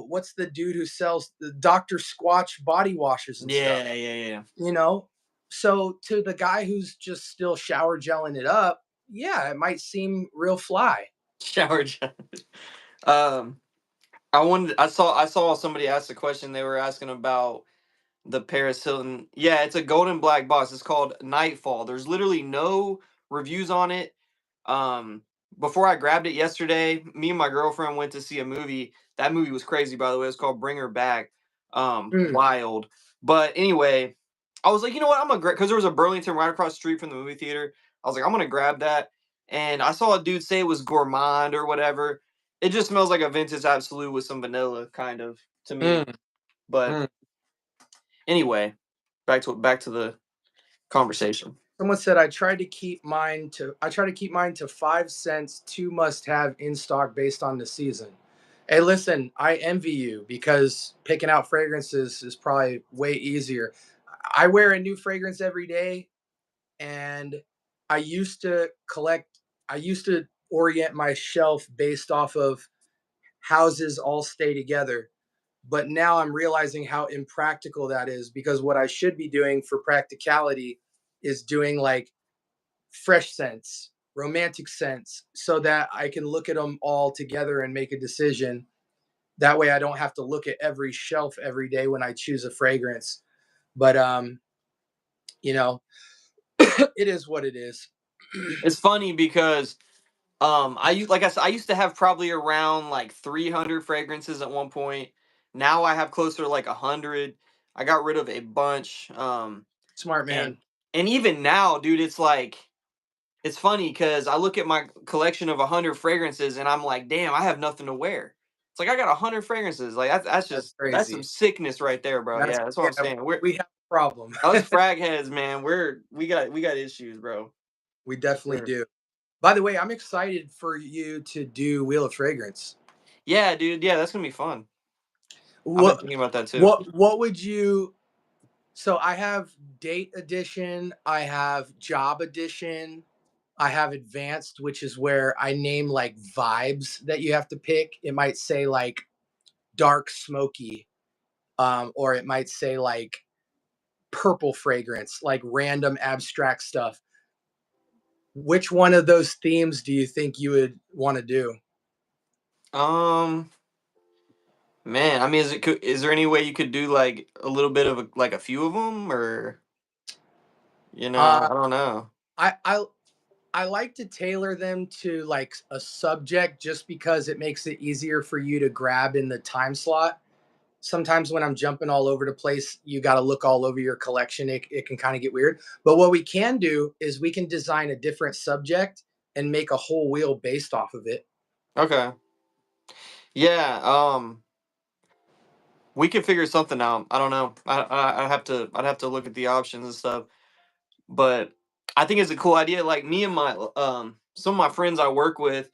what's the dude who sells the Dr. Squatch body washes and stuff? Yeah, yeah, yeah. You know, so to the guy who's just still shower gelling it up, yeah, it might seem real fly. Shower gel. Um, I saw somebody ask a question. They were asking about the Paris Hilton. Yeah, it's a golden black box. It's called Nightfall. There's literally no reviews on it. Um, Before I grabbed it yesterday, me and my girlfriend went to see a movie. That movie was crazy, by the way. It's called Bring Her Back. Mm, Wild. But anyway, I was like, you know what? I'm gonna grab because there was a Burlington right across the street from the movie theater. I was like, I'm gonna grab that. And I saw a dude say it was gourmand or whatever. It just smells like a vintage absolute with some vanilla, kind of to me. mm, But mm. anyway, back to the conversation. Someone said I try to keep mine to 5 cents, two must have in stock based on the season. Hey, listen, I envy you because picking out fragrances is probably way easier. I wear a new fragrance every day, and I used to collect, I used to orient my shelf based off of houses all stay together. But now I'm realizing how impractical that is because what I should be doing for practicality is doing like fresh scents, romantic scents, so that I can look at them all together and make a decision. That way I don't have to look at every shelf every day when I choose a fragrance. But you know, it is what it is. It's funny because like I said, I used to have probably around like 300 fragrances at one point. Now I have closer to like 100. I got rid of a bunch. Smart And man. and even now, dude, it's like it's funny because I look at my collection of 100 fragrances and I'm like, damn, I have nothing to wear. It's like I got 100 fragrances. Like That's that's some crazy. sickness right there, bro. That's Yeah, that's what I'm yeah, saying. We're we have a problem. us frag heads, man. We got issues, bro. We For definitely sure. do. By the way, I'm excited for you to do Wheel of Fragrance. Yeah, dude. Yeah, that's gonna be fun. I've been What thinking about that too. what would you so I have date edition, I have job edition, I have advanced, which is where I name like vibes that you have to pick. It might say like dark smoky, or it might say like purple fragrance, like random abstract stuff. Which one of those themes do you think you would want to do? Um, man, I mean, is there any way you could do like a little bit of like a few of them, or Uh, I don't know. I I I like to tailor them to like a subject just because it makes it easier for you to grab in the time slot. Sometimes when I'm jumping all over the place, you got to look all over your collection. It can kind of get weird. But what we can do is we can design a different subject and make a whole wheel based off of it. Okay. Yeah. We could figure something out. I don't know. I'd have to look at the options and stuff. But I think it's a cool idea. Like me and my some of my friends I work with,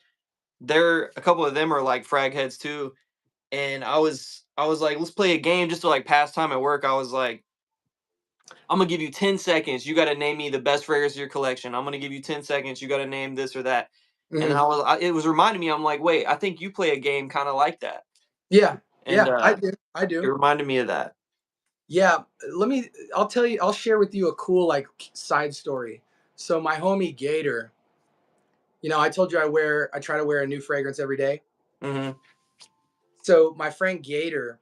they're a couple of them are like frag heads too. And I was like, let's play a game just to like pass time at work. I was like, I'm gonna give you 10 seconds. You gotta name me the best fragrance of your collection. I'm gonna give you 10 seconds. You gotta name this or that. And then Mhm. it was reminding me. I'm like, wait, I think you play a game kind of like that. Yeah, And yeah, I do. I it do. reminded me of that. Yeah, let me. I'll tell you. I'll share with you a cool like side story. So my homie Gator, I told you I try to wear a new fragrance every day. Hmm. So my friend Gator,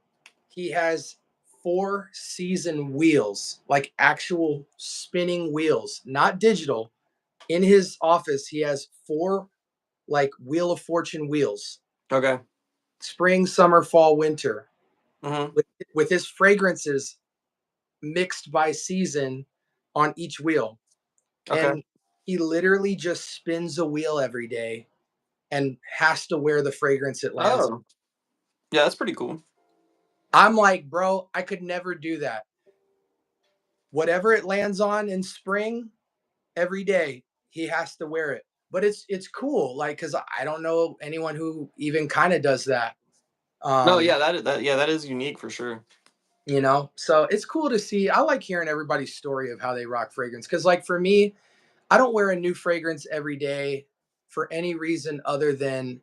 he has 4 season wheels, like actual spinning wheels, not digital. In his office, he has four like Wheel of Fortune wheels, Okay. spring, summer, fall, winter, Hmm. with his fragrances mixed by season on each wheel. Okay. And he literally just spins a wheel every day and has to wear the fragrance it lands on. Oh, yeah, that's pretty cool. I'm like, bro, I could never do that. Whatever it lands on in spring, every day he has to wear it. But it's cool, like, because I don't know anyone who even kind of does that. No, Um, yeah, that is unique for sure. so it's cool to see. I like hearing everybody's story of how they rock fragrance. Cause like for me, I don't wear a new fragrance every day for any reason other than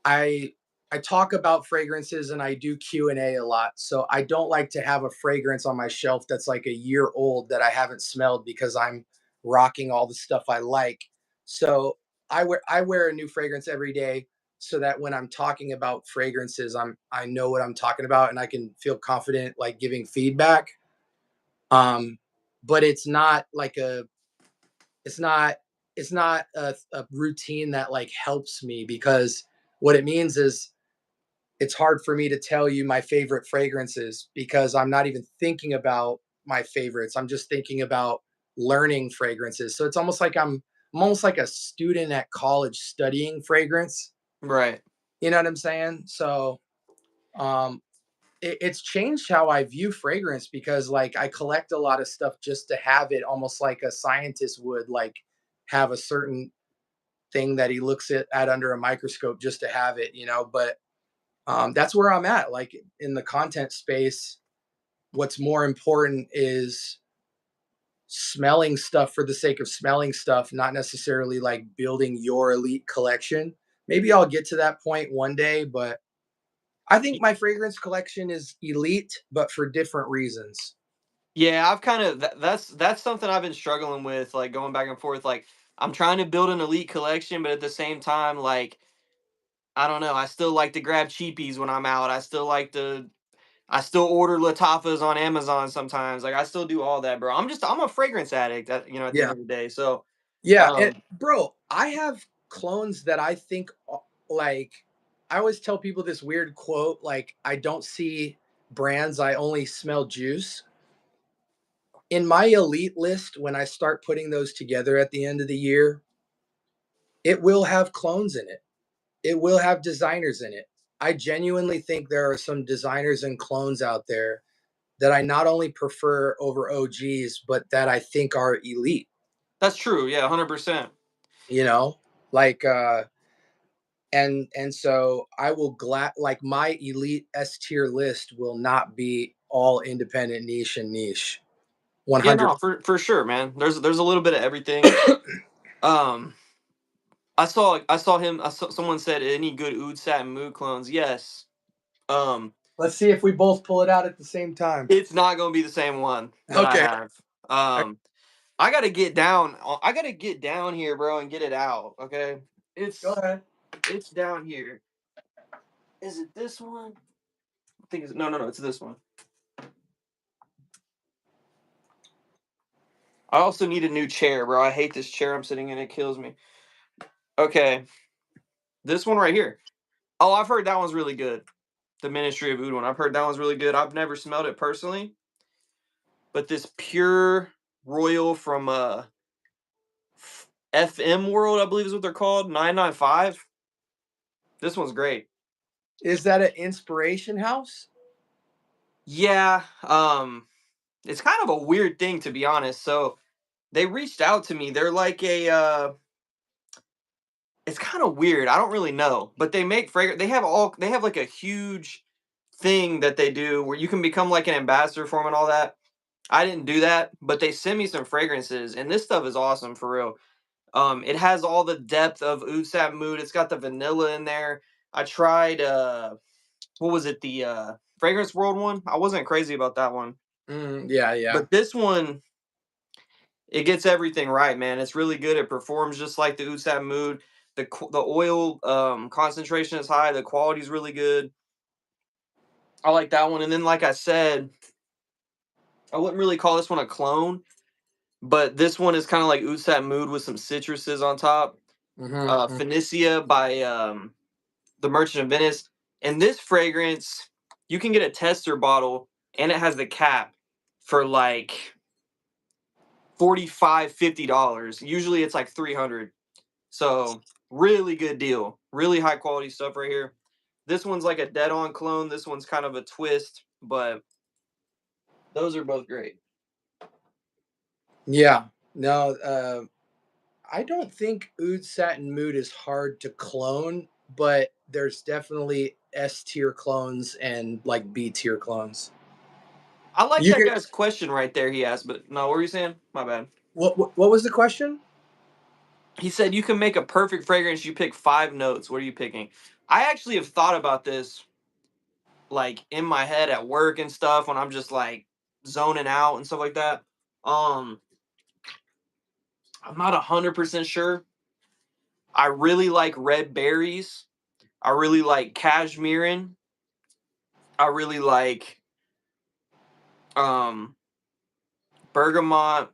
I I talk about fragrances and I do Q&A a lot. So I don't like to have a fragrance on my shelf that's like a year old that I haven't smelled because I'm rocking all the stuff I like. So I wear a new fragrance every day so that when I'm talking about fragrances, I know what I'm talking about and I can feel confident like giving feedback. Um but it's not it's not a routine that like helps me because what it means is it's hard for me to tell you my favorite fragrances because I'm not even thinking about my favorites. I'm just thinking about learning fragrances. So it's almost like I'm almost like a student at college studying fragrance. Right. You know what I'm saying? So um it's changed how I view fragrance because like I collect a lot of stuff just to have it almost like a scientist would like have a certain thing that he looks at under a microscope just to have it, but that's where I'm at. Like in the content space, what's more important is smelling stuff for the sake of smelling stuff, not necessarily like building your elite collection. Maybe I'll get to that point one day, but I think my fragrance collection is elite, but for different reasons. Yeah, I've kind of that's something I've been struggling with, like going back and forth. Like I'm trying to build an elite collection, but at the same time, like I don't know, I still like to grab cheapies when I'm out. I still order Latafas on Amazon sometimes. Like I still do all that, bro. I'm a fragrance addict at the end Yeah. of the day. So Yeah. And um bro, I have clones that I think like, I always tell people this weird quote, like, I don't see brands, I only smell juice. in my elite list, when I start putting those together at the end of the year, it will have clones in it. It will have designers in it. I genuinely think there are some designers and clones out there that I not only prefer over OGs, but that I think are elite. That's true. Yeah, 100%. You know, like and so I will like my elite S tier list will not be all independent niche and niche. Yeah, 100. no, for sure, man. There's a little bit of everything. Um, I saw someone said any good Oud Satin Mood clones. Yes. Let's see if we both pull it out at the same time. It's not gonna be the same one that I Okay. have. I gotta get down. I gotta get down here, bro, and get it out. Okay. Go ahead. It's down here. Is it this one? I think it's no. It's this one. I also need a new chair, bro. I hate this chair I'm sitting in. It kills me. Okay. This one right here. Oh, I've heard that one's really good. The Ministry of Oud one. I've heard that one's really good. I've never smelled it personally. But this Pure Royal from FM World, I believe is what they're called, 995. This one's great. Is that an inspiration house? Yeah, it's kind of a weird thing to be honest. So they reached out to me. They're like a it's kind of weird. I don't really know, but they make fragrance. They have like a huge thing that they do where you can become like an ambassador for them and all that. I didn't do that, but they sent me some fragrances, and this stuff is awesome for real. It has all the depth of Oud Satin Mood. It's got the vanilla in there. I tried what was it, the Fragrance World one? I wasn't crazy about that one. Yeah. But this one, it gets everything right, man. It's really good. It performs just like the Oud Satin Mood. The oil concentration is high. The quality is really good. I like that one. And then, like I said, I wouldn't really call this one a clone, but this one is kind of like Oud Satin Mood with some citruses on top. Phoenicia by the Merchant of Venice. And this fragrance, you can get a tester bottle, and it has the cap for like $45-$50. Usually it's like $300. So really good deal. Really high quality stuff right here. This one's like a dead on clone. This one's kind of a twist, but those are both great. Yeah. No, I don't think Oud Satin Mood is hard to clone, but there's definitely S tier clones and like B tier clones. I like You that could guy's question right there he asked, but no, what were you saying? My bad. what was the question? He said you can make a perfect fragrance. You pick 5 notes. What are you picking? I actually have thought about this like in my head at work and stuff when I'm just like zoning out and stuff like that. Um, I'm not 100% sure. I really like red berries. I really like cashmere. I really like um bergamot.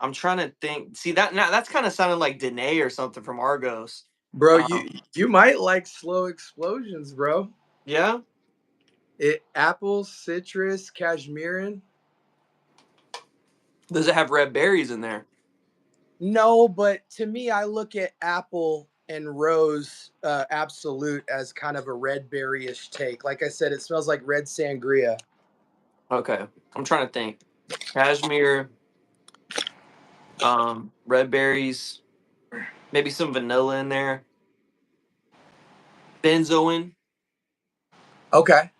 I'm trying to think. See that now that's kind of sounding like Danae or something from Argos. Bro, Um, you might like slow explosions, bro. yeah. Apple, citrus, cashmere. Does it have red berries in there? No, but to me, I look at apple and rose absolute as kind of a red berry-ish take. Like I said, it smells like red sangria. Okay. I'm trying to think. Cashmere, red berries, maybe some vanilla in there. Benzoin. Okay.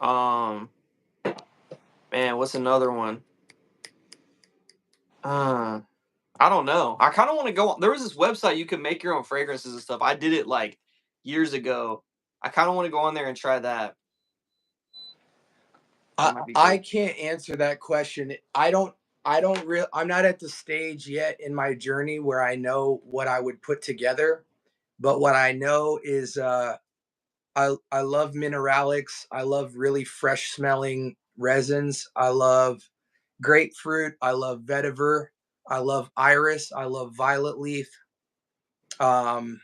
Um, man, what's another one? Uh, I don't know. I kind of want to go. There was this website you could make your own fragrances and stuff. I did it like years ago. I kind of want to go on there and try that. That might be I cool. can't answer that question. I'm not at the stage yet in my journey where I know what I would put together, but what I know is I love mineralics. I love really fresh smelling resins. I love grapefruit. I love vetiver. I love iris. I love violet leaf. Um,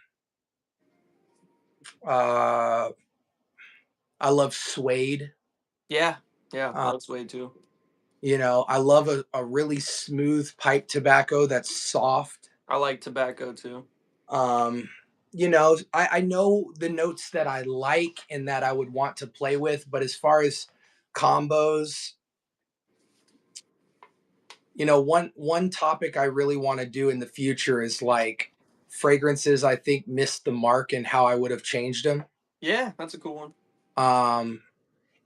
uh, I love suede. Yeah, yeah, I Uh, love suede too. You know, I love a really smooth pipe tobacco that's soft. I like tobacco too. Um, you know, I know the notes that I like and that I would want to play with, but as far as combos, you know, one topic I really want to do in the future is like fragrances I think missed the mark and how I would have changed them. Yeah, that's a cool one. Um,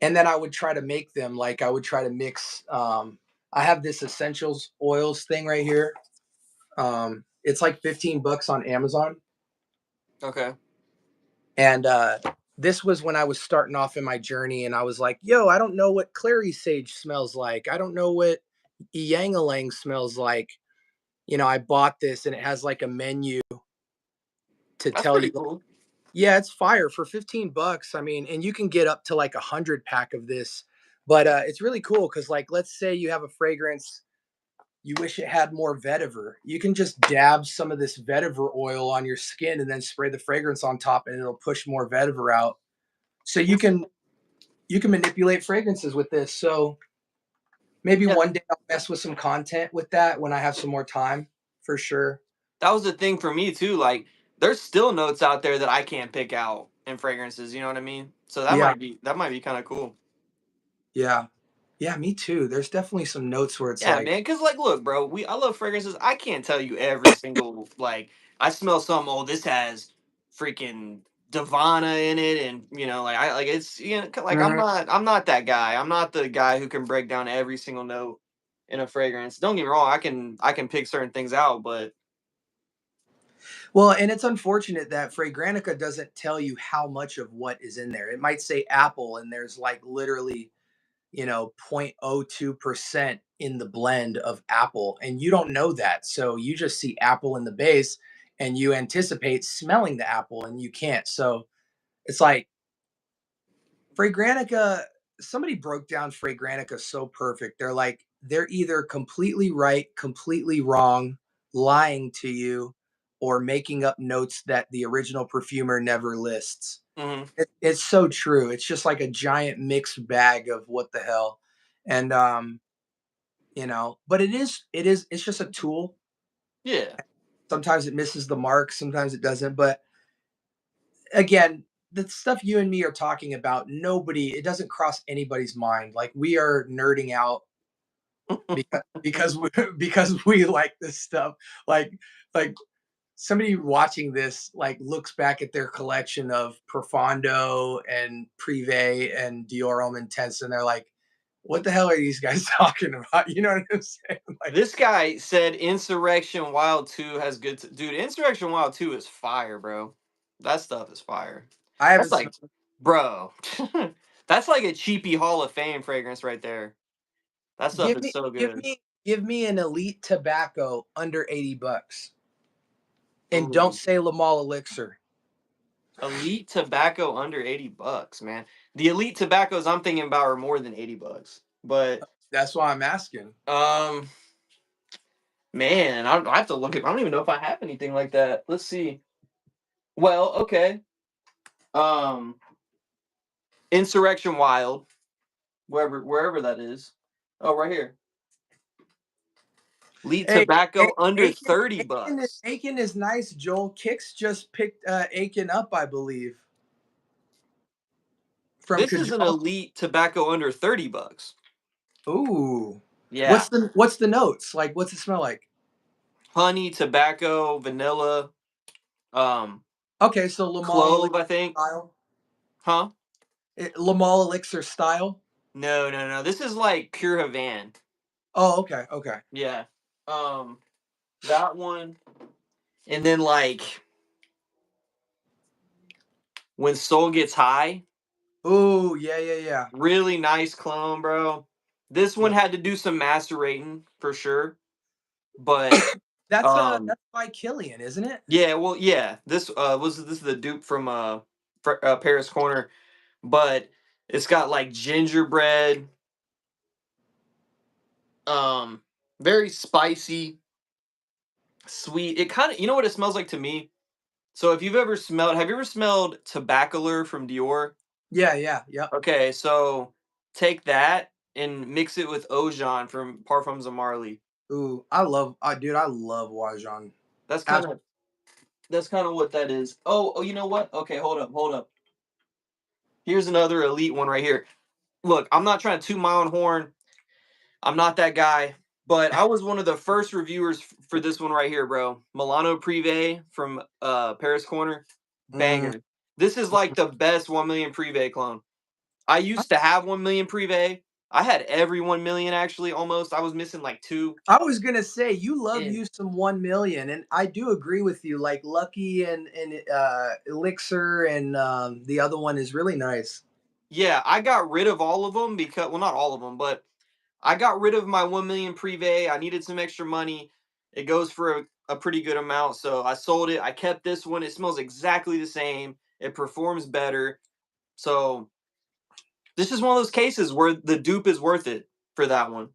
and then I would try to make them like I would try to mix. I have this essentials oils thing right here. It's like $15 on Amazon, Okay. and this was when I was starting off in my journey, and I was like, "Yo, I don't know what clary sage smells like. I don't know what ylang smells like." You know, I bought this, and it has like a menu to That's tell you. pretty cool. Yeah, it's fire for $15. I mean, and you can get up to like 100 pack of this, but it's really cool because, like, let's say you have a fragrance, you wish it had more vetiver. You can just dab some of this vetiver oil on your skin and then spray the fragrance on top, and it'll push more vetiver out. So you can manipulate fragrances with this. So maybe Yeah, one day I'll mess with some content with that when I have some more time, for sure. that was the thing for me too. Like, there's still notes out there that I can't pick out in fragrances. You know what I mean? So Yeah, that might be kind of cool. yeah, yeah. Me too. There's definitely some notes where it's Yeah, like, man. Cause like, look, bro, I love fragrances. I can't tell you every single like. I smell something. Oh, this has freaking Divana in it, and like I like it's like mhm. I'm not that guy. I'm not the guy who can break down every single note in a fragrance. Don't get me wrong. I can pick certain things out, but Well, and it's unfortunate that Fragrantica doesn't tell you how much of what is in there. It might say apple, and there's like literally, 0.02% in the blend of apple, and you don't know that. So you just see apple in the base, and you anticipate smelling the apple, and you can't. So it's like Fragrantica, somebody broke down Fragrantica so perfect. They're like, they're either completely right, completely wrong, lying to you, or making up notes that the original perfumer never lists. mhm. It's so true. It's just like a giant mixed bag of what the hell. And but it's just a tool. Yeah. Sometimes it misses the mark, sometimes it doesn't. But again, the stuff you and me are talking about, it doesn't cross anybody's mind. Like we are nerding out because we like this stuff. Like like somebody watching this like looks back at their collection of Profondo and Privé and Dior Homme Intense, and they're like, "What the hell are these guys talking about?" You know what I'm saying? Like, This guy said Insurrection Wild 2 has good dude, Insurrection Wild 2 is fire, bro. That stuff is fire. I That's haven't like, smelled. bro. That's like a cheapy Hall of Fame fragrance right there. That stuff Give is me, so give good. me, give me an elite tobacco under $80, and don't Ooh. say Lamal Elixir. Elite tobacco under $80, man. The elite tobaccos I'm thinking about are more than $80. But That's why I'm asking. um man, I have to look at I don't even know if I have anything like that. Let's see. Well, okay. Um Insurrection Wild, wherever that is. Oh, right here. Elite Hey, tobacco under Aiken, 30 Aiken, bucks. Aiken is nice. Joel Kicks just picked Aiken up, I believe, from This is an Kajal. elite tobacco under 30 bucks. Ooh, Yeah. what's the notes like? What's it smell like? Honey, tobacco, vanilla, um, Okay, so Lamal clove, Elixir I think. style. Huh? Lamal Elixir style. No, no, no. This is like pure Havan. Oh, okay, okay. Yeah. Um, that one. And then like when Soul Gets High, Ooh, yeah, yeah, yeah, really nice clone, bro. This one yeah. had to do some macerating for sure. But That's by Killian, isn't it? yeah, well, yeah. This is the dupe from Paris Corner, but it's got like gingerbread, um, very spicy, sweet. It kind of, you know what it smells like to me. So if you've ever smelled, have you ever smelled Tobaccoleur from Dior? Yeah, yeah, yep. Okay, so take that and mix it with Ojan from Parfums of Marley. Ooh, dude, I love Wajan. That's kind of what that is. Oh, you know what? Okay, hold up. Here's another elite one right here. Look, I'm not trying to toot my own horn. I'm not that guy, but I was one of the first reviewers for this one right here, bro. Milano Privé from Paris Corner, Mm, banger. This is like the best 1 million Privé clone. I used to have 1 million Privé. I had every 1 million actually almost. I was missing like 2. I was gonna say you love And you some 1 million, and I do agree with you. Like Lucky and Elixir, and the other one is really nice. yeah, I got rid of all of them because, well, not all of them, but I got rid of my 1 million Privé. I needed some extra money. It goes for a pretty good amount, so I sold it. I kept this one. It smells exactly the same. It performs better. So this is one of those cases where the dupe is worth it for that one.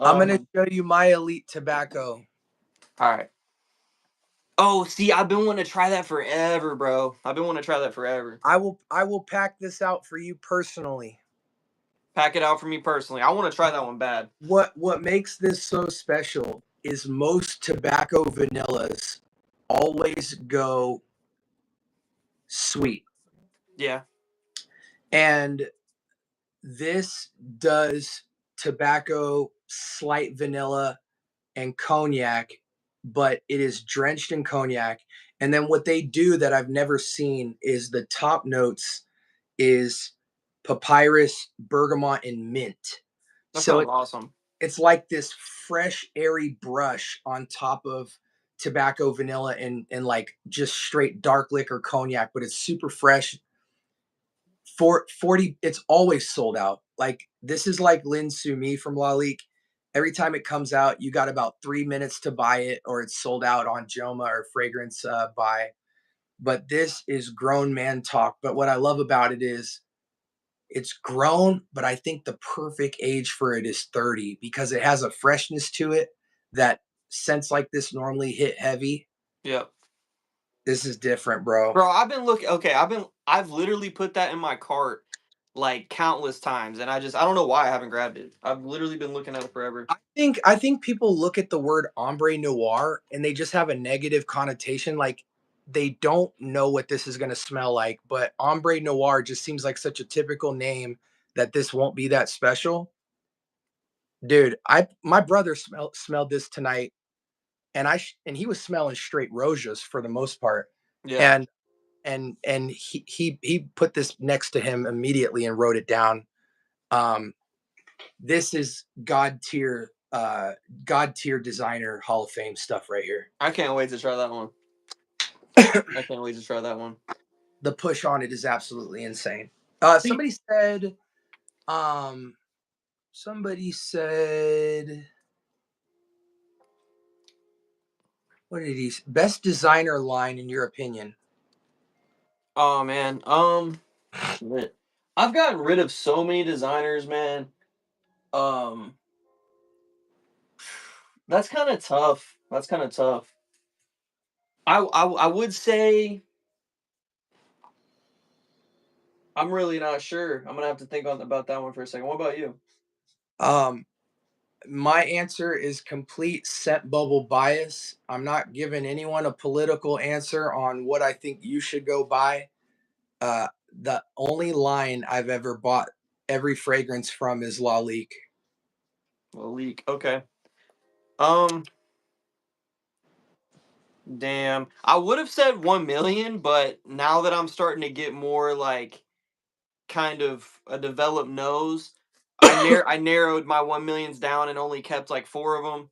I'm gonna Um, show you my elite tobacco. all right. Oh, see, I've been wanting to try that forever, bro. I've been wanting to try that forever. I will pack this out for you personally. Pack it out for me personally. I want to try that one bad. What makes this so special is most tobacco vanillas always go sweet. Yeah. And this does tobacco, slight vanilla, and cognac, but it is drenched in cognac. And then what they do that I've never seen is the top notes is papyrus, bergamot, and mint. That So sounds awesome. it's like this fresh, airy brush on top of tobacco, vanilla, and like just straight dark liquor cognac, but it's super fresh. For 40, it's always sold out. Like this is like Lin Sumi from Laik. Every time it comes out, you got about 3 minutes to buy it, or it's sold out on Joma or fragrance buy. But this is grown man talk. But what I love about it is it's grown, but I think the perfect age for it is 30 because it has a freshness to it that scents like this normally hit heavy. Yep. This is different, bro. Bro, I've been looking. Okay, I've literally put that in my cart like countless times, and I don't know why I haven't grabbed it. I've literally been looking at it forever. I think people look at the word ombre noir and they just have a negative connotation. Like they don't know what this is going to smell like. But ombre noir just seems like such a typical name that this won't be that special. Dude, my brother smelled this tonight, and and he was smelling straight Rojas for the most part, Yeah, and he put this next to him immediately and wrote it down. Um, this is god tier designer Hall of Fame stuff right here. I can't wait to try that one. I can't wait to try that one. The push on it is absolutely insane. See, Um, somebody said, what did he? Best designer line in your opinion? oh man, shit. I've gotten rid of so many designers, man. Um, that's kind of tough. That's kind of tough. I would say I'm really not sure. I'm gonna have to think about that one for a second. What about you? Um, my answer is complete scent bubble bias. I'm not giving anyone a political answer on what I think you should go buy. The only line I've ever bought every fragrance from is La Leak. Leak. Okay. Um, damn. I would have said 1 million, but now that I'm starting to get more like kind of a developed nose, I narrowed my 1 millions down and only kept like 4 of them.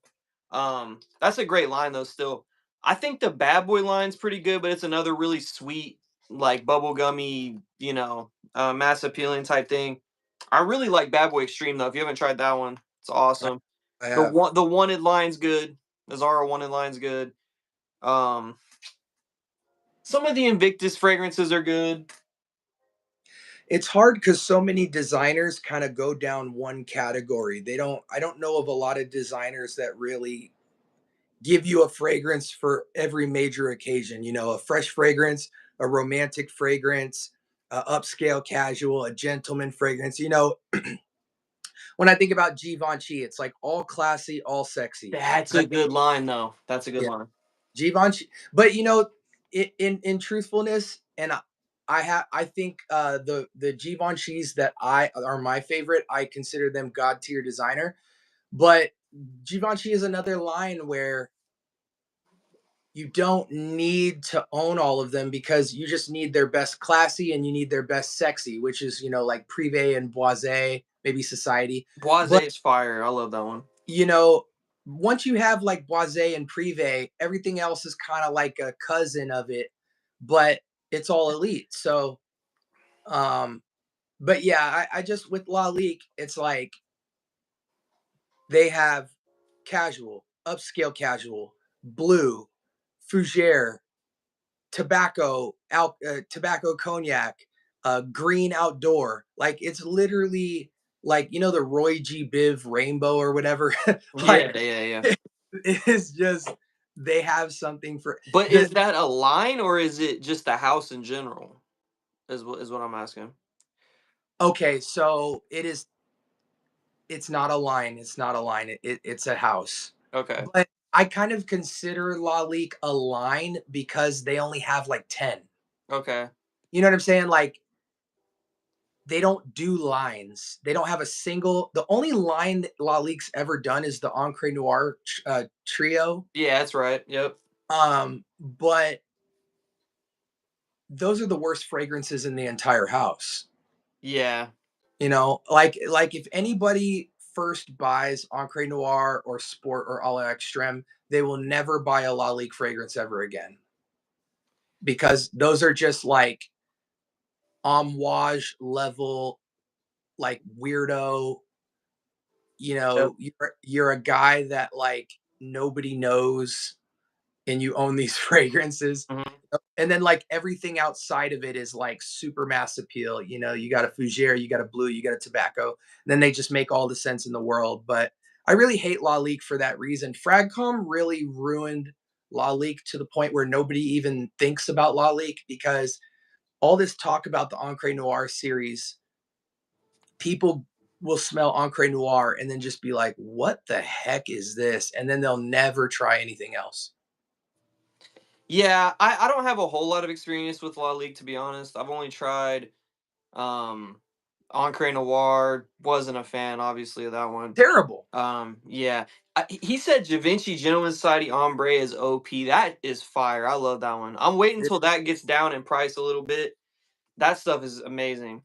That's a great line though. Still, I think the Bad Boy line's pretty good, but it's another really sweet, like bubblegummy, mass appealing type thing. I really like Bad Boy Extreme though. If you haven't tried that one, it's I awesome. I have. The wanted line's good. The Zara wanted line's good. Um, some of the Invictus fragrances are good. It's hard because so many designers kind of go down one category. I don't know of a lot of designers that really give you a fragrance for every major occasion. You know, a fresh fragrance, a romantic fragrance, a upscale casual, a gentleman fragrance. You know, when I think about Givvanchi, it's like all classy, all sexy. That's And a good line, though. That's a good yeah, line. Givvanchi. But you know, in truthfulness, and I think the Givenchy's that I are my favorite. I consider them god tier designer. But Givenchy is another line where you don't need to own all of them because you just need their best classy and you need their best sexy, which is, you know, like Privé and Boisé, maybe Society. But, Boise's fire. I love that one. you know, once you have like Boisé and Privé, everything else is kind of like a cousin of it, but it's all elite. So, um, but yeah, I just with Laik, it's like they have casual, upscale casual, blue, fougere, tobacco cognac, green outdoor. Like it's literally like you know the Roy G. Biv rainbow or whatever. Yeah, Like yeah, yeah. it's just they have something for But the is that a line or is it just the house in general? Is what I'm asking. okay. So it is. It's not a line. It's not a line. It's a house. Okay. But I kind of consider La Leak a line because they only have like 10. Okay. You know what I'm saying? Like they don't do lines. They don't have a single. The only line that La Leak's ever done is the Encre Noir trio. Yeah, that's right. Yep. But those are the worst fragrances in the entire house. Yeah. You know, like if anybody first buys Encre Noir or Sport or A la Extreme, they will never buy a La Leak fragrance ever again because those are just like Amouage level, like weirdo. You Yep. know, you're a guy that like nobody knows, and you own these fragrances. Mhm. And then like everything outside of it is like super mass appeal. You know, you got a fougere, you got a blue, you got a tobacco. And then they just make all the sense in the world. But I really hate La Leak for that reason. Fragcom really ruined La Leak to the point where nobody even thinks about La Leak because all this talk about the Encre Noir series, people will smell Encre Noir and then just be like, what the heck is this? And then they'll never try anything else. Yeah, I don't have a whole lot of experience with La Ligue, to be honest. I've only tried um Encre Noir. Wasn't a fan, obviously, of that one. Terrible. Yeah. He said Givenchy Gentleman Society Ombre is OP. That is fire. I love that one. I'm waiting until that gets down in price a little bit. That stuff is amazing.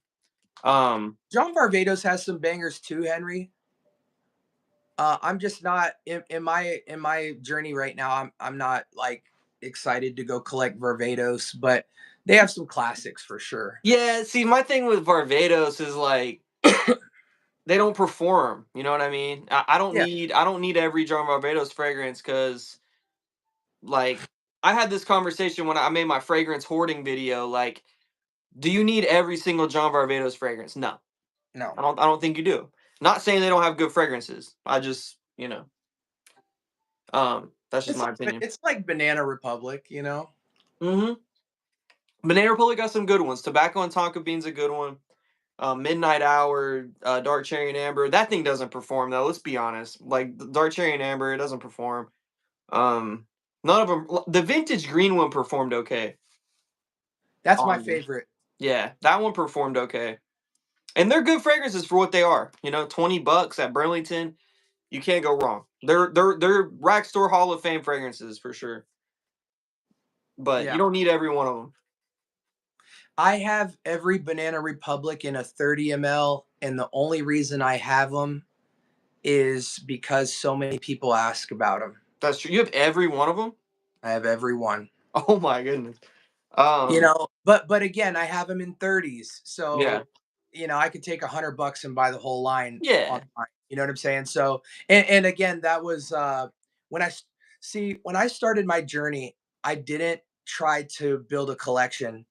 John Varvatos has some bangers too, Henry. I'm just not in my journey right now. I'm not like excited to go collect Varvatos, but they have some classics for sure. Yeah, see, my thing with Varvatos is like they don't perform. You know what I mean? Yeah, I don't need every John Varvatos fragrance because like I had this conversation when I made my fragrance hoarding video. Like, do you need every single John Varvatos fragrance? No, no, I don't think you do. Not saying they don't have good fragrances. I just that's just it's my like opinion. it's like Banana Republic, you know. Mm-hmm. Banana Republic got some good ones. Tobacco and Tonka Bean's a good one. Midnight Hour, Dark Cherry and Amber. That thing doesn't perform though. Let's be honest. Like the Dark Cherry and Amber, it doesn't perform. Um, None of them. The vintage green one performed okay That's my on me. favorite. Yeah, that one performed okay. And they're good fragrances for what they are. $20 at Burlington, you can't go wrong. They're rack store Hall of Fame fragrances for sure. But you Yeah, don't need every one of them. I have every Banana Republic in a 30 ml, and the only reason I have them is because so many people ask about them. That's true. You have every one of them. I have every one. Oh my goodness. You Um. know, but again, I have them in 30s. Yeah. So, you know, I could take $100 and buy the whole line Yeah. online. You know what I'm saying? So, and again, that was when when I started my journey, I didn't try to build a collection.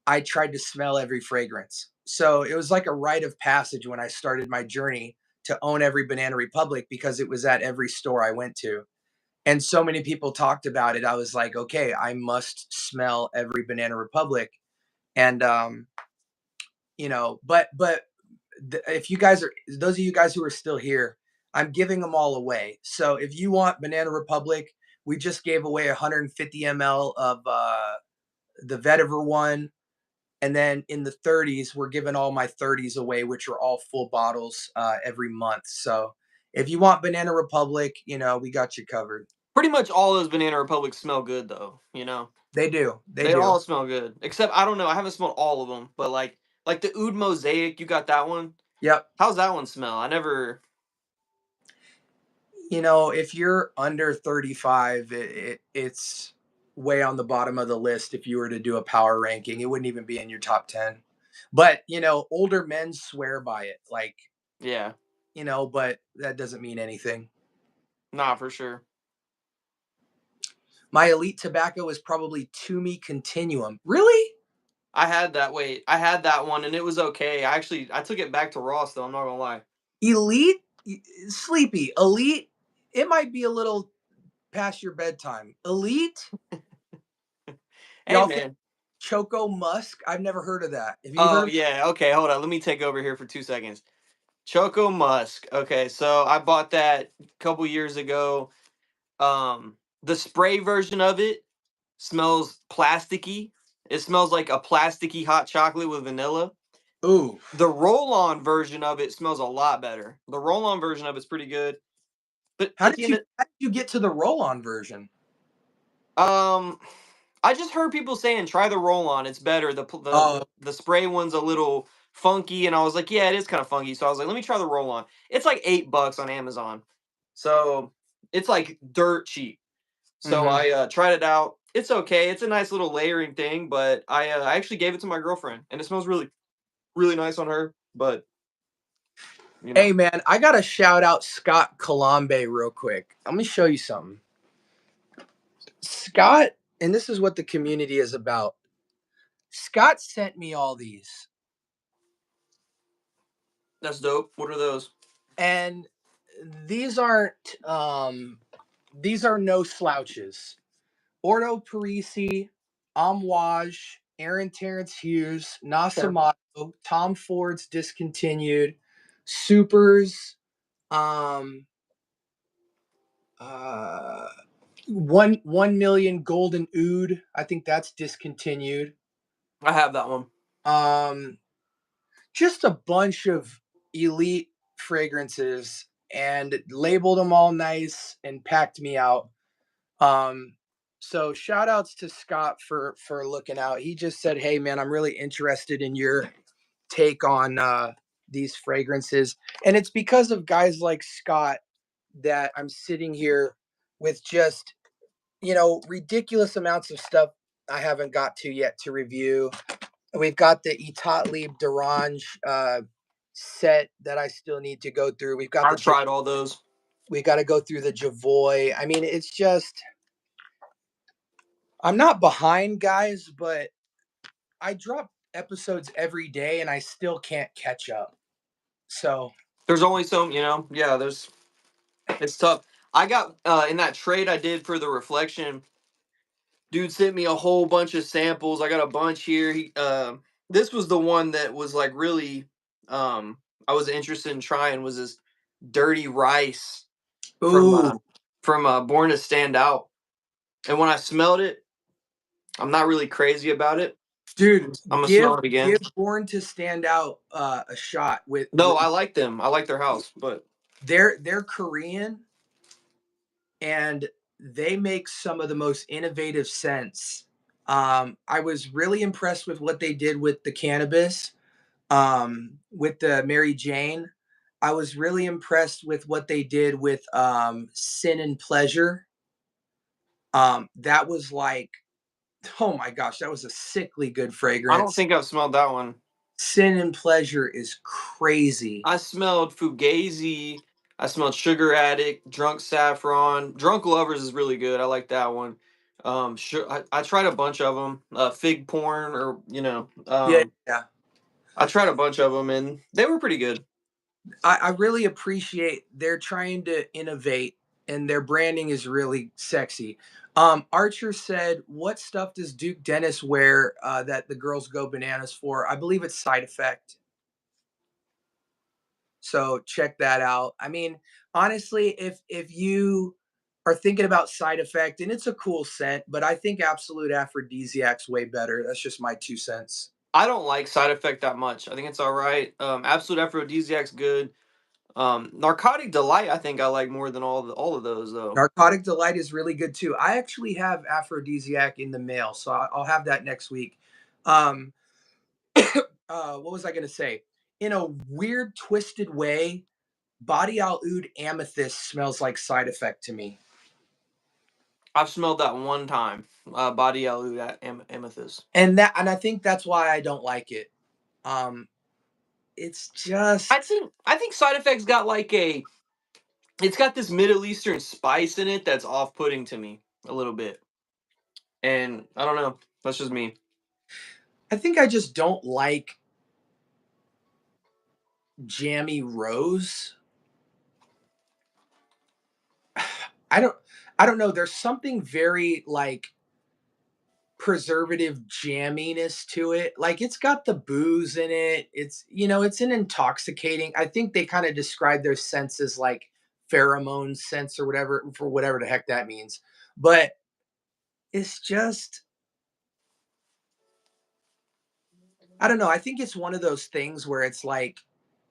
I tried to smell every fragrance. So it was like a rite of passage when I started my journey to own every Banana Republic because it was at every store I went to. And so many people talked about it. I was like, okay, I must smell every Banana Republic. And you know, but if you guys are, those of you guys who are still here, I'm giving them all away. So if you want Banana Republic, we just gave away 150 ml of the vetiver one. And then in the 30s, we're giving all my 30s away, which are all full bottles every month. So if you want Banana Republic, you know, we got you covered. Pretty much all those Banana Republics smell good, though. You know, They do. They they do. all smell good. Except I don't know. I haven't smelled all of them, but like the Oud Mosaic, you got that one. Yep. How's that one smell? I never. You know, if you're under 35, it's way on the bottom of the list. If you were to do a power ranking, it wouldn't even be in your top 10. But, you know, older men swear by it. Like, Yeah, you know, but that doesn't mean anything. nah, for sure. My elite tobacco is probably To Me Continuum. Really? I had that. Wait, I had that one, and it was okay. I took it back to Ross, though. I'm not gonna lie. Elite? Sleepy. Elite? It might be a little past your bedtime. Elite? Hey, Y'all think man. Choco Musk? I've never heard of that. Have you Oh heard of yeah. Okay, hold on. Let me take over here for 2 seconds. Choco Musk. Okay, so I bought that a couple years ago. The spray version of it smells plasticky. It smells like a plasticky hot chocolate with vanilla. Ooh. The roll-on version of it smells a lot better. The roll-on version of it's pretty good. But How at did the end you of, how did you get to the roll-on version? um I just heard people saying try the roll-on, it's better. Oh, The spray one's a little funky, and I was like, yeah, it is kind of funky. So I was like, let me try the roll-on. It's like $8 on Amazon. So it's like dirt cheap. So mhm. I tried it out. It's okay. It's a nice little layering thing, but I actually gave it to my girlfriend, and it smells really, really nice on her. But you know, Hey man, I gotta shout out Scott Colombe real quick. Let me show you something. Scott, and this is what the community is about. Scott sent me all these, that's dope. What are those? and these aren't these are no slouches. Ordo Parisi, Amouage, Aaron Terrence Hughes, Okay. Nasamato, Tom Ford's Discontinued, Supers, um, uh, 1 million Golden Oud. I think that's Discontinued. I have that one. Um, just a bunch of elite fragrances and labeled them all nice and packed me out. Um, so shout outs to Scott for looking out. He just said, "Hey man, I'm really interested in your take on these fragrances." And it's because of guys like Scott that I'm sitting here with just, you know, ridiculous amounts of stuff I haven't got to yet to review. We've got the Etat Libre d'Orange set that I still need to go through. We've got I tried all those. we got to go through the Javoy. I mean, it's just I'm not behind, guys, but I drop episodes every day and I still can't catch up. So, There's only some, yeah. It's tough. I got in that trade I did for the reflection. Dude sent me a whole bunch of samples. I got a bunch here. This was the one that was like really, I was interested in trying was this dirty rice from ooh, Born to Stand Out. And when I smelled it, I'm not really crazy about it. dude, I'm gonna give smell it again. give Born to Stand Out a shot No, with I like them. I like their house, but they're Korean and they make some of the most innovative scents. I was really impressed with what they did with the cannabis, with the Mary Jane. I was really impressed with what they did with Sin and Pleasure. That was like, oh my gosh, that was a sickly good I don't fragrance. think I've smelled that one. Sin and Pleasure is crazy. I smelled Fugazi. I smelled Sugar Addict, Drunk Saffron. Drunk Lovers is really good. I like that one. I tried a bunch of them. Fig Porn, or Yeah, yeah. I tried a bunch of them, and they were pretty good. I really appreciate they're trying to innovate and their branding is really sexy. Archer said, "What stuff does Duke Dennis wear that the girls go bananas for?" I believe it's Side Effect. So check that out. I mean, honestly, if you are thinking about side effect, and it's a cool scent, but I think Absolute Aphrodisiac's way better. That's just my 2 cents. I don't like side effect that much. I think it's all right. Absolute aphrodisiac's good. Narcotic delight, I think I like more than all of those though. Narcotic Delight is really good too. I actually have Aphrodisiac in the mail, so I'll have that next week. Um, what was I going to say? In a weird, twisted way, Body Al Oud Amethyst smells like side effect to me. I've smelled that one time. Body Alu at amethyst. And I think that's why I don't like it. Um, it's just I think side effects got like a it's got this Middle Eastern spice in it that's off putting to me a little bit. And I don't know. That's just me. I think I just don't like jammy rose. I don't I don't know. There's something very like preservative jamminess to it. Like it's got the booze in it. It's an intoxicating. I think they kind of describe their scents as like pheromone scents or whatever for whatever the heck that means. But it's just I don't know. I think it's one of those things where it's like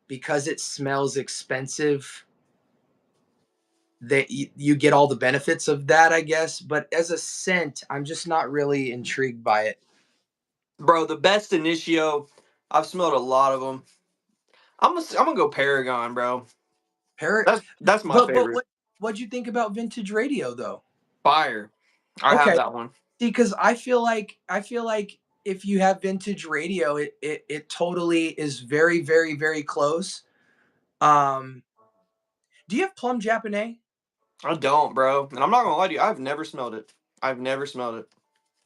because it smells expensive that you get all the benefits of that, I guess. But as a scent, I'm just not really intrigued by it. Bro, the best Initio, I've smelled a lot of them. I'm gonna go Paragon, bro. Parrot, That's my but favorite. what'd you think about Vintage Radio though? Fire. I have Okay, that one. see, because I feel like if you have Vintage Radio, it totally is very very very close. Um, do you have Plum Japonais? I don't, bro. And I'm not gonna lie to you, I've never smelled it. I've never smelled it.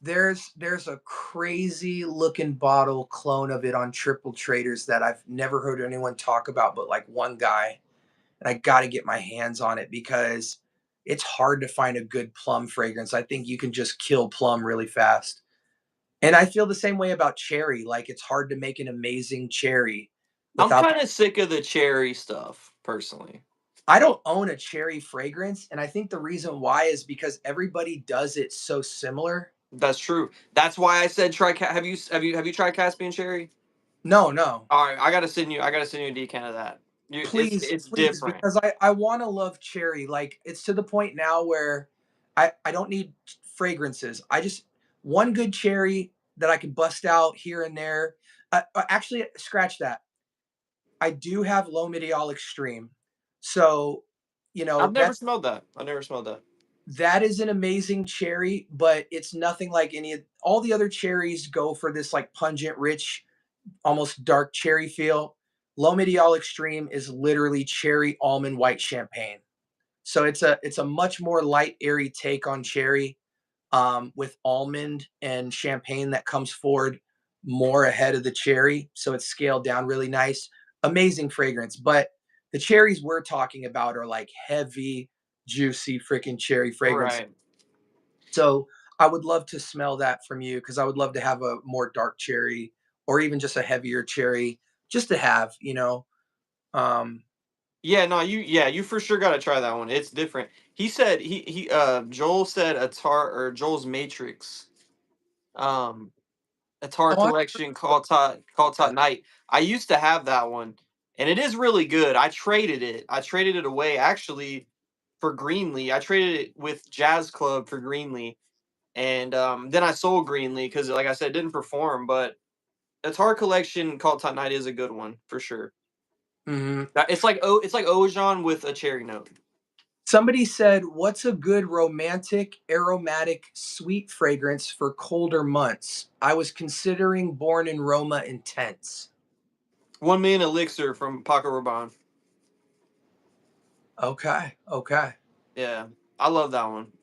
There's a crazy looking bottle clone of it on Triple Traders that I've never heard anyone talk about, but like one guy, and I got to get my hands on it because it's hard to find a good plum fragrance. I think you can just kill plum really fast. And I feel the same way about cherry. Like it's hard to make an amazing cherry I'm without. kind of sick of the cherry stuff, personally. I don't own a cherry fragrance, and I think the reason why is because everybody does it so similar. That's true. That's why I said try. Have you tried Caspian cherry? No, no. All right, I gotta send you. I gotta send you a decant of that. Please, It's please, different. because I want to love cherry. Like it's to the point now where I don't need fragrances. I just one good cherry that I can bust out here and there. Actually, scratch that. I do have low medial extreme, so I've never that smelled that. I've never smelled that. that is an amazing cherry, but it's nothing like any of all the other cherries go for this like pungent, rich, almost dark cherry feel. Low medial extreme is literally cherry almond white champagne. So it's a much more light, airy take on cherry, with almond and champagne that comes forward more ahead of the cherry. So it's scaled down really nice. Amazing fragrance. But the cherries we're talking about are like heavy, juicy freaking cherry fragrance. Right. So I would love to smell that from you because I would love to have a more dark cherry or even just a heavier cherry just to have. Um, Yeah. No. You for sure gotta try that one. It's different. He said Joel said Joel's Matrix. Um, a tar oh, collection called Tot Night. I used to have that one, and it is really good. I traded it. I traded it away actually for Greenlee. I traded it with Jazz Club for Greenlee, and then I sold Greenlee because, like I said, it didn't perform. But a tar collection called Tot Night is a good one for sure. mhm. It's like Ojan with a cherry note. Somebody said, "What's a good romantic, aromatic, sweet fragrance for colder months?" I was considering Born in Roma Intense. 1 million elixir from Paco Rabanne. Okay, okay. Yeah, I love that one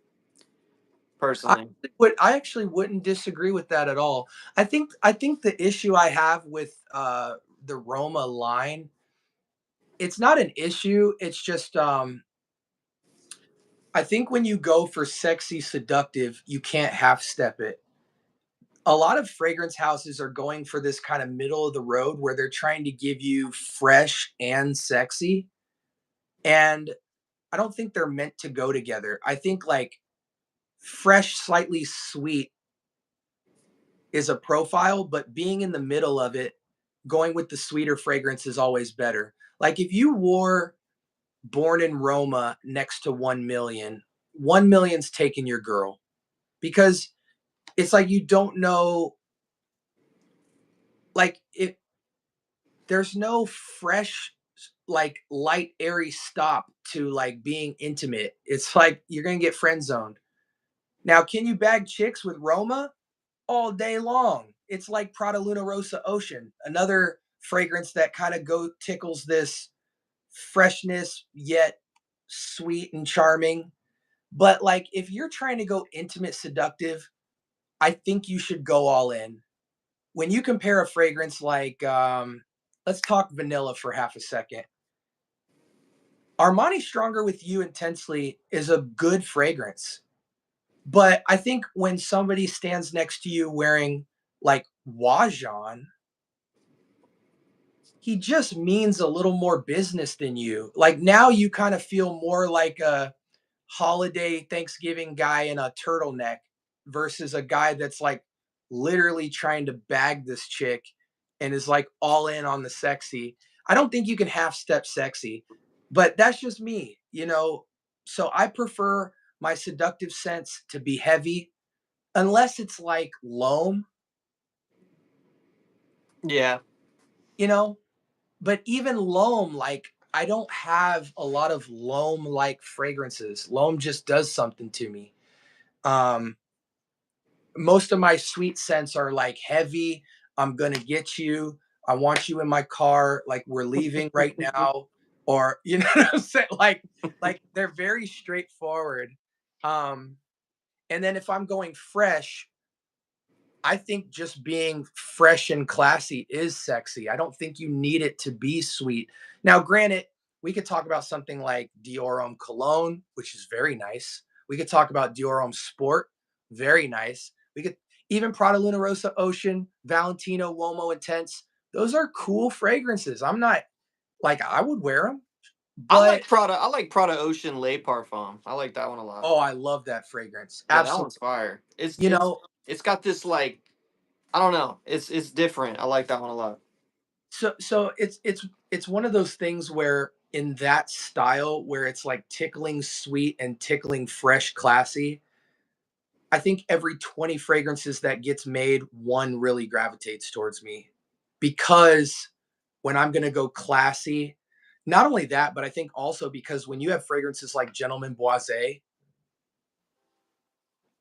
I personally. I actually wouldn't disagree with that at all. I think the issue I have with the Roma line, it's not an issue. It's just I think when you go for sexy seductive, you can't half step it. a lot of fragrance houses are going for this kind of middle of the road where they're trying to give you fresh and sexy. And I don't think they're meant to go together. I think like fresh, slightly sweet is a profile, but being in the middle of it, going with the sweeter fragrance is always better. Like if you wore Born in Roma next to 1 million, 1 million's taking your girl because it's like you don't know, like if there's no fresh, like light, airy stop to like being intimate. It's like you're gonna get friend zoned. Now, can you bag chicks with Roma? All day long. It's like Prada Luna Rosa Ocean, another fragrance that kind of go tickles this freshness yet sweet and charming. But like if you're trying to go intimate seductive, I think you should go all in. When you compare a fragrance like let's talk vanilla for half a second. Armani Stronger with You Intensely is a good fragrance. But I think when somebody stands next to you wearing like Wajan, he just means a little more business than you. Like now you kind of feel more like a holiday Thanksgiving guy in a turtleneck versus a guy that's like literally trying to bag this chick and is like all in on the sexy. I don't think you can half step sexy, but that's just me, you know. So I prefer my seductive sense to be heavy unless it's like loam, Yeah. you know. But even loam, like I don't have a lot of loam like fragrances. Loam just does something to me. Um, Most of my sweet scents are like heavy. I'm gonna get you. I want you in my car. Like we're leaving right now, or you know what I'm saying? Like they're very straightforward. Um, and then if I'm going fresh, I think just being fresh and classy is sexy. I don't think you need it to be sweet. Now, granted, we could talk about something like Dior Homme Cologne, which is very nice. We could talk about Dior Homme Sport, very nice. We could even Prada Luna Rosa Ocean, Valentino Uomo Intense. Those are cool fragrances. I'm not like I would wear them, I but like Prada. I like Prada Ocean Lait Parfum. I like that one a lot. oh, I love that fragrance. Yeah, that Absolutely. one's fire. It's You it's know, it's got this like I don't know. It's different. I like that one a lot. so it's one of those things where in that style where it's like tickling sweet and tickling fresh classy, I think every 20 fragrances that gets made, one really gravitates towards me because when I'm going to go classy, not only that, but I think also because when you have fragrances like Gentleman Boise,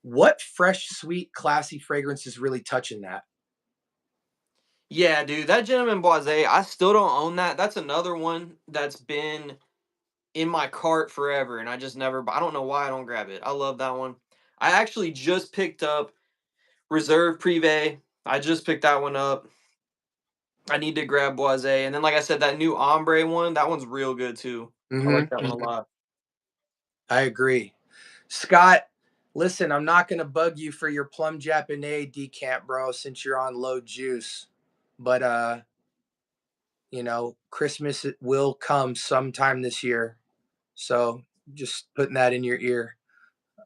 what fresh, sweet, classy fragrance is really touching that? Yeah, dude, that Gentleman Boise, I still don't own that. That's another one that's been in my cart forever, and I just never. I don't know why I don't grab it. I love that one. I actually just picked up Reserve Privé. I just picked that one up. I need to grab Boise, and then like I said, that new Ombre one, that one's real good too. I like that one a Mm-hmm. lot. I agree. Scott, listen, I'm not going to bug you for your plum Japanese decant, bro, since you're on low juice. But Christmas will come sometime this year. So just putting that in your ear.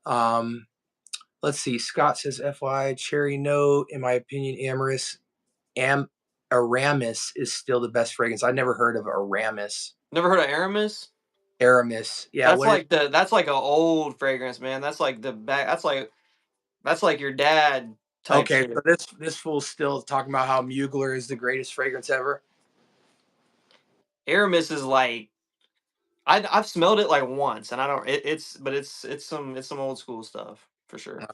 Um, let's see. Scott says FY cherry note. In my opinion, Aramis is still the best fragrance. I never heard of Aramis. Never heard of Aramis? Aramis. Yeah, That's what is like that's like an old fragrance, man. That's like the back. That's like your dad type okay, so shit. this fool's still talking about how Mugler is the greatest fragrance ever. Aramis is like I've smelled it like once, and I don't. It's some old school stuff for sure.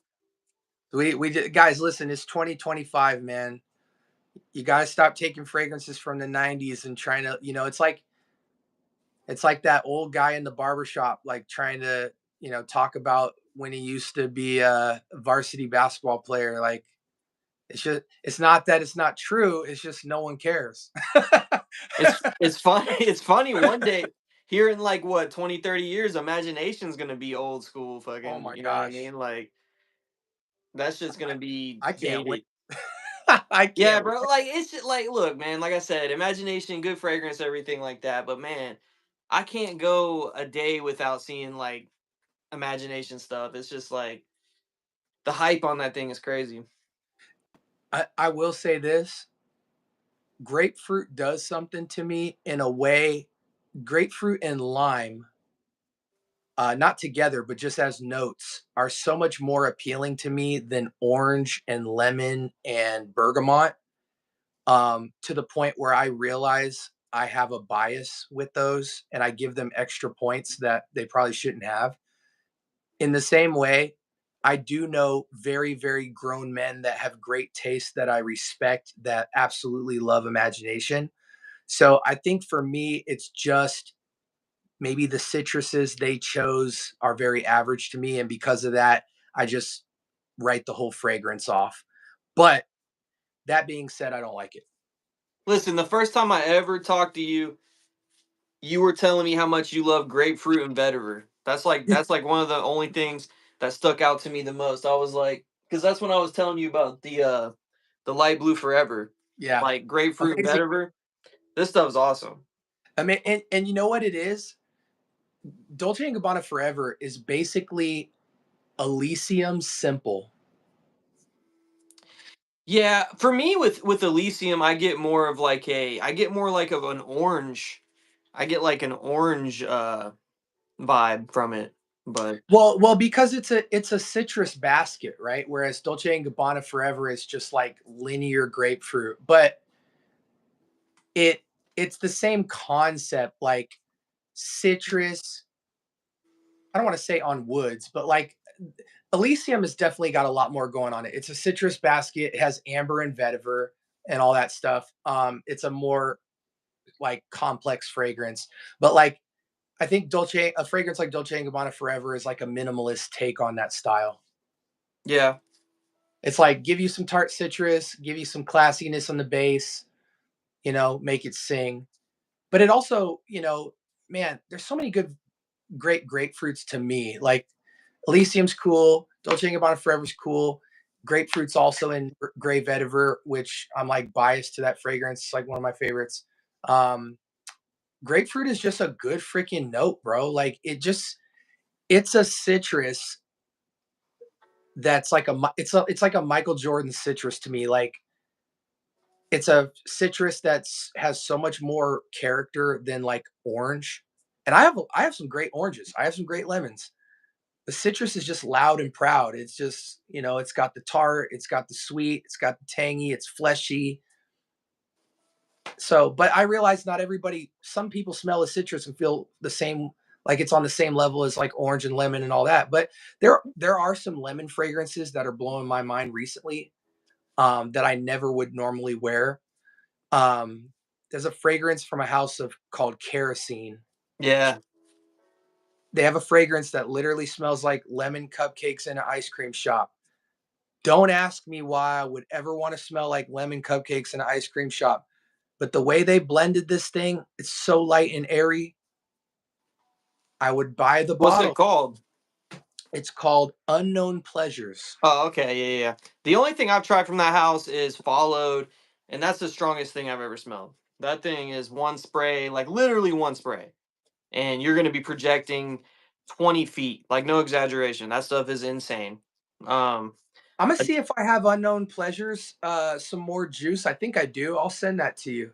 We did, guys. Listen, it's 2025, man. You guys stop taking fragrances from the 90s and trying to, it's like that old guy in the barbershop, like trying to, talk about when he used to be a varsity basketball player. Like it's not that it's not true. It's just no one cares. It's funny. It's funny. One day, here in like what 20, 30 years, imagination's gonna be old school. Oh Fucking, my you know what I gosh. mean? Like that shit's gonna be I can't wait. dated. I Yeah, can't bro. wait. Like it's just like, look, man. Like I said, imagination, good fragrance, everything like that. But man, I can't go a day without seeing like imagination stuff. It's just like the hype on that thing is crazy. I will say this: grapefruit does something to me in a way. Grapefruit and lime, not together, but just as notes, are so much more appealing to me than orange and lemon and bergamot. To the point where I realize I have a bias with those and I give them extra points that they probably shouldn't have. In the same way, I do know very, very grown men that have great taste that I respect that absolutely love imagination. So I think for me, it's just maybe the citruses they chose are very average to me. And because of that, I just write the whole fragrance off. But that being said, I don't like it. Listen, the first time I ever talked to you, you were telling me how much you love grapefruit and vetiver. That's like one of the only things that stuck out to me the most. I was like, because that's when I was telling you about the light blue forever, Yeah. like grapefruit and Amazing. vetiver. This stuff's awesome. I mean, and you know what it is? Dolce and Gabbana Forever is basically Elysium simple. Yeah, for me with Elysium, I get more like of an orange. I get like an orange vibe from it. But Well, because it's a citrus basket, right? Whereas Dolce and Gabbana Forever is just like linear grapefruit, but it it's the same concept, like citrus. I don't want to say on woods, but like Elysium has definitely got a lot more going on it. It's a citrus basket. It has amber and vetiver and all that stuff. It's a more like complex fragrance, but like I think a fragrance like Dolce and Gabbana Forever is like a minimalist take on that style. yeah, It's like give you some tart citrus, give you some classiness on the base, make it sing. But it also, man, there's so many great grapefruits to me. Like Elysium's cool, Dolce and Gabbana Forever's cool. Grapefruit's also in Gray Vetiver, which I'm like biased to that fragrance. It's like one of my favorites. Um, Grapefruit is just a good freaking note, bro. Like it's a citrus that's like it's like a Michael Jordan citrus to me. Like it's a citrus that's has so much more character than like orange. And I have some great oranges. I have some great lemons. The citrus is just loud and proud. It's just, it's got the tart, it's got the sweet, it's got the tangy, it's fleshy. So, but I realize not everybody, some people smell a citrus and feel the same, like it's on the same level as like orange and lemon and all that. But there are some lemon fragrances that are blowing my mind recently, that I never would normally wear. Um, there's a fragrance from a house of called Kerosene. yeah. They have a fragrance that literally smells like lemon cupcakes in an ice cream shop. Don't ask me why I would ever want to smell like lemon cupcakes in an ice cream shop. But the way they blended this thing, it's so light and airy. I would buy the What's it bottle. called? It's called Unknown Pleasures. Oh, okay, yeah, yeah, yeah. The only thing I've tried from that house is Followed, and that's the strongest thing I've ever smelled. That thing is one spray, like literally one spray, and you're gonna be projecting 20 feet, like no exaggeration. That stuff is insane. Um, I'm gonna uh, see if I have Unknown Pleasures, some more juice. I think I do. I'll send that to you.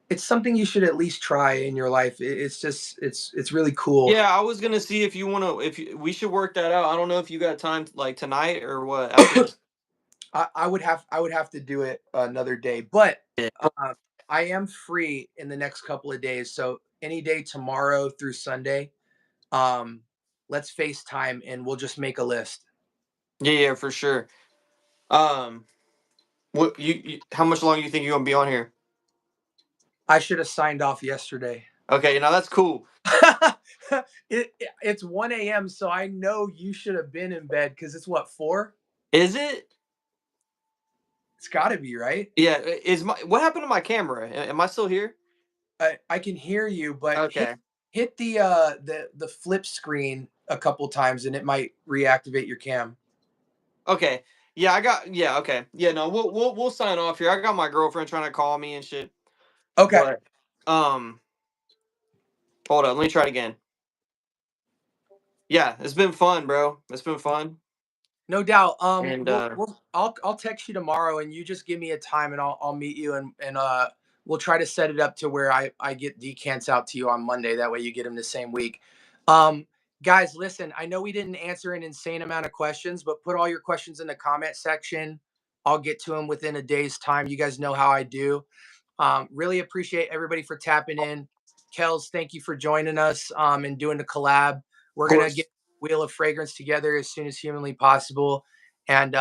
It's something you should at least try in your life. It's just it's really cool. yeah, I was gonna see if you wanna, we should work that out. I don't know if you got time like tonight or what after. I would have to do it another day, but Yeah, I am free in the next couple of days. So any day tomorrow through Sunday, um, let's FaceTime and we'll just make a list. yeah, yeah, for sure. Um, what how much longer you think you're gonna be on here? I should have signed off yesterday. Okay, now that's cool. It's 1 a.m. So I know you should have been in bed because it's what, 4? Is it? It's got to be, right? Yeah, is my what happened to my camera? Am I still here? I can hear you, but hit Okay. hit the flip screen a couple times and it might reactivate your cam. Okay. Yeah, okay. Yeah, no, we'll sign off here. I got my girlfriend trying to call me and shit. Okay. But hold on, let me try it again. Yeah, it's been fun, bro. It's been fun. No doubt. And I'll text you tomorrow, and you just give me a time, and I'll meet you, and we'll try to set it up to where I get decants out to you on Monday. That way, you get them the same week. Um, guys, listen. I know we didn't answer an insane amount of questions, but put all your questions in the comment section. I'll get to them within a day's time. You guys know how I do. Really appreciate everybody for tapping in. Kels, thank you for joining us and doing the collab. We're of gonna course. get Wheel of Fragrance together as soon as humanly possible. And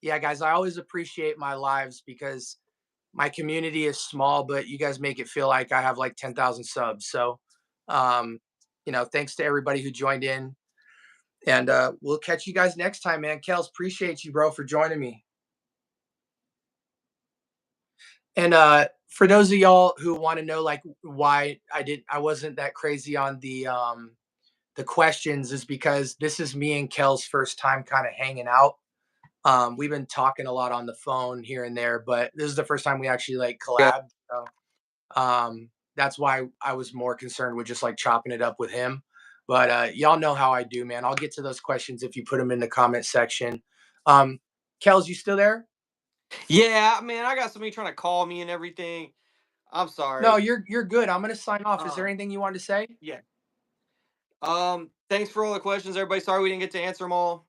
yeah, guys, I always appreciate my lives because my community is small, but you guys make it feel like I have like 10,000 subs. So, thanks to everybody who joined in. And we'll catch you guys next time, man. Kels, appreciate you, bro, for joining me. And for those of y'all who want to know like why I wasn't that crazy on the questions is because this is me and Kel's first time kind of hanging out. We've been talking a lot on the phone here and there, but this is the first time we actually like Yeah. collab. So that's why I was more concerned with just like chopping it up with him. But y'all know how I do, man. I'll get to those questions if you put them in the comment section. Kels, you still there? Yeah, man, I got somebody trying to call me and everything. I'm No, sorry. you're good. I'm gonna sign off. Is there anything you wanted to say? Yeah. Thanks for all the questions, everybody. Sorry we didn't get to answer them all.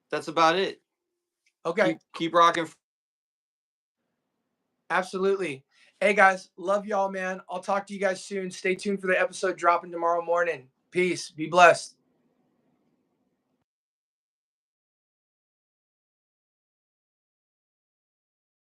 That's about it. Okay. Keep rocking. Absolutely. Hey guys, love y'all, man. I'll talk to you guys soon. Stay tuned for the episode dropping tomorrow morning. Peace. Be blessed.